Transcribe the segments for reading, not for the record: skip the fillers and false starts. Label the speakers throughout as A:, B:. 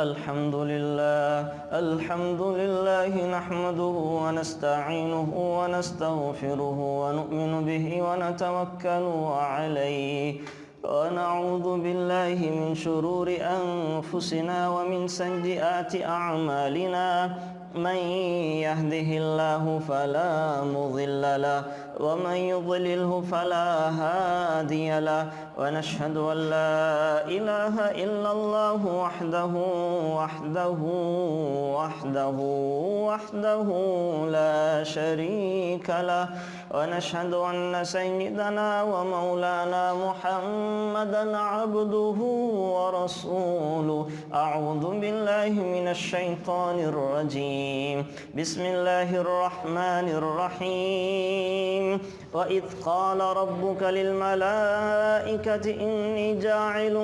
A: الحمد لله نحمده ونستعينه ونستغفره ونؤمن به ونتوكل عليه ونعوذ بالله من شرور أنفسنا ومن سيئات أعمالنا من يهده الله فلا مضل له ومن يضلله فلا هادي له ونشهد أن لا إله إلا الله وحده لا شريك له ونشهد أن سيدنا ومولانا محمدا عبده ورسوله. أعوذ بالله من الشيطان الرجيم. بسم الله الرحمن الرحيم. وإذ قال ربك للملائكة إني جاعل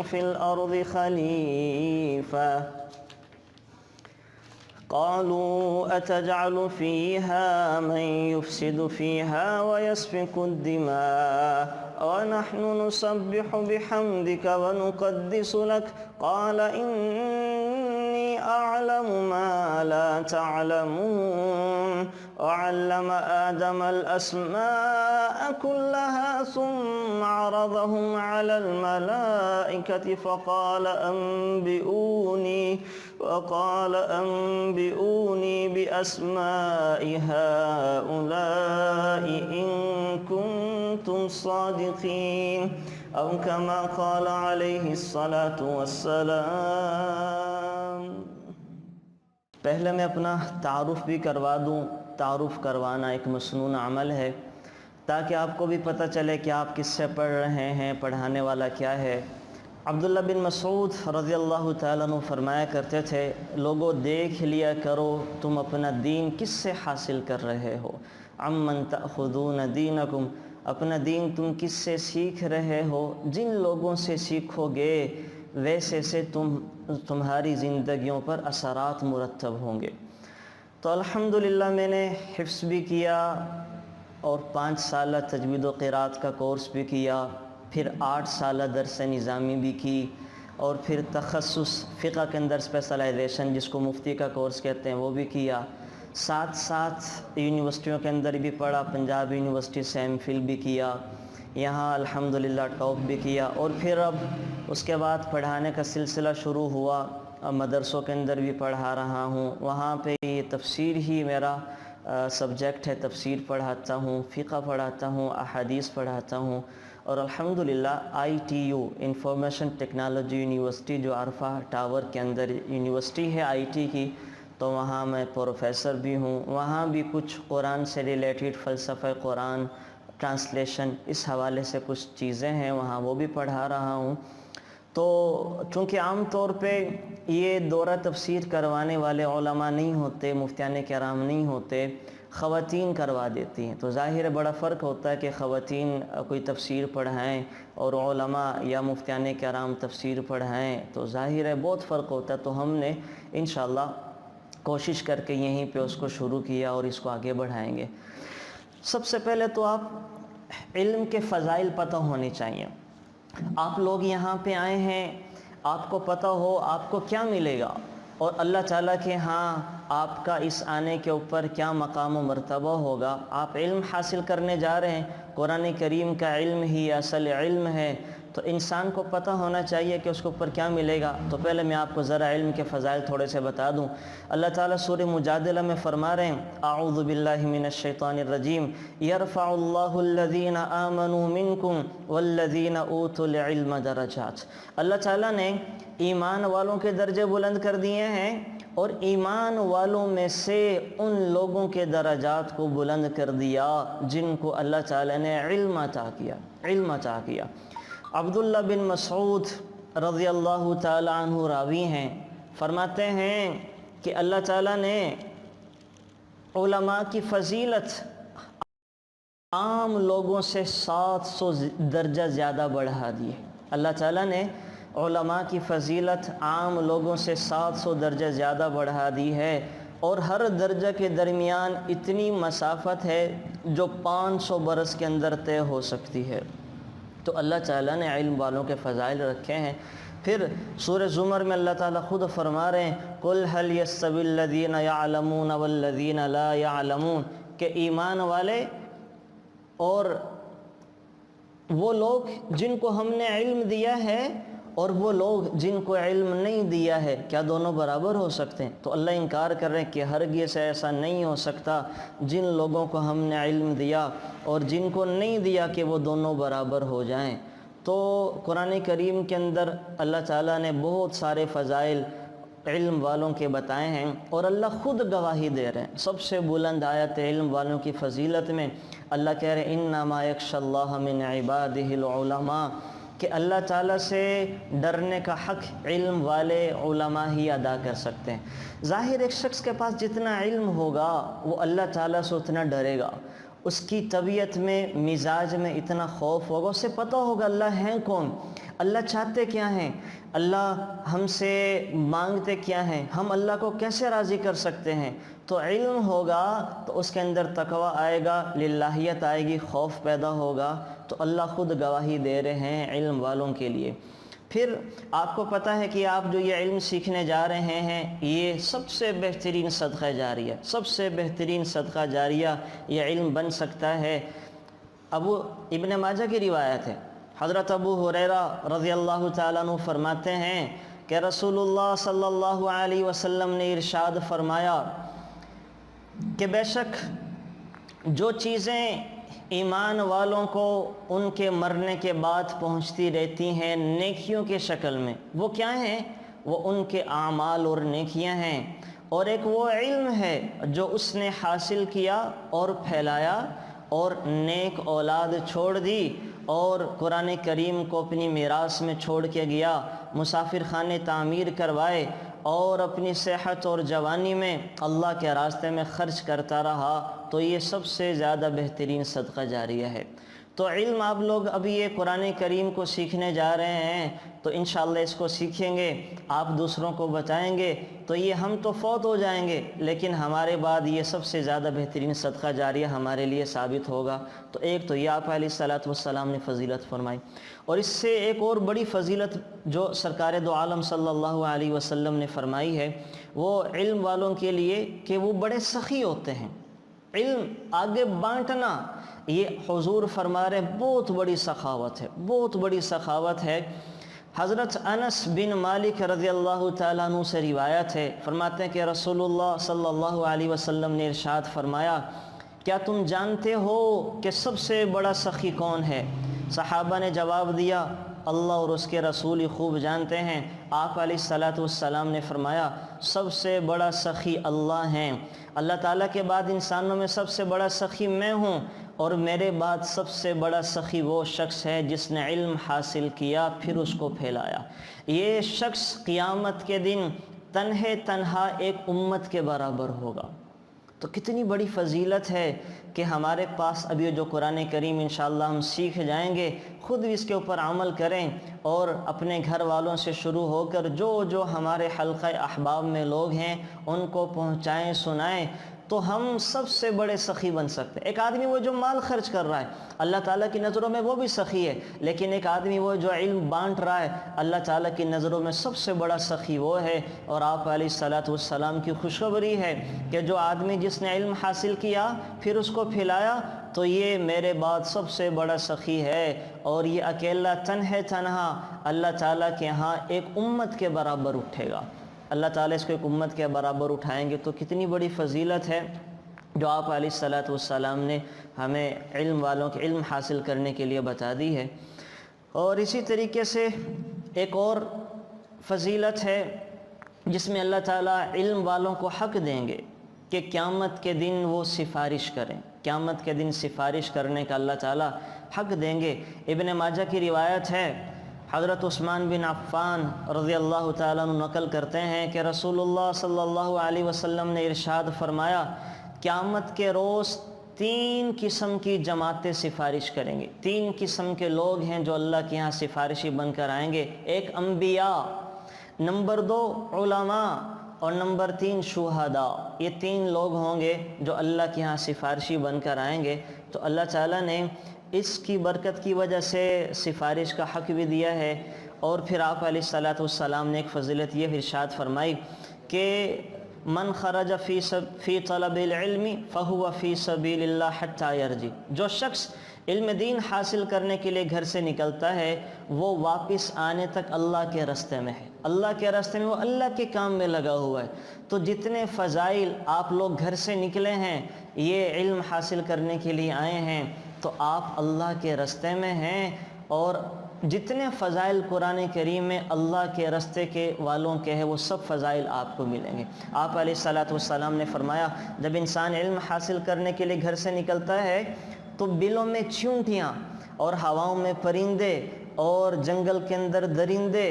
A: في الأرض خليفة قالوا أتجعل فيها من يفسد فيها ويسفك الدماء ونحن نسبح بحمدك ونقدس لك قال إني أعلم ما لا تعلمون. وعلم آدم الأسماء كلها ثم عرضهم على الملائكة فقال أنبئوني بأسماء هؤلاء إن كنتم صادقين أو كما قال عليه الصلاة والسلام. پہلے میں اپنا تعارف بھی کروا دوں. تعارف کروانا ایک مسنون عمل ہے تاکہ آپ کو بھی پتہ چلے کہ آپ کس سے پڑھ رہے ہیں، پڑھانے والا کیا ہے. عبداللہ بن مسعود رضی اللہ تعالیٰ عنہ فرمایا کرتے تھے، لوگوں دیکھ لیا کرو تم اپنا دین کس سے حاصل کر رہے ہو. عمن تأخذون دینکم، اپنا دین تم کس سے سیکھ رہے ہو. جن لوگوں سے سیکھو گے ویسے سے تمہاری زندگیوں پر اثرات مرتب ہوں گے. تو الحمدللہ میں نے حفظ بھی کیا اور 5 سالہ تجوید و قرات کا کورس بھی کیا، پھر 8 سالہ درس نظامی بھی کی، اور پھر تخصص فقہ کے اندر اسپیشلائزیشن جس کو مفتی کا کورس کہتے ہیں وہ بھی کیا. ساتھ یونیورسٹیوں کے اندر بھی پڑھا. پنجاب یونیورسٹی سے ایم فل بھی کیا، یہاں الحمدللہ ٹاپ بھی کیا. اور پھر اب اس کے بعد پڑھانے کا سلسلہ شروع ہوا. اب مدرسوں کے اندر بھی پڑھا رہا ہوں. وہاں پہ یہ تفسیر ہی میرا سبجیکٹ ہے. تفسیر پڑھاتا ہوں، فقہ پڑھاتا ہوں، احادیث پڑھاتا ہوں. اور الحمدللہ ITU انفارمیشن ٹیکنالوجی یونیورسٹی جو عرفہ ٹاور کے اندر یونیورسٹی ہے IT کی، تو وہاں میں پروفیسر بھی ہوں. وہاں بھی کچھ قرآن سے ریلیٹڈ فلسفہ قرآن، ٹرانسلیشن، اس حوالے سے کچھ چیزیں ہیں وہاں، وہ بھی پڑھا رہا ہوں. تو چونکہ عام طور پہ یہ دورہ تفسیر کروانے والے علماء نہیں ہوتے، مفتیان کرام نہیں ہوتے، خواتین کروا دیتی ہیں. تو ظاہر ہے بڑا فرق ہوتا ہے کہ خواتین کوئی تفسیر پڑھائیں اور علماء یا مفتیان کرام تفسیر پڑھائیں، تو ظاہر ہے بہت فرق ہوتا ہے. تو ہم نے انشاءاللہ کوشش کر کے یہیں پہ اس کو شروع کیا اور اس کو آگے بڑھائیں گے. سب سے پہلے تو آپ علم کے فضائل پتہ ہونے چاہیے. آپ لوگ یہاں پہ آئے ہیں، آپ کو پتہ ہو آپ کو کیا ملے گا، اور اللہ تعالیٰ کے ہاں آپ کا اس آنے کے اوپر کیا مقام و مرتبہ ہوگا. آپ علم حاصل کرنے جا رہے ہیں، قرآن کریم کا علم ہی اصل علم ہے، تو انسان کو پتہ ہونا چاہیے کہ اس کے اوپر کیا ملے گا. تو پہلے میں آپ کو ذرا علم کے فضائل تھوڑے سے بتا دوں. اللہ تعالیٰ سورہ مجادلہ میں فرما رہے ہیں، اعوذ باللہ من الشیطان الرجیم، یرفع اللہ الذین آمنوا منکم والذین اوتوا العلم درجات. اللہ تعالیٰ نے ایمان والوں کے درجے بلند کر دیے ہیں، اور ایمان والوں میں سے ان لوگوں کے درجات کو بلند کر دیا جن کو اللہ تعالیٰ نے علم عطا کیا. عبداللہ بن مسعود رضی اللہ تعالیٰ عنہ راوی ہیں، فرماتے ہیں کہ اللہ تعالیٰ نے علماء کی فضیلت عام لوگوں سے 700 درجہ زیادہ بڑھا دی ہے. اللہ تعالیٰ نے علماء کی فضیلت عام لوگوں سے 700 درجہ زیادہ بڑھا دی ہے، اور ہر درجہ کے درمیان اتنی مسافت ہے جو 500 برس کے اندر طے ہو سکتی ہے. تو اللہ تعالیٰ نے علم والوں کے فضائل رکھے ہیں. پھر سورہ زمر میں اللہ تعالیٰ خود فرما رہے ہیں قُلْ هَلْ يَسْتَوِي الَّذِينَ يَعْلَمُونَ وَالَّذِينَ لَا يَعْلَمُونَ، کہ ایمان والے اور وہ لوگ جن کو ہم نے علم دیا ہے اور وہ لوگ جن کو علم نہیں دیا ہے، کیا دونوں برابر ہو سکتے ہیں؟ تو اللہ انکار کر رہے ہیں کہ ہرگز ایسا نہیں ہو سکتا، جن لوگوں کو ہم نے علم دیا اور جن کو نہیں دیا کہ وہ دونوں برابر ہو جائیں۔ تو قرآن کریم کے اندر اللہ تعالیٰ نے بہت سارے فضائل علم والوں کے بتائے ہیں، اور اللہ خود گواہی دے رہے ہیں۔ سب سے بلند آیت علم والوں کی فضیلت میں اللہ کہہ رہے ہیں انما یخشی اللہ من عبادہ العلماء، کہ اللہ تعالیٰ سے ڈرنے کا حق علم والے علماء ہی ادا کر سکتے ہیں۔ ظاہر ایک شخص کے پاس جتنا علم ہوگا وہ اللہ تعالیٰ سے اتنا ڈرے گا، اس کی طبیعت میں مزاج میں اتنا خوف ہوگا، اسے پتہ ہوگا اللہ ہیں کون، اللہ چاہتے کیا ہیں، اللہ ہم سے مانگتے کیا ہیں، ہم اللہ کو کیسے راضی کر سکتے ہیں۔ تو علم ہوگا تو اس کے اندر تقوی آئے گا، للہیت آئے گی، خوف پیدا ہوگا۔ تو اللہ خود گواہی دے رہے ہیں علم والوں کے لیے۔ پھر آپ کو پتہ ہے کہ آپ جو یہ علم سیکھنے جا رہے ہیں یہ سب سے بہترین صدقہ جاریہ، سب سے بہترین صدقہ جاریہ یہ علم بن سکتا ہے۔ ابن ماجہ کی روایت ہے، حضرت ابو ہریرہ رضی اللہ تعالیٰ عنہ فرماتے ہیں کہ رسول اللہ صلی اللہ علیہ وسلم نے ارشاد فرمایا کہ بے شک جو چیزیں ایمان والوں کو ان کے مرنے کے بعد پہنچتی رہتی ہیں نیکیوں کے شکل میں، وہ کیا ہیں؟ وہ ان کے اعمال اور نیکیاں ہیں، اور ایک وہ علم ہے جو اس نے حاصل کیا اور پھیلایا اور نیک اولاد چھوڑ دی اور قرآن کریم کو اپنی میراث میں چھوڑ کے گیا، مسافر خانے تعمیر کروائے اور اپنی صحت اور جوانی میں اللہ کے راستے میں خرچ کرتا رہا، تو یہ سب سے زیادہ بہترین صدقہ جاریہ ہے۔ تو علم آپ لوگ ابھی یہ قرآن کریم کو سیکھنے جا رہے ہیں تو انشاءاللہ اس کو سیکھیں گے، آپ دوسروں کو بتائیں گے تو یہ ہم تو فوت ہو جائیں گے لیکن ہمارے بعد یہ سب سے زیادہ بہترین صدقہ جاریہ ہمارے لیے ثابت ہوگا۔ تو ایک تو یہ آپ علیہ الصلوۃ والسلام نے فضیلت فرمائی، اور اس سے ایک اور بڑی فضیلت جو سرکار دو عالم صلی اللہ علیہ وسلم نے فرمائی ہے وہ علم والوں کے لیے کہ وہ بڑے سخی ہوتے ہیں۔ علم آگے بانٹنا یہ حضور فرما رہے بہت بڑی سخاوت ہے، بہت بڑی سخاوت ہے۔ حضرت انس بن مالک رضی اللہ تعالیٰ عنہ سے روایت ہے، فرماتے ہیں کہ رسول اللہ صلی اللہ علیہ وسلم نے ارشاد فرمایا کیا تم جانتے ہو کہ سب سے بڑا سخی کون ہے؟ صحابہ نے جواب دیا اللہ اور اس کے رسول ہی خوب جانتے ہیں۔ آپ علیہ الصلوۃ والسلام نے فرمایا سب سے بڑا سخی اللہ ہیں، اللہ تعالیٰ کے بعد انسانوں میں سب سے بڑا سخی میں ہوں، اور میرے بعد سب سے بڑا سخی وہ شخص ہے جس نے علم حاصل کیا پھر اس کو پھیلایا۔ یہ شخص قیامت کے دن تنہا ایک امت کے برابر ہوگا۔ تو کتنی بڑی فضیلت ہے کہ ہمارے پاس اب یہ جو قرآن کریم انشاءاللہ ہم سیکھ جائیں گے، خود بھی اس کے اوپر عمل کریں اور اپنے گھر والوں سے شروع ہو کر جو ہمارے حلقہ احباب میں لوگ ہیں ان کو پہنچائیں، سنائیں، تو ہم سب سے بڑے سخی بن سکتے ہیں۔ ایک آدمی وہ جو مال خرچ کر رہا ہے اللہ تعالیٰ کی نظروں میں وہ بھی سخی ہے، لیکن ایک آدمی وہ جو علم بانٹ رہا ہے اللہ تعالیٰ کی نظروں میں سب سے بڑا سخی وہ ہے۔ اور آپ علیہ الصلوۃ والسلام کی خوشخبری ہے کہ جو آدمی جس نے علم حاصل کیا پھر اس کو پھیلایا تو یہ میرے بعد سب سے بڑا سخی ہے، اور یہ اکیلا تنہا اللہ تعالیٰ کے ہاں ایک امت کے برابر اٹھے گا۔ اللہ تعالیٰ اس کو ایک امت کے برابر اٹھائیں گے، تو کتنی بڑی فضیلت ہے جو آپ علیہ الصلوۃ والسلام نے ہمیں علم والوں کے علم حاصل کرنے کے لیے بتا دی ہے۔ اور اسی طریقے سے ایک اور فضیلت ہے جس میں اللہ تعالیٰ علم والوں کو حق دیں گے کہ قیامت کے دن وہ سفارش کریں، قیامت کے دن سفارش کرنے کا اللہ تعالیٰ حق دیں گے۔ ابن ماجہ کی روایت ہے، حضرت عثمان بن عفان رضی اللہ تعالیٰ عنہ نقل کرتے ہیں کہ رسول اللہ صلی اللہ علیہ وسلم نے ارشاد فرمایا قیامت کے روز 3 قسم کی جماعتیں سفارش کریں گے۔ 3 قسم کے لوگ ہیں جو اللہ کے یہاں سفارشی بن کر آئیں گے۔ ایک انبیاء، نمبر 2 علماء، اور نمبر 3 شہداء۔ یہ 3 لوگ ہوں گے جو اللہ کے یہاں سفارشی بن کر آئیں گے۔ تو اللہ تعالیٰ نے اس کی برکت کی وجہ سے سفارش کا حق بھی دیا ہے، اور پھر آپ علیہ الصلوۃ والسلام نے ایک فضیلت یہ ارشاد فرمائی کہ من خرج فی طلب العلم فہو فی سبیل اللہ حتی یرجع، جو شخص علم دین حاصل کرنے کے لیے گھر سے نکلتا ہے وہ واپس آنے تک اللہ کے راستے میں ہے، اللہ کے راستے میں، وہ اللہ کے کام میں لگا ہوا ہے۔ تو جتنے فضائل آپ لوگ گھر سے نکلے ہیں، یہ علم حاصل کرنے کے لیے آئے ہیں، تو آپ اللہ کے راستے میں ہیں، اور جتنے فضائل قرآن کریم میں اللہ کے راستے کے والوں کے ہیں وہ سب فضائل آپ کو ملیں گے۔ آپ علیہ الصلوۃ والسلام نے فرمایا جب انسان علم حاصل کرنے کے لیے گھر سے نکلتا ہے تو بلوں میں چیونٹیاں اور ہواؤں میں پرندے اور جنگل کے اندر درندے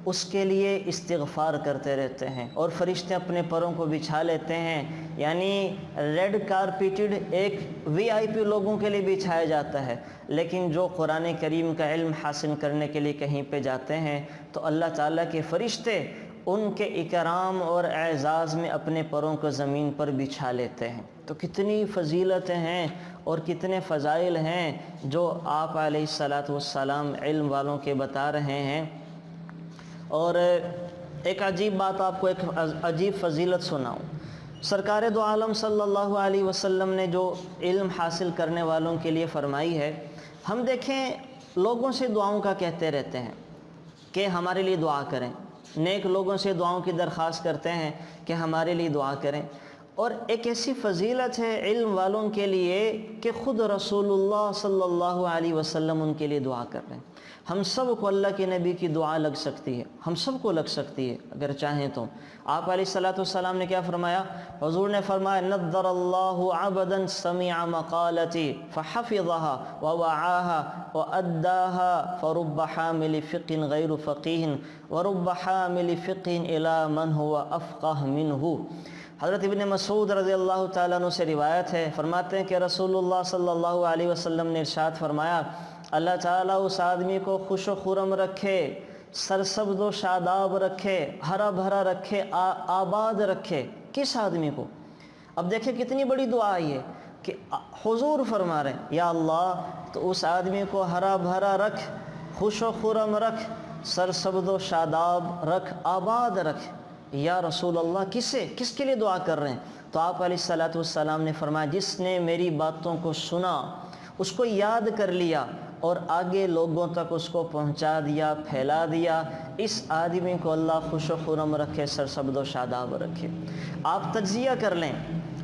A: اس کے لیے استغفار کرتے رہتے ہیں، اور فرشتے اپنے پروں کو بچھا لیتے ہیں، یعنی ریڈ کارپیٹڈ ایک VIP لوگوں کے لیے بچھایا جاتا ہے۔ لیکن جو قرآن کریم کا علم حاصل کرنے کے لیے کہیں پہ جاتے ہیں تو اللہ تعالیٰ کے فرشتے ان کے اکرام اور اعزاز میں اپنے پروں کو زمین پر بچھا لیتے ہیں۔ تو کتنی فضیلتیں ہیں اور کتنے فضائل ہیں جو آپ علیہ الصلوۃ والسلام علم والوں کے بتا رہے ہیں۔ اور ایک عجیب بات آپ کو، ایک عجیب فضیلت سناؤں۔ سرکار دو عالم صلی اللہ علیہ وسلم نے جو علم حاصل کرنے والوں کے لیے فرمائی ہے، ہم دیکھیں لوگوں سے دعاؤں کا کہتے رہتے ہیں کہ ہمارے لیے دعا کریں، نیک لوگوں سے دعاؤں کی درخواست کرتے ہیں کہ ہمارے لیے دعا کریں، اور ایک ایسی فضیلت ہے علم والوں کے لیے کہ خود رسول اللہ صلی اللہ علیہ وسلم ان کے لیے دعا کر رہے ہیں۔ ہم سب کو اللہ کے نبی کی دعا لگ سکتی ہے، ہم سب کو لگ سکتی ہے اگر چاہیں تو۔ آپ علیہ الصلوۃ والسلام نے کیا فرمایا؟ حضور نے فرمایا نضر اللہ عبدا سمع مقالتی فحفظها ووعاها واداها فرب حامل فقہ غیر فقیہ ورب حامل فقہ الى من هو افقہ منہ۔ حضرت ابن مسعود رضی اللہ تعالیٰ عنہ سے روایت ہے، فرماتے ہیں کہ رسول اللہ صلی اللہ علیہ وسلم نے ارشاد فرمایا اللہ تعالیٰ اس آدمی کو خوش و خرم رکھے، سرسبز و شاداب رکھے، ہرا بھرا رکھے، آباد رکھے۔ کس آدمی کو؟ اب دیکھیں کتنی بڑی دعا آئی ہے کہ حضور فرما رہے ہیں یا اللہ تو اس آدمی کو ہرا بھرا رکھ، خوش و خرم رکھ، سرسبز و شاداب رکھ، آباد رکھ۔ یا رسول اللہ کس کے لیے دعا کر رہے ہیں؟ تو آپ علیہ الصلوۃ والسلام نے فرمایا جس نے میری باتوں کو سنا، اس کو یاد کر لیا اور آگے لوگوں تک اس کو پہنچا دیا، پھیلا دیا، اس آدمی کو اللہ خوش و خرم رکھے، سرسبز و شاداب رکھے۔ آپ تجزیہ کر لیں،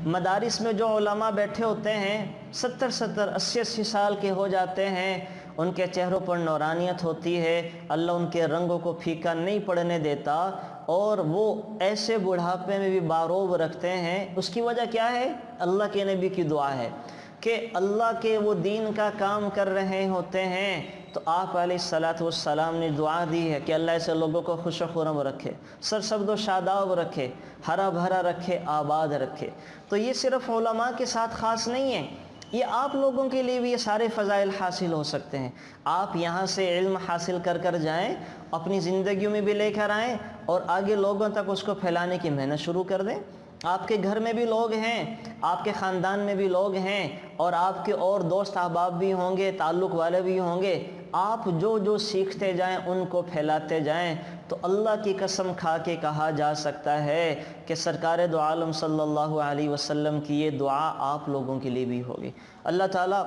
A: مدارس میں جو علماء بیٹھے ہوتے ہیں 70 80 سال کے ہو جاتے ہیں، ان کے چہروں پر نورانیت ہوتی ہے، اللہ ان کے رنگوں کو پھیکا نہیں پڑنے دیتا، اور وہ ایسے بڑھاپے میں بھی باروب رکھتے ہیں۔ اس کی وجہ کیا ہے؟ اللہ کے نبی کی دعا ہے کہ اللہ کے وہ دین کا کام کر رہے ہوتے ہیں تو آپ علیہ الصلوۃ والسلام نے دعا دی ہے کہ اللہ ایسے لوگوں کو خوش و خرم رکھے، سرسبز و شاداب رکھے، ہرا بھرا رکھے، آباد رکھے۔ تو یہ صرف علماء کے ساتھ خاص نہیں ہے، یہ آپ لوگوں کے لیے بھی یہ سارے فضائل حاصل ہو سکتے ہیں۔ آپ یہاں سے علم حاصل کر جائیں، اپنی زندگیوں میں بھی لے کر آئیں، اور آگے لوگوں تک اس کو پھیلانے کی محنت شروع کر دیں۔ آپ کے گھر میں بھی لوگ ہیں، آپ کے خاندان میں بھی لوگ ہیں، اور آپ کے اور دوست احباب بھی ہوں گے، تعلق والے بھی ہوں گے۔ آپ جو سیکھتے جائیں ان کو پھیلاتے جائیں، تو اللہ کی قسم کھا کے کہا جا سکتا ہے کہ سرکار دو عالم صلی اللہ علیہ وسلم کی یہ دعا آپ لوگوں کے لیے بھی ہوگی۔ اللہ تعالیٰ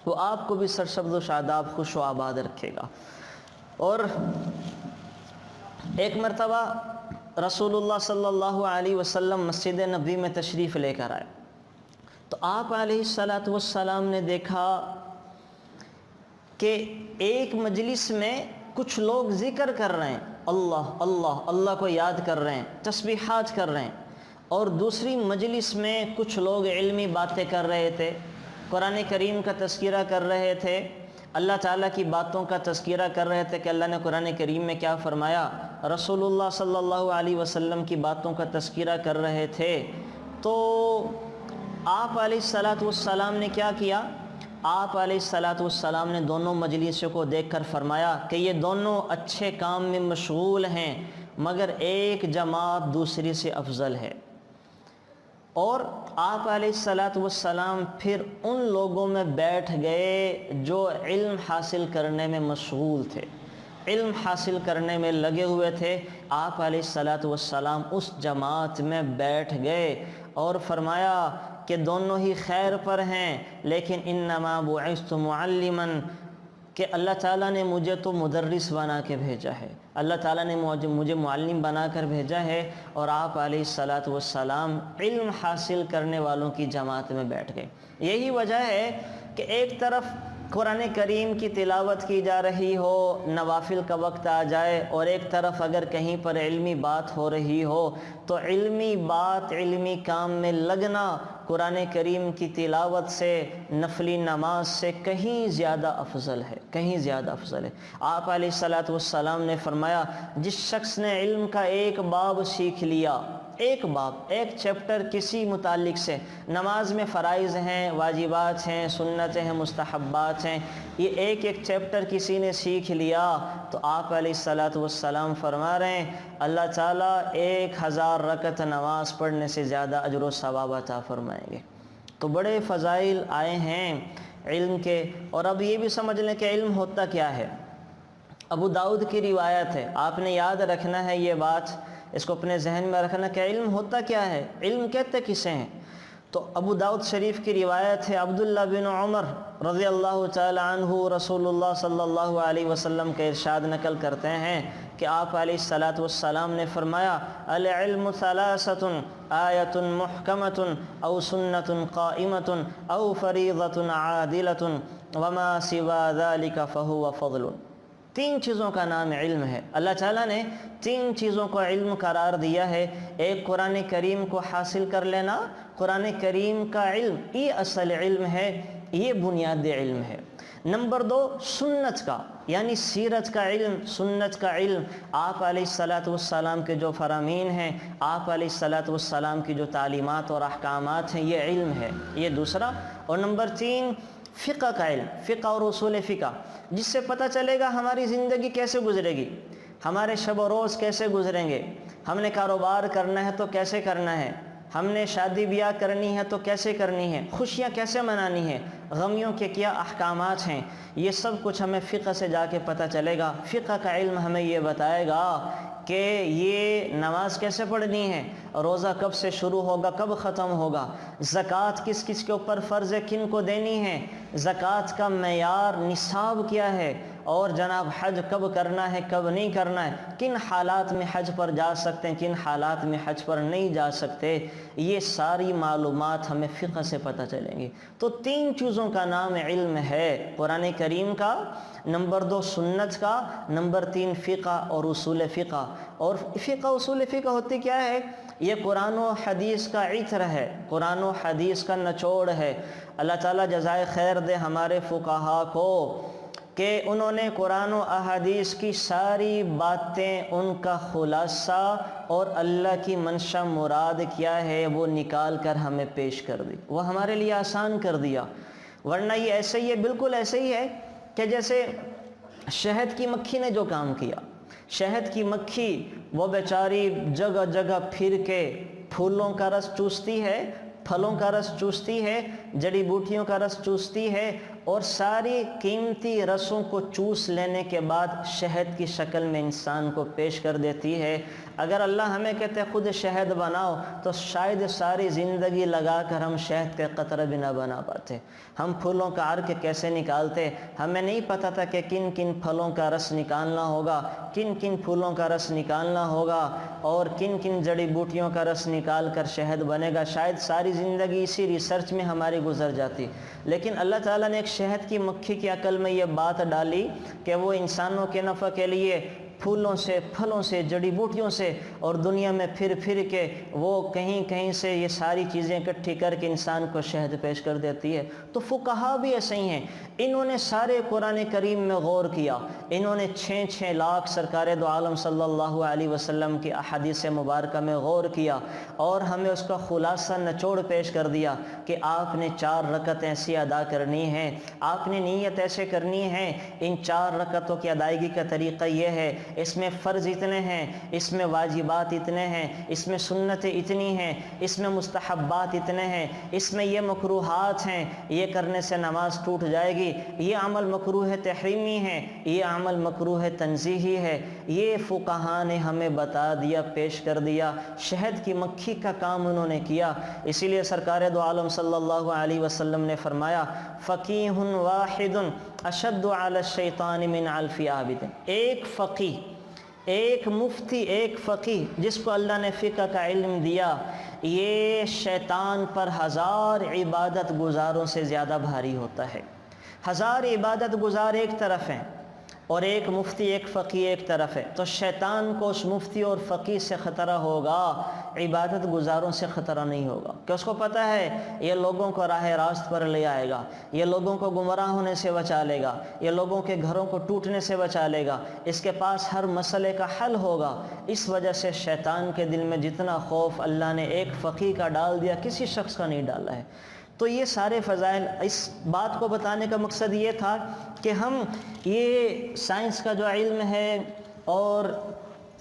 A: وہ آپ کو بھی سرسبز و شاداب، خوش و آباد رکھے گا۔ اور ایک مرتبہ رسول اللہ صلی اللہ علیہ وسلم مسجد نبوی میں تشریف لے کر آئے تو آپ علیہ الصلوۃ والسلام نے دیکھا کہ ایک مجلس میں کچھ لوگ ذکر کر رہے ہیں، اللہ اللہ اللہ کو یاد کر رہے ہیں، تسبیحات کر رہے ہیں، اور دوسری مجلس میں کچھ لوگ علمی باتیں کر رہے تھے، قرآن کریم کا تذکرہ کر رہے تھے، اللہ تعالیٰ کی باتوں کا تذکرہ کر رہے تھے کہ اللہ نے قرآن کریم میں کیا فرمایا، رسول اللہ صلی اللہ علیہ وسلم کی باتوں کا تذکرہ کر رہے تھے۔ تو آپ علیہ الصلوۃ والسلام نے کیا کیا؟ آپ علیہ الصلوۃ والسلام نے دونوں مجلسوں کو دیکھ کر فرمایا کہ یہ دونوں اچھے کام میں مشغول ہیں، مگر ایک جماعت دوسری سے افضل ہے۔ اور آپ علیہ الصلوۃ والسلام پھر ان لوگوں میں بیٹھ گئے جو علم حاصل کرنے میں مشغول تھے، علم حاصل کرنے میں لگے ہوئے تھے، آپ علیہ الصلاۃ والسلام اس جماعت میں بیٹھ گئے اور فرمایا کہ دونوں ہی خیر پر ہیں، لیکن انما بعثت معلما، کہ اللہ تعالیٰ نے مجھے تو مدرس بنا کے بھیجا ہے، اللہ تعالیٰ نے مجھے معلم بنا کر بھیجا ہے، اور آپ علیہ الصلاۃ والسلام علم حاصل کرنے والوں کی جماعت میں بیٹھ گئے۔ یہی وجہ ہے کہ ایک طرف قرآن کریم کی تلاوت کی جا رہی ہو، نوافل کا وقت آ جائے، اور ایک طرف اگر کہیں پر علمی بات ہو رہی ہو تو علمی بات، علمی کام میں لگنا قرآن کریم کی تلاوت سے، نفلی نماز سے کہیں زیادہ افضل ہے، کہیں زیادہ افضل ہے۔ آپ علیہ الصلاۃ والسلام نے فرمایا جس شخص نے علم کا ایک باب سیکھ لیا، ایک باب، ایک چیپٹر کسی متعلق سے، نماز میں فرائض ہیں، واجبات ہیں، سنتیں ہیں، مستحبات ہیں، یہ ایک ایک چیپٹر کسی نے سیکھ لیا تو آپ علیہ الصلاۃ والسلام فرما رہے ہیں اللہ تعالیٰ 1000 رکعت نماز پڑھنے سے زیادہ اجر و ثواب عطا فرمائیں گے۔ تو بڑے فضائل آئے ہیں علم کے۔ اور اب یہ بھی سمجھ لیں کہ علم ہوتا کیا ہے۔ ابو داؤد کی روایت ہے، آپ نے یاد رکھنا ہے یہ بات، اس کو اپنے ذہن میں رکھنا کہ علم ہوتا کیا ہے، علم کہتے کسے ہیں۔ تو ابو داؤد شریف کی روایت ہے، عبداللہ بن عمر رضی اللہ تعالی عنہ رسول اللہ صلی اللہ علیہ وسلم کے ارشاد نقل کرتے ہیں کہ آپ علیہ الصلاۃ والسلام نے فرمایا العلم ثلاثۃ آیۃ محکمۃ او سنۃ قائمۃ او فریضۃ عادلۃ وما سوا ذلک فہو فضل۔ 3 چیزوں کا نام علم ہے۔ اللہ تعالیٰ نے 3 چیزوں کو علم قرار دیا ہے۔ ایک قرآن کریم کو حاصل کر لینا، قرآن کریم کا علم یہ اصل علم ہے، یہ بنیاد علم ہے۔ نمبر 2 سنت کا، یعنی سیرت کا علم، سنت کا علم، آپ علیہ الصلاۃ والسلام کے جو فرامین ہیں، آپ علیہ الصلاۃ والسلام کی جو تعلیمات اور احکامات ہیں، یہ علم ہے، یہ دوسرا۔ اور نمبر 3 فقہ کا علم، فقہ اور اصول فقہ، جس سے پتہ چلے گا ہماری زندگی کیسے گزرے گی، ہمارے شب و روز کیسے گزریں گے، ہم نے کاروبار کرنا ہے تو کیسے کرنا ہے، ہم نے شادی بیاہ کرنی ہے تو کیسے کرنی ہے، خوشیاں کیسے منانی ہیں، غمیوں کے کیا احکامات ہیں، یہ سب کچھ ہمیں فقہ سے جا کے پتہ چلے گا۔ فقہ کا علم ہمیں یہ بتائے گا کہ یہ نماز کیسے پڑھنی ہے، روزہ کب سے شروع ہوگا، کب ختم ہوگا، زکوٰۃ کس کس کے اوپر فرض ہے، کن کو دینی ہے، زکوٰۃ کا معیار نصاب کیا ہے، اور جناب حج کب کرنا ہے، کب نہیں کرنا ہے، کن حالات میں حج پر جا سکتے ہیں، کن حالات میں حج پر نہیں جا سکتے، یہ ساری معلومات ہمیں فقہ سے پتہ چلیں گی۔ تو 3 چیزوں کا نام علم ہے، قرآن کریم کا، نمبر 2 سنت کا، نمبر 3 فقہ اور اصول فقہ۔ اور فقہ اصول فقہ ہوتی کیا ہے؟ یہ قرآن و حدیث کا عطر ہے، قرآن و حدیث کا نچوڑ ہے۔ اللہ تعالیٰ جزائے خیر دے ہمارے فقہا کو کہ انہوں نے قرآن و احادیث کی ساری باتیں، ان کا خلاصہ اور اللہ کی منشا مراد کیا ہے وہ نکال کر ہمیں پیش کر دی، وہ ہمارے لیے آسان کر دیا۔ ورنہ یہ ایسے ہی ہے، بالکل ایسے ہی ہے کہ جیسے شہد کی مکھی نے جو کام کیا، شہد کی مکھی وہ بیچاری جگہ جگہ پھر کے پھولوں کا رس چوستی ہے، پھلوں کا رس چوستی ہے، جڑی بوٹیوں کا رس چوستی ہے، اور ساری قیمتی رسوں کو چوس لینے کے بعد شہد کی شکل میں انسان کو پیش کر دیتی ہے۔ اگر اللہ ہمیں کہتے خود شہد بناؤ تو شاید ساری زندگی لگا کر ہم شہد کے قطرہ بھی نہ بنا پاتے۔ ہم پھولوں کا عرق کیسے نکالتے، ہمیں نہیں پتہ تھا کہ کن کن پھلوں کا رس نکالنا ہوگا، کن کن پھولوں کا رس نکالنا ہوگا، اور کن کن جڑی بوٹیوں کا رس نکال کر شہد بنے گا۔ شاید ساری زندگی اسی ریسرچ میں ہماری گزر جاتی، لیکن اللہ تعالیٰ نے ایک شہد کی مکھی کی عقل میں یہ بات ڈالی کہ وہ انسانوں کے نفع کے لیے پھولوں سے، پھلوں سے، جڑی بوٹیوں سے اور دنیا میں پھر پھر کے وہ کہیں کہیں سے یہ ساری چیزیں اکٹھی کر کے انسان کو شہد پیش کر دیتی ہے۔ تو فقہا بھی ایسے ہی ہیں، انہوں نے سارے قرآن کریم میں غور کیا، انہوں نے 6 لاکھ سرکار دو عالم صلی اللہ علیہ وسلم کی احادیث مبارکہ میں غور کیا، اور ہمیں اس کا خلاصہ نچوڑ پیش کر دیا کہ آپ نے 4 رکعت ایسی ادا کرنی ہے، آپ نے نیت ایسے کرنی ہے۔ ان 4 رکعتوں کی ادائیگی کا طریقہ یہ ہے، اس میں فرض اتنے ہیں، اس میں واجبات اتنے ہیں، اس میں سنتیں اتنی ہیں، اس میں مستحبات اتنے ہیں، اس میں یہ مکروہات ہیں، یہ کرنے سے نماز ٹوٹ جائے گی، یہ عمل مکروہ تحریمی ہے، یہ عمل مکروہ تنزیہی ہے، یہ فقہا نے ہمیں بتا دیا، پیش کر دیا، شہد کی مکھی کا کام انہوں نے کیا۔ اسی لیے سرکار دو عالم صلی اللہ علیہ وسلم نے فرمایا فقیہ واحد اشد علی الشیطان من الف عابد، ایک فقیہ، ایک مفتی، ایک فقیہ جس کو اللہ نے فقہ کا علم دیا، یہ شیطان پر 1000 عبادت گزاروں سے زیادہ بھاری ہوتا ہے۔ 1000 عبادت گزار ایک طرف ہیں اور ایک مفتی، ایک فقیہ ایک طرف ہے، تو شیطان کو اس مفتی اور فقیہ سے خطرہ ہوگا، عبادت گزاروں سے خطرہ نہیں ہوگا، کہ اس کو پتہ ہے یہ لوگوں کو راہ راست پر لے آئے گا، یہ لوگوں کو گمراہ ہونے سے بچا لے گا، یہ لوگوں کے گھروں کو ٹوٹنے سے بچا لے گا، اس کے پاس ہر مسئلے کا حل ہوگا۔ اس وجہ سے شیطان کے دل میں جتنا خوف اللہ نے ایک فقیہ کا ڈال دیا، کسی شخص کا نہیں ڈالا ہے۔ تو یہ سارے فضائل، اس بات کو بتانے کا مقصد یہ تھا کہ ہم یہ سائنس کا جو علم ہے اور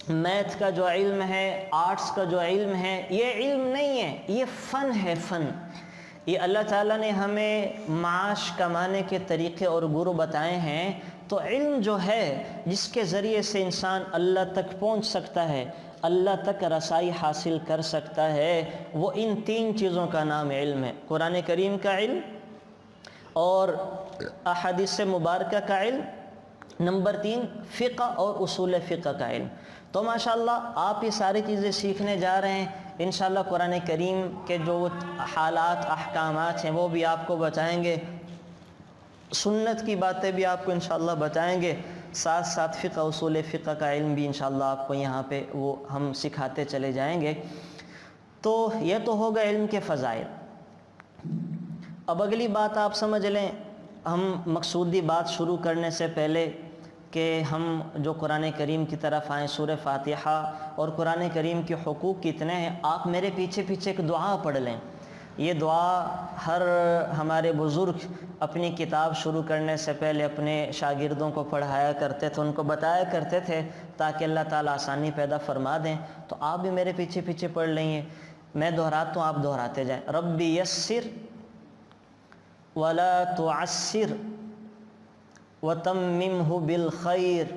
A: میتھ کا جو علم ہے، آرٹس کا جو علم ہے، یہ علم نہیں ہے، یہ فن ہے، فن۔ یہ اللہ تعالیٰ نے ہمیں معاش کمانے کے طریقے اور گرو بتائے ہیں، تو علم جو ہے جس کے ذریعے سے انسان اللہ تک پہنچ سکتا ہے، اللہ تک رسائی حاصل کر سکتا ہے، وہ ان 3 چیزوں کا نام علم ہے: قرآن کریم کا علم اور احادیث مبارکہ کا علم، نمبر 3 فقہ اور اصول فقہ کا علم۔ تو ماشاءاللہ آپ یہ ساری چیزیں سیکھنے جا رہے ہیں، انشاءاللہ قرآن کریم کے جو حالات، احکامات ہیں وہ بھی آپ کو بتائیں گے، سنت کی باتیں بھی آپ کو انشاءاللہ بتائیں گے، ساتھ ساتھ فقہ، اصول فقہ کا علم بھی انشاءاللہ آپ کو یہاں پہ وہ ہم سکھاتے چلے جائیں گے۔ تو یہ تو ہوگا علم کے فضائل۔ اب اگلی بات آپ سمجھ لیں، ہم مقصودی بات شروع کرنے سے پہلے کہ ہم جو قرآن کریم کی طرف آئیں، سورہ فاتحہ اور قرآن کریم کے حقوق کتنے ہیں، آپ میرے پیچھے پیچھے ایک دعا پڑھ لیں۔ یہ دعا ہر ہمارے بزرگ اپنی کتاب شروع کرنے سے پہلے اپنے شاگردوں کو پڑھایا کرتے تھے، ان کو بتایا کرتے تھے تاکہ اللہ تعالیٰ آسانی پیدا فرما دیں۔ تو آپ بھی میرے پیچھے پیچھے پڑھ لیں گے، میں دہراتا ہوں، آپ دہراتے جائیں۔ ربی یسر ولا تعسر وتممہ بالخیر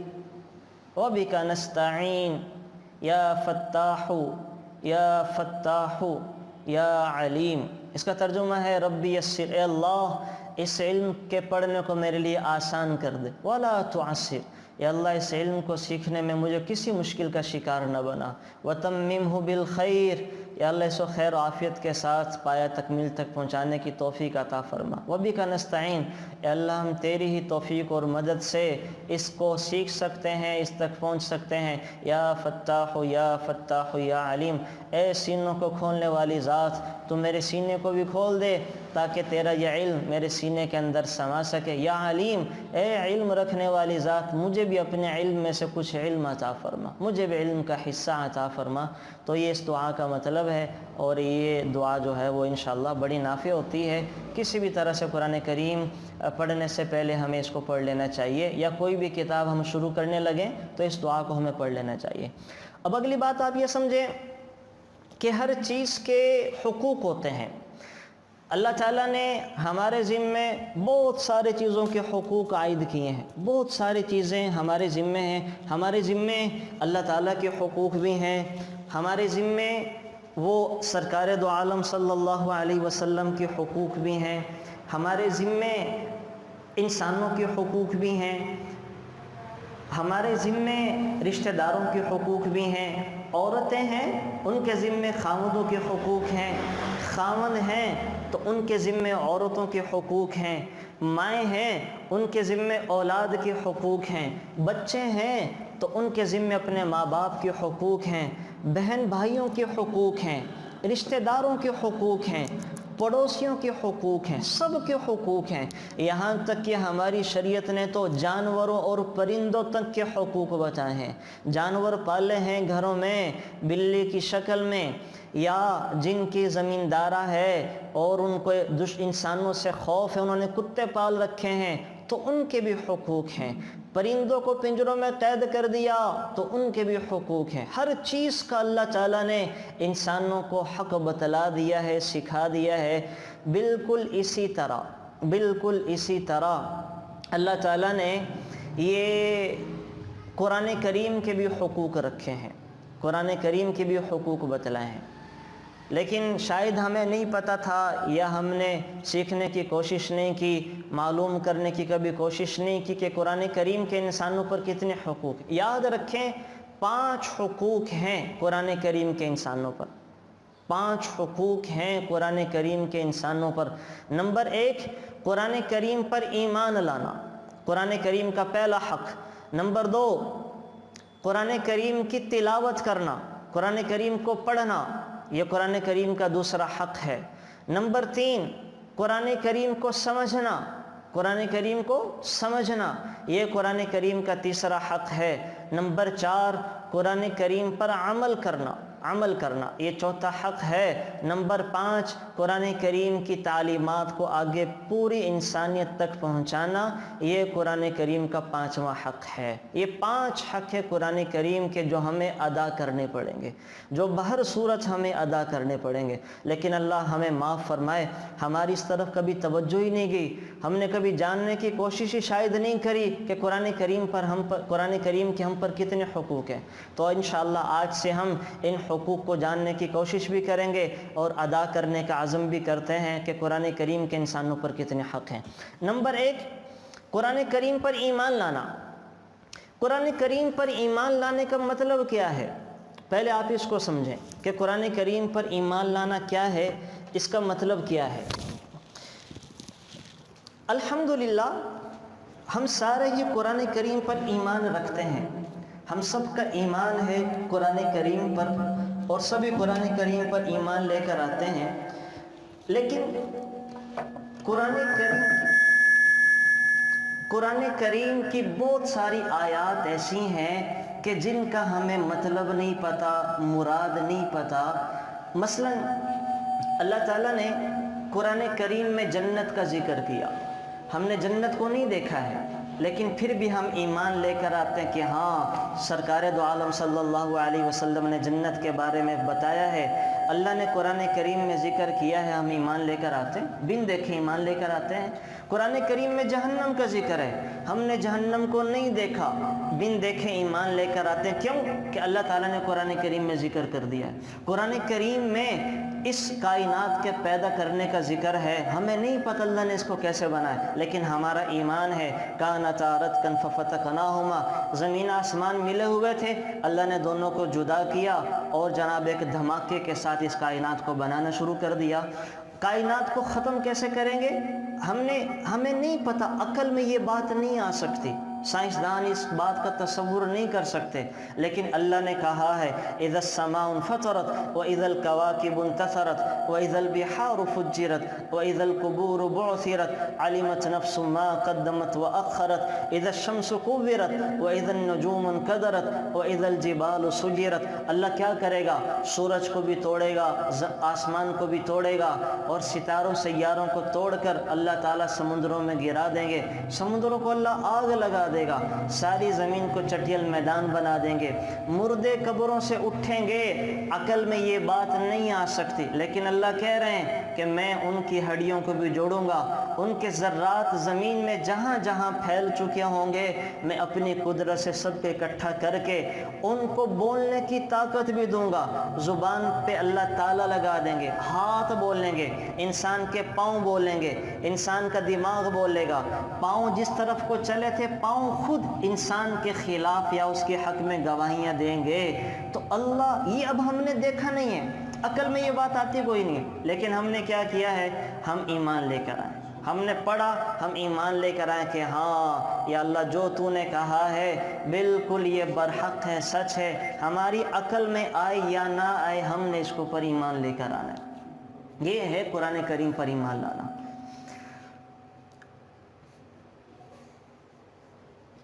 A: وبک نستعین یا فتاح یا فتاح یا علیم۔ اس کا ترجمہ ہے ربی یسر، اے اللہ اس علم کے پڑھنے کو میرے لیے آسان کر دے، ولا تعسر، اے اللہ اس علم کو سیکھنے میں مجھے کسی مشکل کا شکار نہ بنا، وتممہ بالخیر، یا اللہ اس کو خیر و عافیت کے ساتھ پایا تکمیل تک پہنچانے کی توفیق عطا فرما، وبک نستعین، اے اللہ ہم تیری ہی توفیق اور مدد سے اس کو سیکھ سکتے ہیں، اس تک پہنچ سکتے ہیں، یا فتاح یا فتاح یا علیم، اے سینوں کو کھولنے والی ذات تو میرے سینے کو بھی کھول دے تاکہ تیرا یہ علم میرے سینے کے اندر سما سکے، یا علیم، اے علم رکھنے والی ذات مجھے بھی اپنے علم میں سے کچھ علم عطا فرما، مجھے بھی علم کا حصہ عطا فرما۔ تو یہ اس دعا کا مطلب ہے، اور یہ دعا جو ہے وہ انشاءاللہ بڑی نافع ہوتی ہے۔ کسی بھی طرح سے قرآن کریم پڑھنے سے پہلے ہمیں اس کو پڑھ لینا چاہیے، یا کوئی بھی کتاب ہم شروع کرنے لگیں تو اس دعا کو ہمیں پڑھ لینا چاہیے۔ اب اگلی بات آپ یہ سمجھیں کہ ہر چیز کے حقوق ہوتے ہیں۔ اللہ تعالیٰ نے ہمارے ذمے بہت سارے چیزوں کے حقوق عائد کیے ہیں، بہت ساری چیزیں ہمارے ذمے ہیں، ہمارے ذمے اللہ تعالیٰ کے حقوق بھی ہیں، ہمارے ذمے وہ سرکار دو عالم صلی اللہ علیہ وسلم کے حقوق بھی ہیں، ہمارے ذمے انسانوں کے حقوق بھی ہیں، ہمارے ذمے رشتہ داروں کے حقوق بھی ہیں، عورتیں ہیں ان کے ذمے خاوندوں کے حقوق ہیں، خاوند ہیں تو ان کے ذمے عورتوں کے حقوق ہیں، مائیں ہیں ان کے ذمے اولاد کے حقوق ہیں، بچے ہیں تو ان کے ذمے اپنے ماں باپ کے حقوق ہیں، بہن بھائیوں کے حقوق ہیں، رشتہ داروں کے حقوق ہیں، پڑوسیوں کے حقوق ہیں، سب کے حقوق ہیں، یہاں تک کہ ہماری شریعت نے تو جانوروں اور پرندوں تک کے حقوق بتائے ہیں۔ جانور پالے ہیں گھروں میں بلی کی شکل میں، یا جن کی زمیندارہ ہے اور ان کو انسانوں سے خوف ہے، انہوں نے کتے پال رکھے ہیں تو ان کے بھی حقوق ہیں۔ پرندوں کو پنجروں میں قید کر دیا تو ان کے بھی حقوق ہیں۔ ہر چیز کا اللہ تعالیٰ نے انسانوں کو حق بتلا دیا ہے، سکھا دیا ہے۔ بالکل اسی طرح اللہ تعالیٰ نے یہ قرآن کریم کے بھی حقوق رکھے ہیں، قرآن کریم کے بھی حقوق بتلائے ہیں، لیکن شاید ہمیں نہیں پتہ تھا یا ہم نے سیکھنے کی کوشش نہیں کی، معلوم کرنے کی کبھی کوشش نہیں کی کہ قرآن کریم کے انسانوں پر کتنے حقوق۔ یاد رکھیں 5 حقوق ہیں قرآن کریم کے انسانوں پر، 5 حقوق ہیں قرآن کریم کے انسانوں پر۔ نمبر 1، قرآن کریم پر ایمان لانا، قرآن کریم کا پہلا حق۔ نمبر 2، قرآن کریم کی تلاوت کرنا، قرآن کریم کو پڑھنا، یہ قرآن کریم کا دوسرا حق ہے۔ نمبر 3، قرآن کریم کو سمجھنا، قرآن کریم کو سمجھنا، یہ قرآن کریم کا تیسرا حق ہے۔ نمبر 4، قرآن کریم پر عمل کرنا، یہ چوتھا حق ہے۔ نمبر 5، قرآن کریم کی تعلیمات کو آگے پوری انسانیت تک پہنچانا، یہ قرآن کریم کا 5واں حق ہے۔ یہ 5 حق ہے قرآن کریم کے جو ہمیں ادا کرنے پڑیں گے، جو بہر صورت ہمیں ادا کرنے پڑیں گے۔ لیکن اللہ ہمیں معاف فرمائے، ہماری اس طرف کبھی توجہ ہی نہیں گئی، ہم نے کبھی جاننے کی کوشش ہی شاید نہیں کری کہ قرآن کریم کے ہم پر کتنے حقوق ہیں۔ تو انشاءاللہ آج سے ہم ان حقوق کو جاننے کی کوشش بھی کریں گے اور ادا کرنے کا عزم بھی کرتے ہیں کہ قرآن کریم کے انسانوں پر کتنے حق ہیں۔ نمبر 1، قرآن کریم پر ایمان لانا۔ قرآن کریم پر ایمان لانے کا مطلب کیا ہے؟ پہلے آپ اس کو سمجھیں کہ قرآن کریم پر ایمان لانا کیا ہے، اس کا مطلب کیا ہے۔ الحمدللہ ہم سارے ہی قرآن کریم پر ایمان رکھتے ہیں، ہم سب کا ایمان ہے قرآن کریم پر اور سبھی قرآن کریم پر ایمان لے کر آتے ہیں۔ لیکن قرآن کریم کی بہت ساری آیات ایسی ہیں کہ جن کا ہمیں مطلب نہیں پتہ، مراد نہیں پتہ۔ مثلا اللہ تعالیٰ نے قرآن کریم میں جنت کا ذکر کیا، ہم نے جنت کو نہیں دیکھا ہے، لیکن پھر بھی ہم ایمان لے کر آتے ہیں کہ ہاں سرکار دو عالم صلی اللہ علیہ وسلم نے جنت کے بارے میں بتایا ہے، اللہ نے قرآن کریم میں ذکر کیا ہے، ہم ایمان لے کر آتے ہیں، بن دیکھے ایمان لے کر آتے ہیں۔ قرآن کریم میں جہنم کا ذکر ہے، ہم نے جہنم کو نہیں دیکھا، بن دیکھے ایمان لے کر آتے ہیں۔ کیوں کہ اللہ تعالیٰ نے قرآن کریم میں ذکر کر دیا ہے۔ قرآن کریم میں اس کائنات کے پیدا کرنے کا ذکر ہے، ہمیں نہیں پتہ اللہ نے اس کو کیسے بنایا، لیکن ہمارا ایمان ہے کانتا رتقا ففتقناہما، زمین آسمان ملے ہوئے تھے، اللہ نے دونوں کو جدا کیا اور جناب ایک دھماکے کے ساتھ اس کائنات کو بنانا شروع کر دیا۔ کائنات کو ختم کیسے کریں گے ہمیں نہیں پتہ، عقل میں یہ بات نہیں آ سکتی، سائنسدان اس بات کا تصور نہیں کر سکتے، لیکن اللہ نے کہا ہے اذا السماء انفطرت واذا الكواكب انتثرت واذا البحار فجرت واذا القبور بعثرت علمت نفس ما قدمت واخرت اذا الشمس كورت واذا النجوم انكدرت واذا الجبال سجرت۔ اللہ کیا کرے گا؟ سورج کو بھی توڑے گا، آسمان کو بھی توڑے گا، اور ستاروں سیاروں کو توڑ کر اللہ تعالیٰ سمندروں میں گرا دیں گے، سمندروں کو اللہ آگ لگا دے گا، ساری زمین کو چٹیل میدان بنا دیں گے، مردے قبروں سے اٹھیں گے۔ عقل میں یہ بات نہیں آ سکتی، لیکن اللہ کہہ رہے ہیں کہ میں ان کی ہڈیوں کو بھی جوڑوں گا، ان کے ذرات زمین میں جہاں جہاں پھیل چکے ہوں گے میں اپنی قدرت سے سب کو اکٹھا کر کے ان کو بولنے کی طاقت بھی دوں گا، زبان پہ اللہ تعالیٰ لگا دیں گے، ہاتھ بولیں گے، انسان کے پاؤں بولیں گے، انسان کا دماغ بولے گا، پاؤں جس طرف کو چلے تھے پاؤں خود انسان کے خلاف یا اس کے حق میں گواہیاں دیں گے۔ تو اللہ یہ اب ہم نے دیکھا نہیں ہے، عقل میں یہ بات آتی کوئی نہیں ہے، لیکن ہم نے کیا کیا ہے؟ ہم ایمان لے کر آئے، ہم نے پڑھا، ہم ایمان لے کر آئے کہ ہاں یا اللہ جو تو نے کہا ہے بالکل یہ برحق ہے، سچ ہے، ہماری عقل میں آئے یا نہ آئے ہم نے اس کو پر ایمان لے کر آنا ہے۔ یہ ہے قرآن کریم پر ایمان لانا۔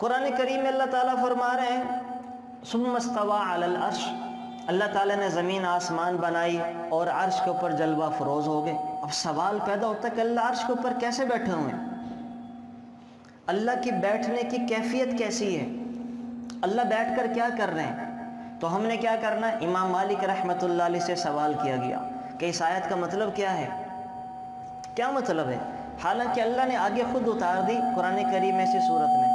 A: قرآن کریم میں اللہ تعالیٰ فرما رہے ہیں ثم استوى علی العرش، اللہ تعالیٰ نے زمین آسمان بنائی اور عرش کے اوپر جلوہ فروز ہو گئے۔ اب سوال پیدا ہوتا ہے کہ اللہ عرش کے اوپر کیسے بیٹھے ہوئے ہیں؟ اللہ کی بیٹھنے کی کیفیت کیسی ہے، اللہ بیٹھ کر کیا کر رہے ہیں؟ تو ہم نے کیا کرنا ہے؟ امام مالک رحمۃ اللہ علیہ سے سوال کیا گیا کہ اس آیت کا مطلب کیا ہے، کیا مطلب ہے؟ حالانکہ اللہ نے آگے خود اتار دی قرآن کریم میں سے صورت میں۔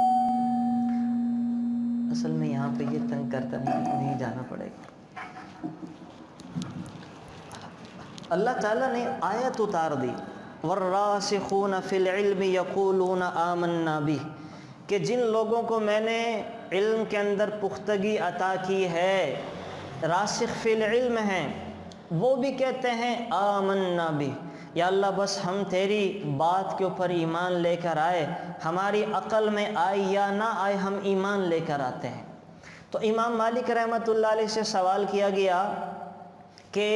A: اصل میں یہاں پہ یہ تنگ کرتا نہیں جانا پڑے گا۔ اللہ تعالیٰ نے آیت اتار دی، وَالرَّاسِخُونَ فِي الْعِلْمِ يَقُولُونَ آمَنَّا بِهِ، کہ جن لوگوں کو میں نے علم کے اندر پختگی عطا کی ہے، راسخ فی العلم ہیں، وہ بھی کہتے ہیں آمنا بھی، یا اللہ بس ہم تیری بات کے اوپر ایمان لے کر آئے، ہماری عقل میں آئے یا نہ آئے ہم ایمان لے کر آتے ہیں۔ تو امام مالک رحمۃ اللہ علیہ سے سوال کیا گیا کہ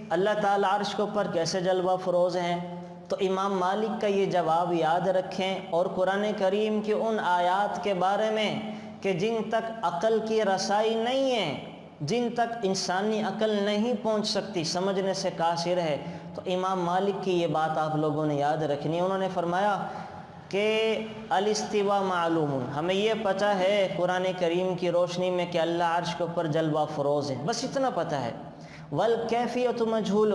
A: اللہ تعالیٰ عرش کے اوپر کیسے جلوہ فروز ہیں، تو امام مالک کا یہ جواب یاد رکھیں، اور قرآن کریم کی ان آیات کے بارے میں کہ جن تک عقل کی رسائی نہیں ہے، جن تک انسانی عقل نہیں پہنچ سکتی، سمجھنے سے قاصر ہے، تو امام مالک کی یہ بات آپ لوگوں نے یاد رکھنی ہے۔ انہوں نے فرمایا کہ الاستواء معلوم، ہمیں یہ پتہ ہے قرآن کریم کی روشنی میں کہ اللہ عرش کے اوپر جلوہ فروز ہے، بس اتنا پتہ ہے۔ والکیفیت مجہول،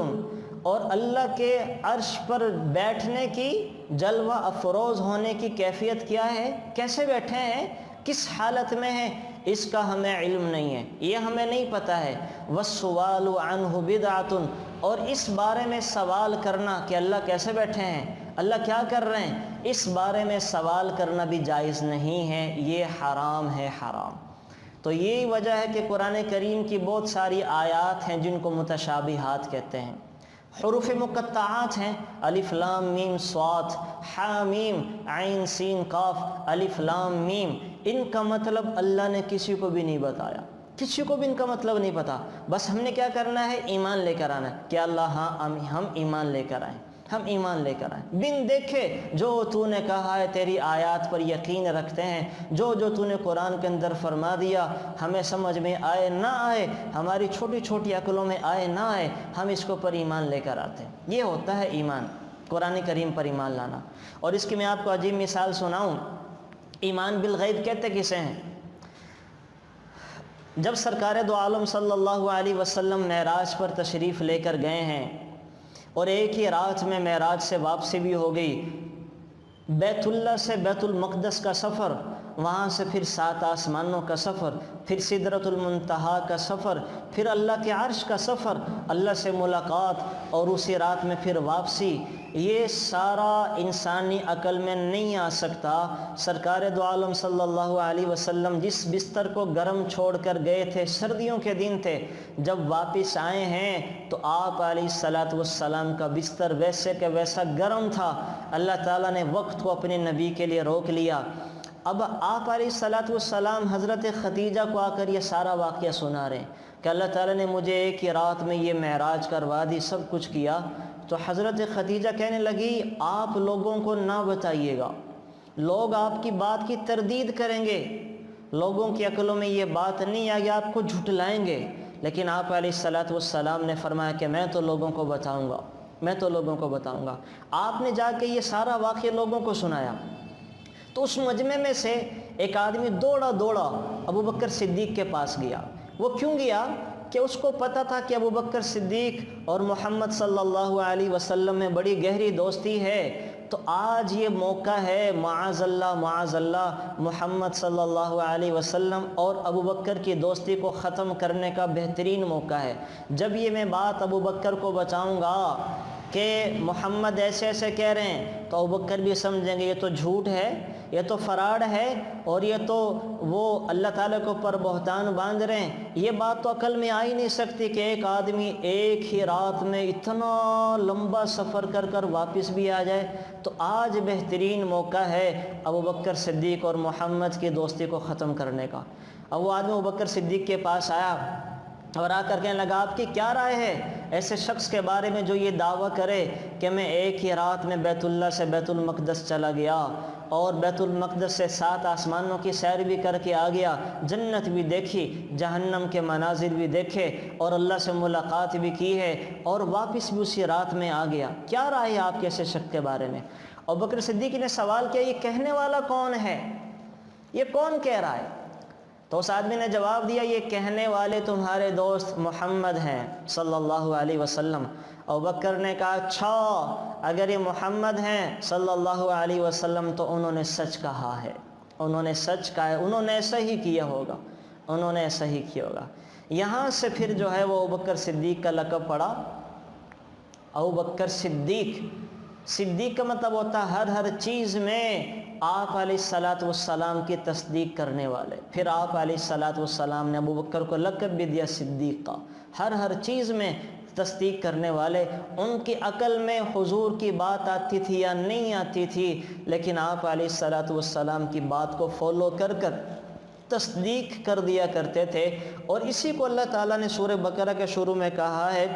A: اور اللہ کے عرش پر بیٹھنے کی، جلوہ افروز ہونے کی کیفیت کیا ہے، کیسے بیٹھے ہیں، کس حالت میں ہیں، اس کا ہمیں علم نہیں ہے، یہ ہمیں نہیں پتہ ہے۔ والسؤال عنہ بدعۃ، اور اس بارے میں سوال کرنا کہ اللہ کیسے بیٹھے ہیں، اللہ کیا کر رہے ہیں، اس بارے میں سوال کرنا بھی جائز نہیں ہے، یہ حرام ہے، حرام۔ تو یہی وجہ ہے کہ قرآن کریم کی بہت ساری آیات ہیں جن کو متشابہات کہتے ہیں، حروف مقطعات ہیں، الف لام میم صاد، حا میم عین سین قاف، الف لام میم، ان کا مطلب اللہ نے کسی کو بھی نہیں بتایا، کسی کو بھی ان کا مطلب نہیں پتا، بس ہم نے کیا کرنا ہے، ایمان لے کر آنا ہے کہ اللہ ہاں ہم ایمان لے کر آئیں، ہم ایمان لے کر آئیں، بن دیکھے جو تو نے کہا ہے، تیری آیات پر یقین رکھتے ہیں، جو تو نے قرآن کے اندر فرما دیا، ہمیں سمجھ میں آئے نہ آئے، ہماری چھوٹی چھوٹی عقلوں میں آئے نہ آئے، ہم اس کے اوپر ایمان لے کر آتے ہیں۔ یہ ہوتا ہے ایمان، قرآن کریم پر ایمان لانا۔ اور اس کی میں آپ کو عجیب مثال سناؤں، ایمان بالغیب کہتے کسے ہیں؟ جب سرکار دو عالم صلی اللہ علیہ وسلم معراج پر تشریف لے کر گئے ہیں، اور ایک ہی رات میں معراج سے واپسی بھی ہو گئی، بیت اللہ سے بیت المقدس کا سفر، وہاں سے پھر 7 آسمانوں کا سفر، پھر سدرۃ المنتہا کا سفر، پھر اللہ کے عرش کا سفر، اللہ سے ملاقات، اور اسی رات میں پھر واپسی، یہ سارا انسانی عقل میں نہیں آ سکتا۔ سرکار دو عالم صلی اللہ علیہ وسلم جس بستر کو گرم چھوڑ کر گئے تھے، سردیوں کے دن تھے، جب واپس آئے ہیں تو آپ علیہ السلام کا بستر ویسے کہ ویسا گرم تھا۔ اللہ تعالیٰ نے وقت کو اپنے نبی کے لیے روک لیا۔ اب آپ علیہ السلام حضرت خدیجہ کو آ کر یہ سارا واقعہ سنا رہے ہیں کہ اللہ تعالیٰ نے مجھے ایک ہی رات میں یہ معراج کروا دی، سب کچھ کیا۔ تو حضرت خدیجہ کہنے لگی آپ لوگوں کو نہ بتائیے گا، لوگ آپ کی بات کی تردید کریں گے، لوگوں کی عقلوں میں یہ بات نہیں آئے گی، آپ کو جھٹلائیں گے۔ لیکن آپ علیہ السلام نے فرمایا کہ میں تو لوگوں کو بتاؤں گا، میں تو لوگوں کو بتاؤں گا۔ آپ نے جا کے یہ سارا واقعہ لوگوں کو سنایا، تو اس مجمع میں سے ایک آدمی دوڑا ابو بکر صدیق کے پاس گیا۔ وہ کیوں گیا؟ کہ اس کو پتہ تھا کہ ابو بکر صدیق اور محمد صلی اللہ علیہ وسلم میں بڑی گہری دوستی ہے، تو آج یہ موقع ہے، معاذ اللہ محمد صلی اللہ علیہ وسلم اور ابو بکر کی دوستی کو ختم کرنے کا بہترین موقع ہے۔ جب یہ میں بات ابو بکر کو بتاؤں گا کہ محمد ایسے ایسے کہہ رہے ہیں، تو ابو بکر بھی سمجھیں گے یہ تو جھوٹ ہے، یہ تو فراڈ ہے، اور یہ تو وہ اللہ تعالیٰ کے اوپر بہتان باندھ رہے ہیں۔ یہ بات تو عقل میں آ ہی نہیں سکتی کہ ایک آدمی ایک ہی رات میں اتنا لمبا سفر کر واپس بھی آ جائے۔ تو آج بہترین موقع ہے ابو بکر صدیق اور محمد کی دوستی کو ختم کرنے کا۔ اب وہ آدمی ابو بکر صدیق کے پاس آیا اور آ کر کہنے لگا آپ کی کیا رائے ہے ایسے شخص کے بارے میں جو یہ دعویٰ کرے کہ میں ایک ہی رات میں بیت اللہ سے بیت المقدس چلا گیا، اور بیت المقدس سے 7 آسمانوں کی سیر بھی کر کے آ گیا، جنت بھی دیکھی، جہنم کے مناظر بھی دیکھے، اور اللہ سے ملاقات بھی کی ہے، اور واپس بھی اسی رات میں آ گیا، کیا رائے ہے آپ کے ایسے شخص کے بارے میں؟ ابوبکر صدیق نے سوال کیا یہ کہنے والا کون ہے، یہ کون کہہ رہا ہے؟ تو اس آدمی نے جواب دیا یہ کہنے والے تمہارے دوست محمد ہیں صلی اللہ علیہ وسلم۔ ابوبکر نے کہا اچھا اگر یہ محمد ہیں صلی اللہ علیہ وسلم تو انہوں نے سچ کہا ہے، انہوں نے سچ کہا ہے، انہوں نے ایسا ہی کیا ہوگا، انہوں نے ایسا ہی کیا ہوگا۔ یہاں سے پھر جو ہے وہ ابوبکر صدیق کا لقب پڑا ابوبکر صدیق۔ صدیق کا مطلب ہوتا ہے ہر چیز میں آپ علیہ الصلاۃ والسلام کی تصدیق کرنے والے۔ پھر آپ علیہ الصلاۃ والسلام نے ابوبکر کو لقب بھی دیا صدیق کا، ہر چیز میں تصدیق کرنے والے۔ ان کی عقل میں حضور کی بات آتی تھی یا نہیں آتی تھی، لیکن آپ علیہ الصلاۃ والسلام کی بات کو فالو کر تصدیق کر دیا کرتے تھے۔ اور اسی کو اللہ تعالیٰ نے سورہ بقرہ کے شروع میں کہا ہے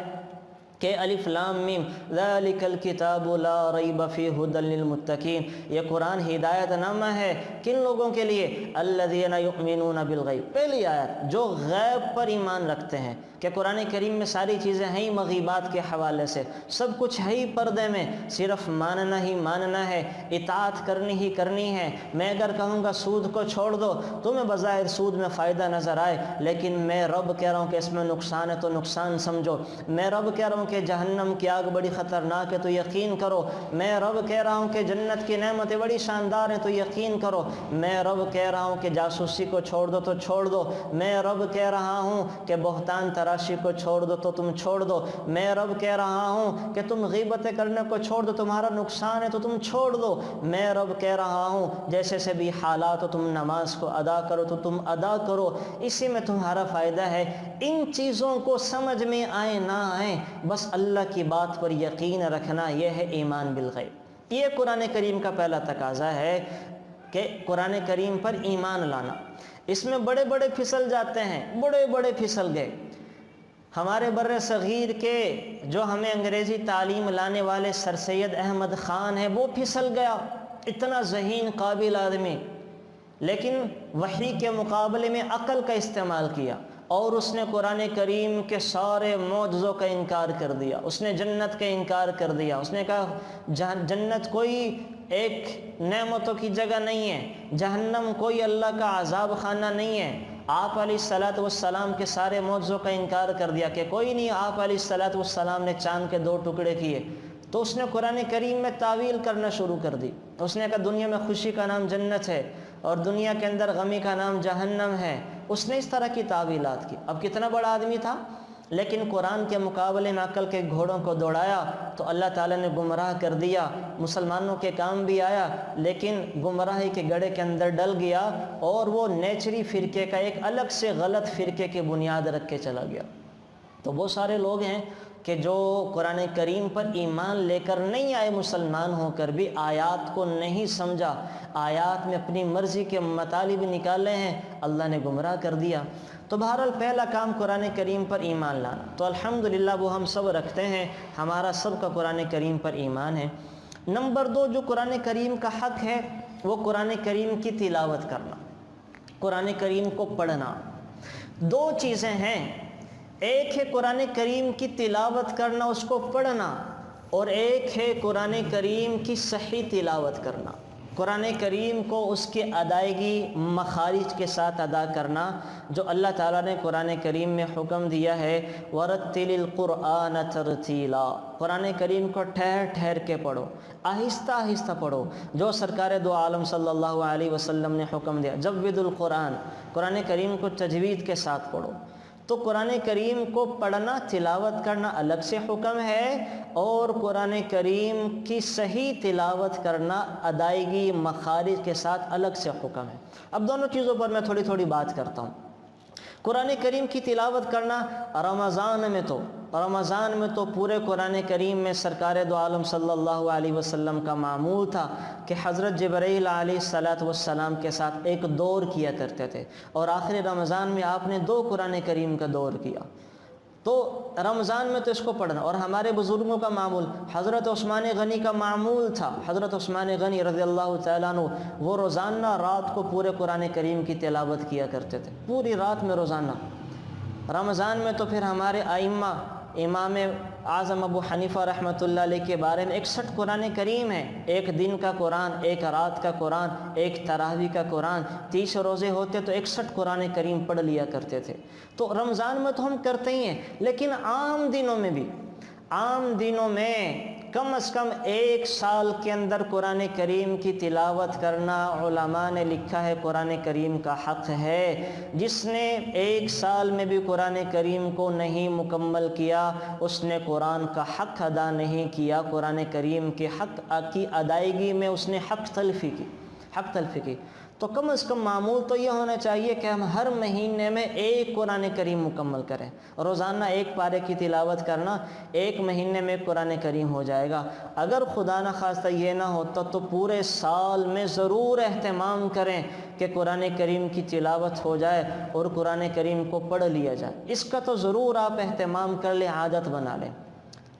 A: کہ الف لام میم ذالک الکتاب لا ریب فیہ ھدی للمتقین، یہ قرآن ہدایت نامہ ہے کن لوگوں کے لیے؟ الذین یؤمنون بالغیب، پہلی آیت جو غیب پر ایمان رکھتے ہیں کہ قرآن کریم میں ساری چیزیں ہیں مغیبات کے حوالے سے، سب کچھ ہے ہی پردے میں، صرف ماننا ہی ماننا ہے، اطاعت کرنی ہی کرنی ہے۔ میں اگر کہوں گا سود کو چھوڑ دو، تمہیں بظاہر سود میں فائدہ نظر آئے، لیکن میں رب کہہ رہا ہوں کہ اس میں نقصان ہے تو نقصان سمجھو۔ میں رب کہہ رہا ہوں کہ جہنم کی آگ بڑی خطرناک ہے تو یقین کرو۔ میں رب کہہ رہا ہوں کہ جنت کی نعمتیں بڑی شاندار ہیں تو یقین کرو۔ میں رب کہہ رہا ہوں کہ جاسوسی کو چھوڑ دو تو چھوڑ دو۔ میں رب کہہ رہا ہوں کہ بہتان تراشی کو چھوڑ دو تو تم چھوڑ دو۔ میں رب کہہ رہا ہوں کہ تم غیبتیں کرنے کو چھوڑ دو، تمہارا نقصان ہے تو تم چھوڑ دو۔ میں رب کہہ رہا ہوں جیسے سے بھی حالات ہو تم نماز کو ادا کرو تو تم ادا کرو، اسی میں تمہارا فائدہ ہے۔ ان چیزوں کو سمجھ میں آئے نہ آئے، بس اللہ کی بات پر یقین رکھنا، یہ ہے ایمان بالغیب۔ یہ قرآن کریم کا پہلا تقاضا ہے کہ قرآن کریم پر ایمان لانا۔ اس میں بڑے بڑے پھسل جاتے ہیں، بڑے پھسل گئے۔ ہمارے بر صغیر کے جو ہمیں انگریزی تعلیم لانے والے سر سید احمد خان ہیں، وہ پھسل گیا، اتنا ذہین قابل آدمی، لیکن وحی کے مقابلے میں عقل کا استعمال کیا اور اس نے قرآن کریم کے سارے معجزوں کا انکار کر دیا۔ اس نے جنت کا انکار کر دیا۔ اس نے کہا جنت کوئی ایک نعمتوں کی جگہ نہیں ہے، جہنم کوئی اللہ کا عذاب خانہ نہیں ہے۔ آپ علیہ الصلاۃ والسلام کے سارے معجزوں کا انکار کر دیا کہ کوئی نہیں۔ آپ علیہ الصلاۃ والسلام نے چاند کے 2 ٹکڑے کیے، تو اس نے قرآن کریم میں تعویل کرنا شروع کر دی۔ اس نے کہا دنیا میں خوشی کا نام جنت ہے اور دنیا کے اندر غمی کا نام جہنم ہے۔ اس نے اس طرح کی تعویلات کی۔ اب کتنا بڑا آدمی تھا، لیکن قرآن کے مقابلے میں عقل کے گھوڑوں کو دوڑایا تو اللہ تعالیٰ نے گمراہ کر دیا۔ مسلمانوں کے کام بھی آیا، لیکن گمراہی کے گڑھے کے اندر ڈل گیا اور وہ نیچری فرقے کا ایک الگ سے غلط فرقے کی بنیاد رکھ کے چلا گیا۔ تو وہ سارے لوگ ہیں کہ جو قرآن کریم پر ایمان لے کر نہیں آئے، مسلمان ہو کر بھی آیات کو نہیں سمجھا، آیات میں اپنی مرضی کے مطالب نکالے ہیں، اللہ نے گمراہ کر دیا۔ تو بہرحال پہلا کام قرآن کریم پر ایمان لانا، تو الحمدللہ وہ ہم سب رکھتے ہیں، ہمارا سب کا قرآن کریم پر ایمان ہے۔ نمبر 2 جو قرآن کریم کا حق ہے وہ قرآن کریم کی تلاوت کرنا، قرآن کریم کو پڑھنا۔ 2 چیزیں ہیں، ایک ہے قرآن کریم کی تلاوت کرنا، اس کو پڑھنا، اور ایک ہے قرآن کریم کی صحیح تلاوت کرنا، قرآن کریم کو اس کی ادائیگی مخارج کے ساتھ ادا کرنا جو اللہ تعالیٰ نے قرآن کریم میں حکم دیا ہے، وَرَتِّلِ الْقُرْآنَ تَرْتِيلًا، قرآن کریم کو ٹھہر ٹھہر کے پڑھو، آہستہ آہستہ پڑھو، جو سرکار دو عالم صلی اللہ علیہ وسلم نے حکم دیا، جوید القرآن، قرآن کریم کو تجوید کے ساتھ پڑھو۔ تو قرآن کریم کو پڑھنا، تلاوت کرنا الگ سے حکم ہے، اور قرآن کریم کی صحیح تلاوت کرنا ادائیگی مخارج کے ساتھ الگ سے حکم ہے۔ اب دونوں چیزوں پر میں تھوڑی تھوڑی بات کرتا ہوں۔ قرآن کریم کی تلاوت کرنا رمضان میں تو پورے قرآن کریم میں سرکار دو عالم صلی اللہ علیہ وسلم کا معمول تھا کہ حضرت جبرائیل علیہ السلام کے ساتھ ایک دور کیا کرتے تھے، اور آخری رمضان میں آپ نے 2 قرآن کریم کا دور کیا۔ تو رمضان میں تو اس کو پڑھنا، اور ہمارے بزرگوں کا معمول، حضرت عثمان غنی کا معمول تھا، حضرت عثمان غنی رضی اللہ تعالیٰ عنہ، وہ روزانہ رات کو پورے قرآن کریم کی تلاوت کیا کرتے تھے، پوری رات میں روزانہ۔ رمضان میں تو پھر ہمارے ائمہ امام اعظم ابو حنیفہ رحمۃ اللہ علیہ کے بارے میں 61 قرآن کریم ہیں، ایک دن کا قرآن، ایک رات کا قرآن، ایک تراویح کا قرآن، 30 روزے ہوتے تو 61 قرآن کریم پڑھ لیا کرتے تھے۔ تو رمضان میں تو ہم کرتے ہی ہیں، لیکن عام دنوں میں بھی، عام دنوں میں کم از کم ایک سال کے اندر قرآن کریم کی تلاوت کرنا، علماء نے لکھا ہے قرآن کریم کا حق ہے۔ جس نے ایک سال میں بھی قرآن کریم کو نہیں مکمل کیا، اس نے قرآن کا حق ادا نہیں کیا، قرآن کریم کے حق کی ادائیگی میں اس نے حق تلفی کی۔ تو کم از کم معمول تو یہ ہونا چاہیے کہ ہم ہر مہینے میں ایک قرآن کریم مکمل کریں، روزانہ ایک پارے کی تلاوت کرنا، ایک مہینے میں قرآن کریم ہو جائے گا۔ اگر خدا نخواستہ یہ نہ ہوتا تو پورے سال میں ضرور اہتمام کریں کہ قرآن کریم کی تلاوت ہو جائے اور قرآن کریم کو پڑھ لیا جائے۔ اس کا تو ضرور آپ اہتمام کر لیں، عادت بنا لیں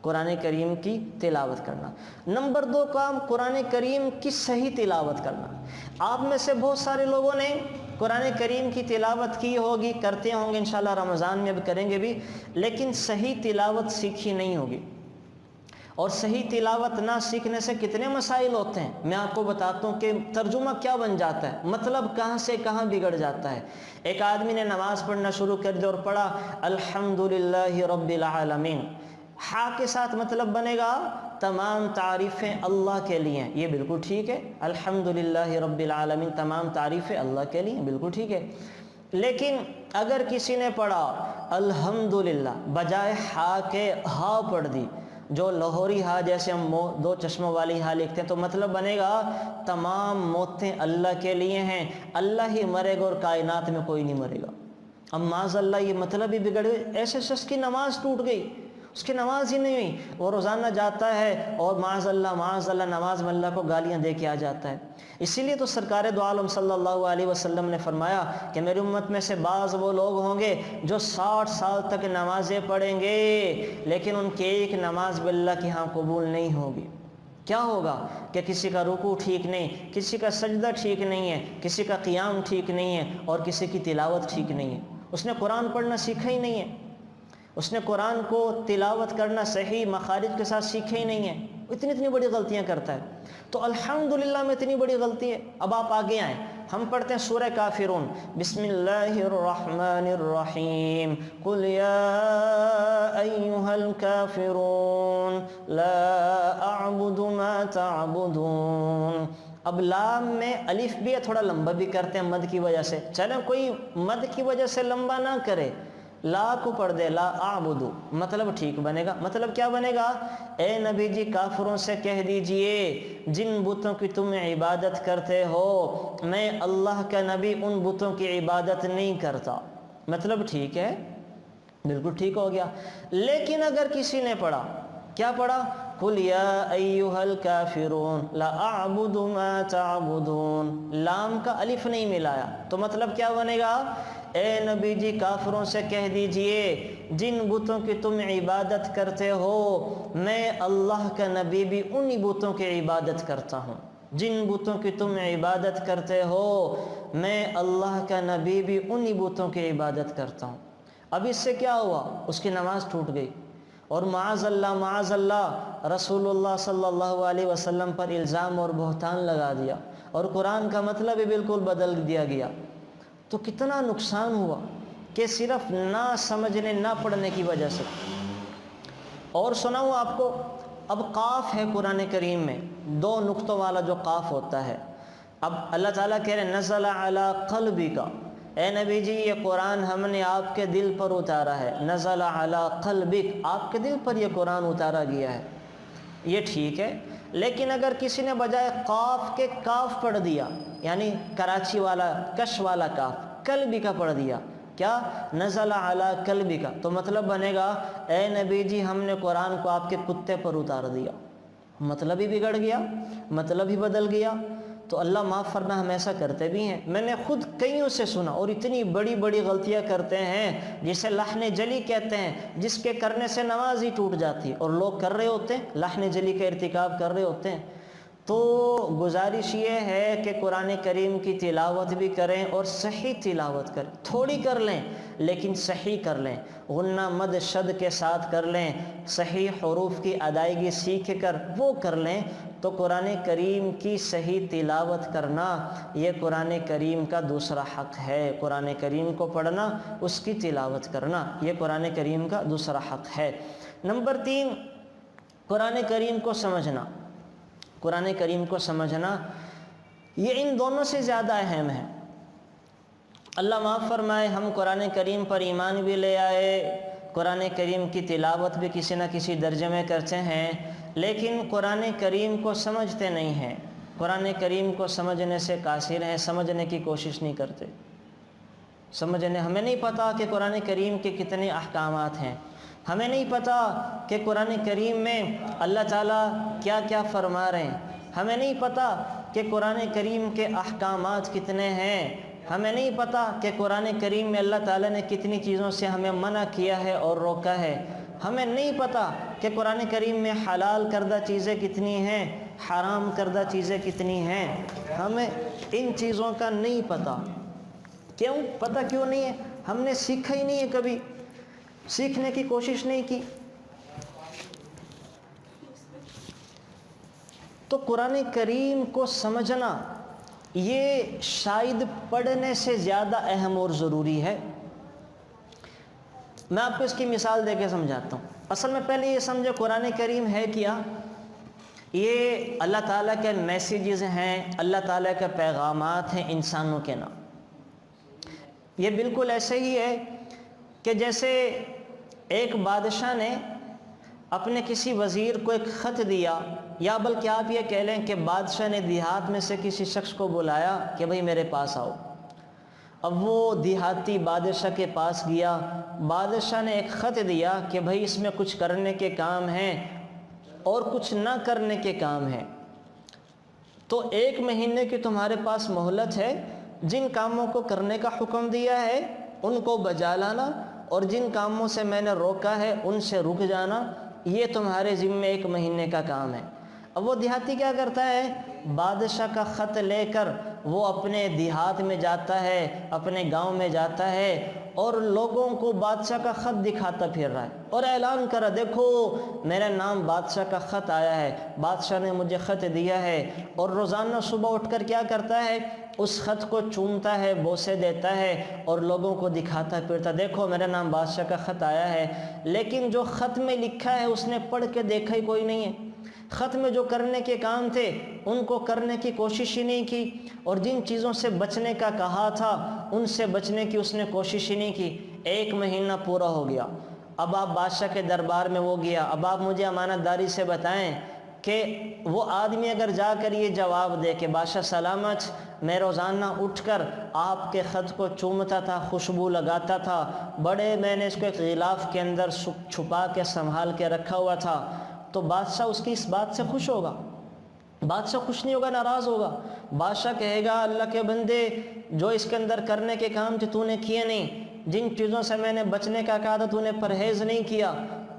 A: قرآن کریم کی تلاوت کرنا۔ نمبر 2 کام، قرآن کریم کی صحیح تلاوت کرنا۔ آپ میں سے بہت سارے لوگوں نے قرآن کریم کی تلاوت کی ہوگی، کرتے ہوں گے، انشاءاللہ رمضان میں اب کریں گے بھی، لیکن صحیح تلاوت سیکھی نہیں ہوگی۔ اور صحیح تلاوت نہ سیکھنے سے کتنے مسائل ہوتے ہیں، میں آپ کو بتاتا ہوں کہ ترجمہ کیا بن جاتا ہے، مطلب کہاں سے کہاں بگڑ جاتا ہے۔ ایک آدمی نے نماز پڑھنا شروع کر دیا اور پڑھا الحمدللہ رب العالمین، ہا کے ساتھ مطلب بنے گا تمام تعریفیں اللہ کے لیے، یہ بالکل ٹھیک ہے، الحمدللہ رب العالمین تمام تعریفیں اللہ کے لیے، بالکل ٹھیک ہے۔ لیکن اگر کسی نے پڑھا الحمدللہ بجائے ہا کے ہا پڑھ دی، جو لاہوری ہا جیسے ہم 2 چشموں والی ہا لکھتے ہیں، تو مطلب بنے گا تمام موتیں اللہ کے لیے ہیں، اللہ ہی مرے گا اور کائنات میں کوئی نہیں مرے گا۔ اب معاذ اللہ یہ مطلب ہی بگڑ گئے، ایسے شخص کی نماز ٹوٹ گئی، اس کی نماز ہی نہیں ہوئی، وہ روزانہ جاتا ہے اور معاذ اللہ نماز میں اللہ کو گالیاں دے کے آ جاتا ہے۔ اسی لیے تو سرکار دو عالم صلی اللہ علیہ وسلم نے فرمایا کہ میری امت میں سے بعض وہ لوگ ہوں گے جو 60 سال تک نمازیں پڑھیں گے، لیکن ان کی ایک نماز بھی اللہ کے ہاں قبول نہیں ہوگی۔ کیا ہوگا کہ کسی کا رکوع ٹھیک نہیں، کسی کا سجدہ ٹھیک نہیں ہے، کسی کا قیام ٹھیک نہیں ہے، اور کسی کی تلاوت ٹھیک نہیں ہے۔ اس نے قرآن پڑھنا سیکھا ہی نہیں ہے، اس نے قرآن کو تلاوت کرنا صحیح مخارج کے ساتھ سیکھے ہی نہیں ہے، اتنی بڑی غلطیاں کرتا ہے۔ تو الحمدللہ میں اتنی بڑی غلطی ہے۔ اب آپ آگے آئیں، ہم پڑھتے ہیں سورہ کافرون، بسم اللہ الرحمن الرحیم، قل یا ایہا الکافرون لا اعبد ما تعبدون۔ اب لام میں الف بھی ہے، تھوڑا لمبا بھی کرتے ہیں مد کی وجہ سے، چلیں کوئی مد کی وجہ سے لمبا نہ کرے، لا کو پڑھ دے لا اعبدو، مطلب ٹھیک بنے گا۔ مطلب کیا بنے گا؟ اے نبی جی کافروں سے کہہ دیجئے جن بتوں کی تم عبادت کرتے ہو، میں اللہ کا نبی ان بتوں کی عبادت نہیں کرتا۔ مطلب ٹھیک ہے، بالکل ٹھیک ہو گیا۔ لیکن اگر کسی نے پڑھا، کیا پڑھا؟ قل یا ایہا الکافرون لا اعبد ما تعبدون، لام کا الف نہیں ملایا، تو مطلب کیا بنے گا؟ اے نبی جی کافروں سے کہہ دیجئے جن بتوں کی تم عبادت کرتے ہو، میں اللہ کا نبی بھی انہی بتوں کی عبادت کرتا ہوں۔ جن بتوں کی تم عبادت کرتے ہو، میں اللہ کا نبی بھی انہی بتوں کی عبادت کرتا ہوں۔ اب اس سے کیا ہوا؟ اس کی نماز ٹوٹ گئی، اور معاذ اللہ رسول اللہ صلی اللہ علیہ وسلم پر الزام اور بہتان لگا دیا، اور قرآن کا مطلب بھی بالکل بدل دیا گیا۔ تو کتنا نقصان ہوا کہ صرف نہ سمجھنے نہ پڑھنے کی وجہ سے۔ اور سناؤں آپ کو، اب قاف ہے قرآن کریم میں، 2 نقطوں والا جو قاف ہوتا ہے، اب اللہ تعالیٰ کہہ رہے نزل علی قلبک، اے نبی جی یہ قرآن ہم نے آپ کے دل پر اتارا ہے، نزل علی قلبک، آپ کے دل پر یہ قرآن اتارا گیا ہے، یہ ٹھیک ہے۔ لیکن اگر کسی نے بجائے قاف کے کاف پڑھ دیا، یعنی کراچی والا کش والا کاف، قلبی کا پڑھ دیا، کیا؟ نزل علی قلبی کا، تو مطلب بنے گا اے نبی جی ہم نے قرآن کو آپ کے کتے پر اتار دیا۔ مطلب ہی بگڑ گیا، مطلب ہی بدل گیا۔ تو اللہ معاف فرما، ہم ایسا کرتے بھی ہیں، میں نے خود کئیوں سے سنا، اور اتنی بڑی بڑی غلطیاں کرتے ہیں جسے لحن جلی کہتے ہیں، جس کے کرنے سے نماز ہی ٹوٹ جاتی ہے، اور لوگ کر رہے ہوتے ہیں، لحن جلی کا ارتکاب کر رہے ہوتے ہیں۔ تو گزارش یہ ہے کہ قرآن کریم کی تلاوت بھی کریں اور صحیح تلاوت کریں، تھوڑی کر لیں لیکن صحیح کر لیں، غنہ مد شد کے ساتھ کر لیں، صحیح حروف کی ادائیگی سیکھ کر وہ کر لیں تو قرآن کریم کی صحیح تلاوت کرنا یہ قرآن کریم کا دوسرا حق ہے۔ قرآن کریم کو پڑھنا، اس کی تلاوت کرنا یہ قرآن کریم کا دوسرا حق ہے۔ نمبر 3، قرآن کریم کو سمجھنا۔ قرآن کریم کو سمجھنا یہ ان دونوں سے زیادہ اہم ہے۔ اللہ معاف فرمائے، ہم قرآن کریم پر ایمان بھی لے آئے، قرآن کریم کی تلاوت بھی کسی نہ کسی درجے میں کرتے ہیں، لیکن قرآن کریم کو سمجھتے نہیں ہیں، قرآن کریم کو سمجھنے سے قاصر ہیں، سمجھنے کی کوشش نہیں کرتے۔ ہمیں نہیں پتہ کہ قرآن کریم کے کتنے احکامات ہیں، ہمیں نہیں پتہ کہ قرآن کریم میں اللہ تعالیٰ کیا کیا فرما رہے ہیں، ہمیں نہیں پتہ کہ قرآن کریم کے احکامات کتنے ہیں، ہمیں نہیں پتہ کہ قرآن کریم میں اللہ تعالیٰ نے کتنی چیزوں سے ہمیں منع کیا ہے اور روکا ہے، ہمیں نہیں پتہ کہ قرآن کریم میں حلال کردہ چیزیں کتنی ہیں، حرام کردہ چیزیں کتنی ہیں، ہمیں ان چیزوں کا نہیں پتہ۔ کیوں پتہ کیوں نہیں ہے؟ ہم نے سیکھا ہی نہیں ہے، کبھی سیکھنے کی کوشش نہیں کی۔ تو قرآن کریم کو سمجھنا یہ شاید پڑھنے سے زیادہ اہم اور ضروری ہے۔ میں آپ کو اس کی مثال دے کے سمجھاتا ہوں۔ اصل میں پہلے یہ سمجھے قرآن کریم ہے کیا؟ یہ اللہ تعالیٰ کے میسیجز ہیں، اللہ تعالیٰ کے پیغامات ہیں انسانوں کے نام۔ یہ بالکل ایسے ہی ہے کہ جیسے ایک بادشاہ نے اپنے کسی وزیر کو ایک خط دیا، یا بلکہ آپ یہ کہہ لیں کہ بادشاہ نے دیہات میں سے کسی شخص کو بلایا کہ بھئی میرے پاس آؤ۔ اب وہ دیہاتی بادشاہ کے پاس گیا، بادشاہ نے ایک خط دیا کہ بھئی اس میں کچھ کرنے کے کام ہیں اور کچھ نہ کرنے کے کام ہیں، تو 1 مہینے کی تمہارے پاس مہلت ہے، جن کاموں کو کرنے کا حکم دیا ہے ان کو بجا لانا، اور جن کاموں سے میں نے روکا ہے ان سے رک جانا، یہ تمہارے ذمے 1 مہینے کا کام ہے۔ اب وہ دیہاتی کیا کرتا ہے؟ بادشاہ کا خط لے کر وہ اپنے دیہات میں جاتا ہے، اپنے گاؤں میں جاتا ہے، اور لوگوں کو بادشاہ کا خط دکھاتا پھر رہا ہے اور اعلان کرا، دیکھو میرے نام بادشاہ کا خط آیا ہے، بادشاہ نے مجھے خط دیا ہے۔ اور روزانہ صبح اٹھ کر کیا کرتا ہے؟ اس خط کو چومتا ہے، بوسے دیتا ہے اور لوگوں کو دکھاتا پھرتا، دیکھو میرے نام بادشاہ کا خط آیا ہے۔ لیکن جو خط میں لکھا ہے اس نے پڑھ کے دیکھا ہی کوئی نہیں ہے، خط میں جو کرنے کے کام تھے ان کو کرنے کی کوشش ہی نہیں کی، اور جن چیزوں سے بچنے کا کہا تھا ان سے بچنے کی اس نے کوشش ہی نہیں کی۔ 1 مہینہ پورا ہو گیا، اب آپ بادشاہ کے دربار میں وہ گیا، اب آپ مجھے امانت داری سے بتائیں کہ وہ آدمی اگر جا کر یہ جواب دے کہ بادشاہ سلامت، میں روزانہ اٹھ کر آپ کے خط کو چومتا تھا، خوشبو لگاتا تھا، بڑے میں نے اس کو ایک غلاف کے اندر چھپا کے سنبھال کے رکھا ہوا تھا، تو بادشاہ اس کی اس بات سے خوش ہوگا؟ بادشاہ خوش نہیں ہوگا، ناراض ہوگا۔ بادشاہ کہے گا اللہ کے بندے، جو اس کے اندر کرنے کے کام تھے تو نے کیے نہیں، جن چیزوں سے میں نے بچنے کا کہا تھا تو نے پرہیز نہیں کیا،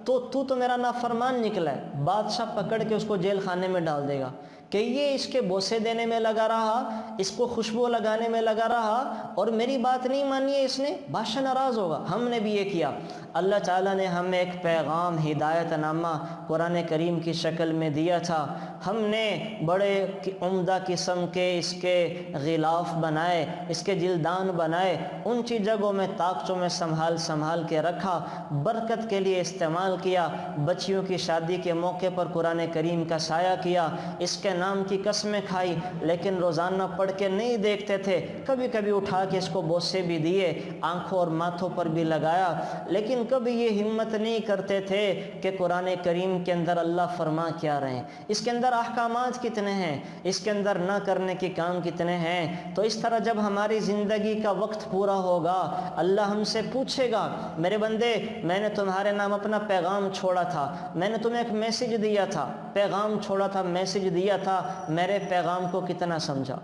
A: تو میرا نافرمان نکلا ہے۔ بادشاہ پکڑ کے اس کو جیل خانے میں ڈال دے گا کہ یہ اس کے بوسے دینے میں لگا رہا، اس کو خوشبو لگانے میں لگا رہا اور میری بات نہیں مانی ہے اس نے۔ بادشاہ ناراض ہوگا، ہم نے بھی یہ کیا۔ اللہ تعالیٰ نے ہمیں ایک پیغام، ہدایت نامہ قرآن کریم کی شکل میں دیا تھا، ہم نے بڑے عمدہ قسم کے اس کے غلاف بنائے، اس کے جلدان بنائے، اونچی جگہوں میں طاقتوں میں سنبھال کے رکھا، برکت کے لیے استعمال کیا، بچیوں کی شادی کے موقع پر قرآن کریم کا سایہ کیا، اس کے نام کی قسمیں کھائی، لیکن روزانہ پڑھ کے نہیں دیکھتے تھے، کبھی کبھی اٹھا کے اس کو بوسے بھی دیے، آنکھوں اور ماتھوں پر بھی لگایا، لیکن کبھی یہ ہمت نہیں کرتے تھے کہ قرآن کریم کے اندر اللہ فرما کیا رہے ہیں، اس کے اندر احکامات کتنے ہیں، اس کے اندر نہ کرنے کے کام کتنے ہیں۔ تو اس طرح جب ہماری زندگی کا وقت پورا ہوگا، اللہ ہم سے پوچھے گا، میرے بندے میں نے تمہارے نام اپنا پیغام چھوڑا تھا، میں نے تمہیں ایک میسج دیا تھا، پیغام چھوڑا تھا، میسج دیا تھا، میرے پیغام کو کتنا سمجھا،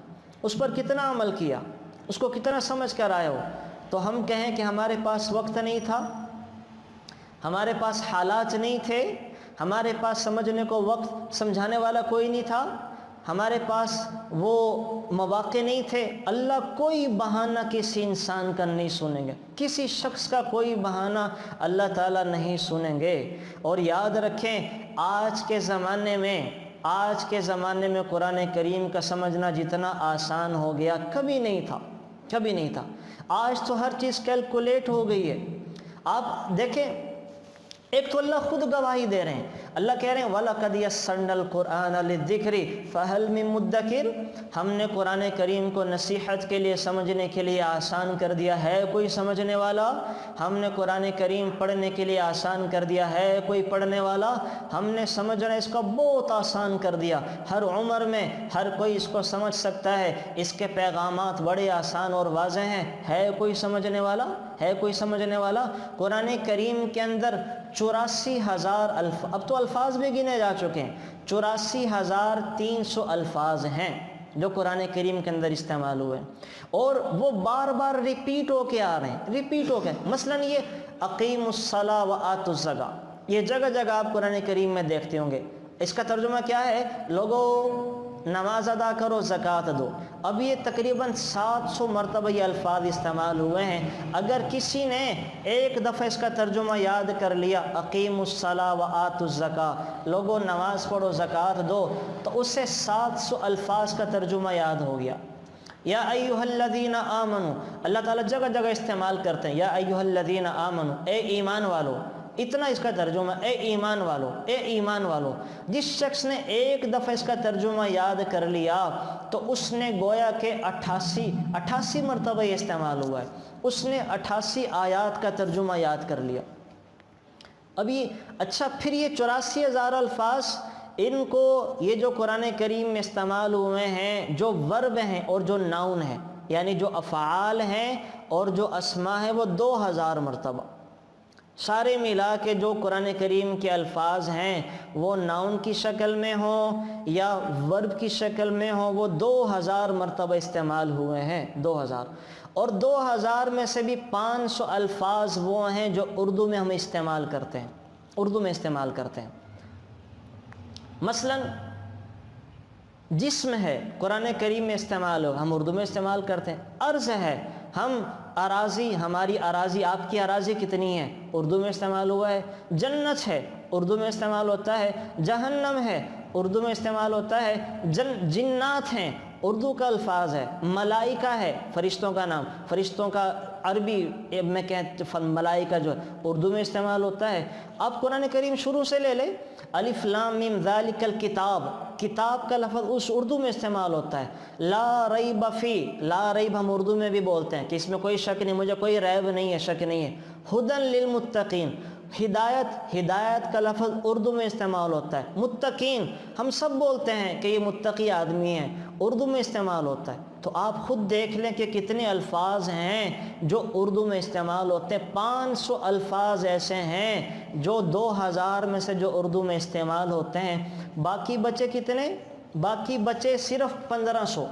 A: اس پر کتنا عمل کیا، اس کو کتنا سمجھ کر آئے ہو۔ تو ہم کہیں کہ ہمارے پاس وقت نہیں تھا، ہمارے پاس حالات نہیں تھے، ہمارے پاس سمجھنے کو وقت سمجھانے والا کوئی نہیں تھا، ہمارے پاس وہ مواقع نہیں تھے، اللہ کوئی بہانہ کسی انسان کا نہیں سنیں گے، کسی شخص کا کوئی بہانہ اللہ تعالیٰ نہیں سنیں گے۔ اور یاد رکھیں آج کے زمانے میں قرآن کریم کا سمجھنا جتنا آسان ہو گیا کبھی نہیں تھا۔ آج تو ہر چیز کیلکولیٹ ہو گئی ہے۔ آپ دیکھیں، ایک تو اللہ خود گواہی دے رہے ہیں، اللہ کہہ رہے ہیں وَلَقَدْ يَسَّرْنَا الْقُرْآنَ لِلذِّكْرِ فَهَلْ مِن مُدَّكِرٍ، ہم نے قرآن کریم کو نصیحت کے لیے، سمجھنے کے لیے آسان کر دیا، ہے کوئی سمجھنے والا؟ ہم نے قرآن کریم پڑھنے کے لیے آسان کر دیا، ہے کوئی پڑھنے والا؟ ہم نے سمجھنا اس کا بہت آسان کر دیا، ہر عمر میں ہر کوئی اس کو سمجھ سکتا ہے، اس کے پیغامات بڑے آسان اور واضح ہیں، ہے کوئی سمجھنے والا؟ ہے کوئی سمجھنے والا؟ قرآن کریم کے اندر 84,000 اب تو الفاظ بھی گنے جا چکے ہیں، 84,300 الفاظ ہیں جو قرآن کریم کے اندر استعمال ہوئے، اور وہ بار بار ریپیٹ ہو کے آ رہے ہیں، مثلا یہ اقیم الصلاۃ وآتوا الزکاۃ، یہ جگہ جگہ آپ قرآن کریم میں دیکھتے ہوں گے، اس کا ترجمہ کیا ہے؟ لوگوں نماز ادا کرو، زکوٰۃ دو۔ اب یہ تقریباً 700 مرتبہ یہ الفاظ استعمال ہوئے ہیں۔ اگر کسی نے ایک دفعہ اس کا ترجمہ یاد کر لیا، اقیم الصلاۃ وآتوا الزکاۃ، لوگوں نماز پڑھو، زکوٰۃ دو، تو اس سے 700 الفاظ کا ترجمہ یاد ہو گیا۔ یا ایھا الذین آمنوا، اللہ تعالیٰ جگہ جگہ استعمال کرتے ہیں، یا ایھا الذین آمنوا، اے ایمان والو، اتنا اس کا ترجمہ، اے ایمان والو، اے ایمان والو۔ جس شخص نے ایک دفعہ اس کا ترجمہ یاد کر لیا تو اس نے گویا کہ 88 مرتبہ یہ استعمال ہوا ہے، اس نے 88 آیات کا ترجمہ یاد کر لیا۔ ابھی اچھا، پھر یہ 84,000 الفاظ، ان کو یہ جو قرآن کریم میں استعمال ہوئے ہیں، جو ورب ہیں اور جو ناؤن ہیں، یعنی جو افعال ہیں اور جو اسماء ہیں، وہ 2000 مرتبہ سارے ملا کے جو قرآن کریم کے الفاظ ہیں، وہ ناؤن کی شکل میں ہوں یا ورب کی شکل میں ہوں، وہ 2000 مرتبہ استعمال ہوئے ہیں، 2000۔ اور 2000 میں سے بھی 500 الفاظ وہ ہیں جو اردو میں ہم استعمال کرتے ہیں، مثلا جسم ہے قرآن کریم میں استعمال ہو، ہم اردو میں استعمال کرتے ہیں۔ ارض ہے، ہم اراضی، ہماری اراضی، آپ کی اراضی کتنی ہے، اردو میں استعمال ہوا ہے۔ جنت ہے، اردو میں استعمال ہوتا ہے۔ جہنم ہے، اردو میں استعمال ہوتا ہے۔ جنات ہیں، اردو کا الفاظ ہے۔ ملائکہ ہے، فرشتوں کا نام، فرشتوں کا عربی میں کہتے ملائکہ، جو اردو میں استعمال ہوتا ہے۔ آپ قرآن کریم شروع سے لے لیں، الف لام میم ذالک الکتاب، کتاب کا لفظ اس اردو میں استعمال ہوتا ہے۔ لا ریب فی، لا ریب ہم اردو میں بھی بولتے ہیں کہ اس میں کوئی شک نہیں، مجھے کوئی ریب نہیں ہے، شک نہیں ہے۔ ہدی للمتقین، ہدایت کا لفظ اردو میں استعمال ہوتا ہے۔ متقین ہم سب بولتے ہیں کہ یہ متقی آدمی ہیں، اردو میں استعمال ہوتا ہے۔ تو آپ خود دیکھ لیں کہ کتنے الفاظ ہیں جو اردو میں استعمال ہوتے ہیں۔ 500 الفاظ ایسے ہیں جو 2000 میں سے جو اردو میں استعمال ہوتے ہیں۔ باقی بچے کتنے؟ باقی بچے صرف 1500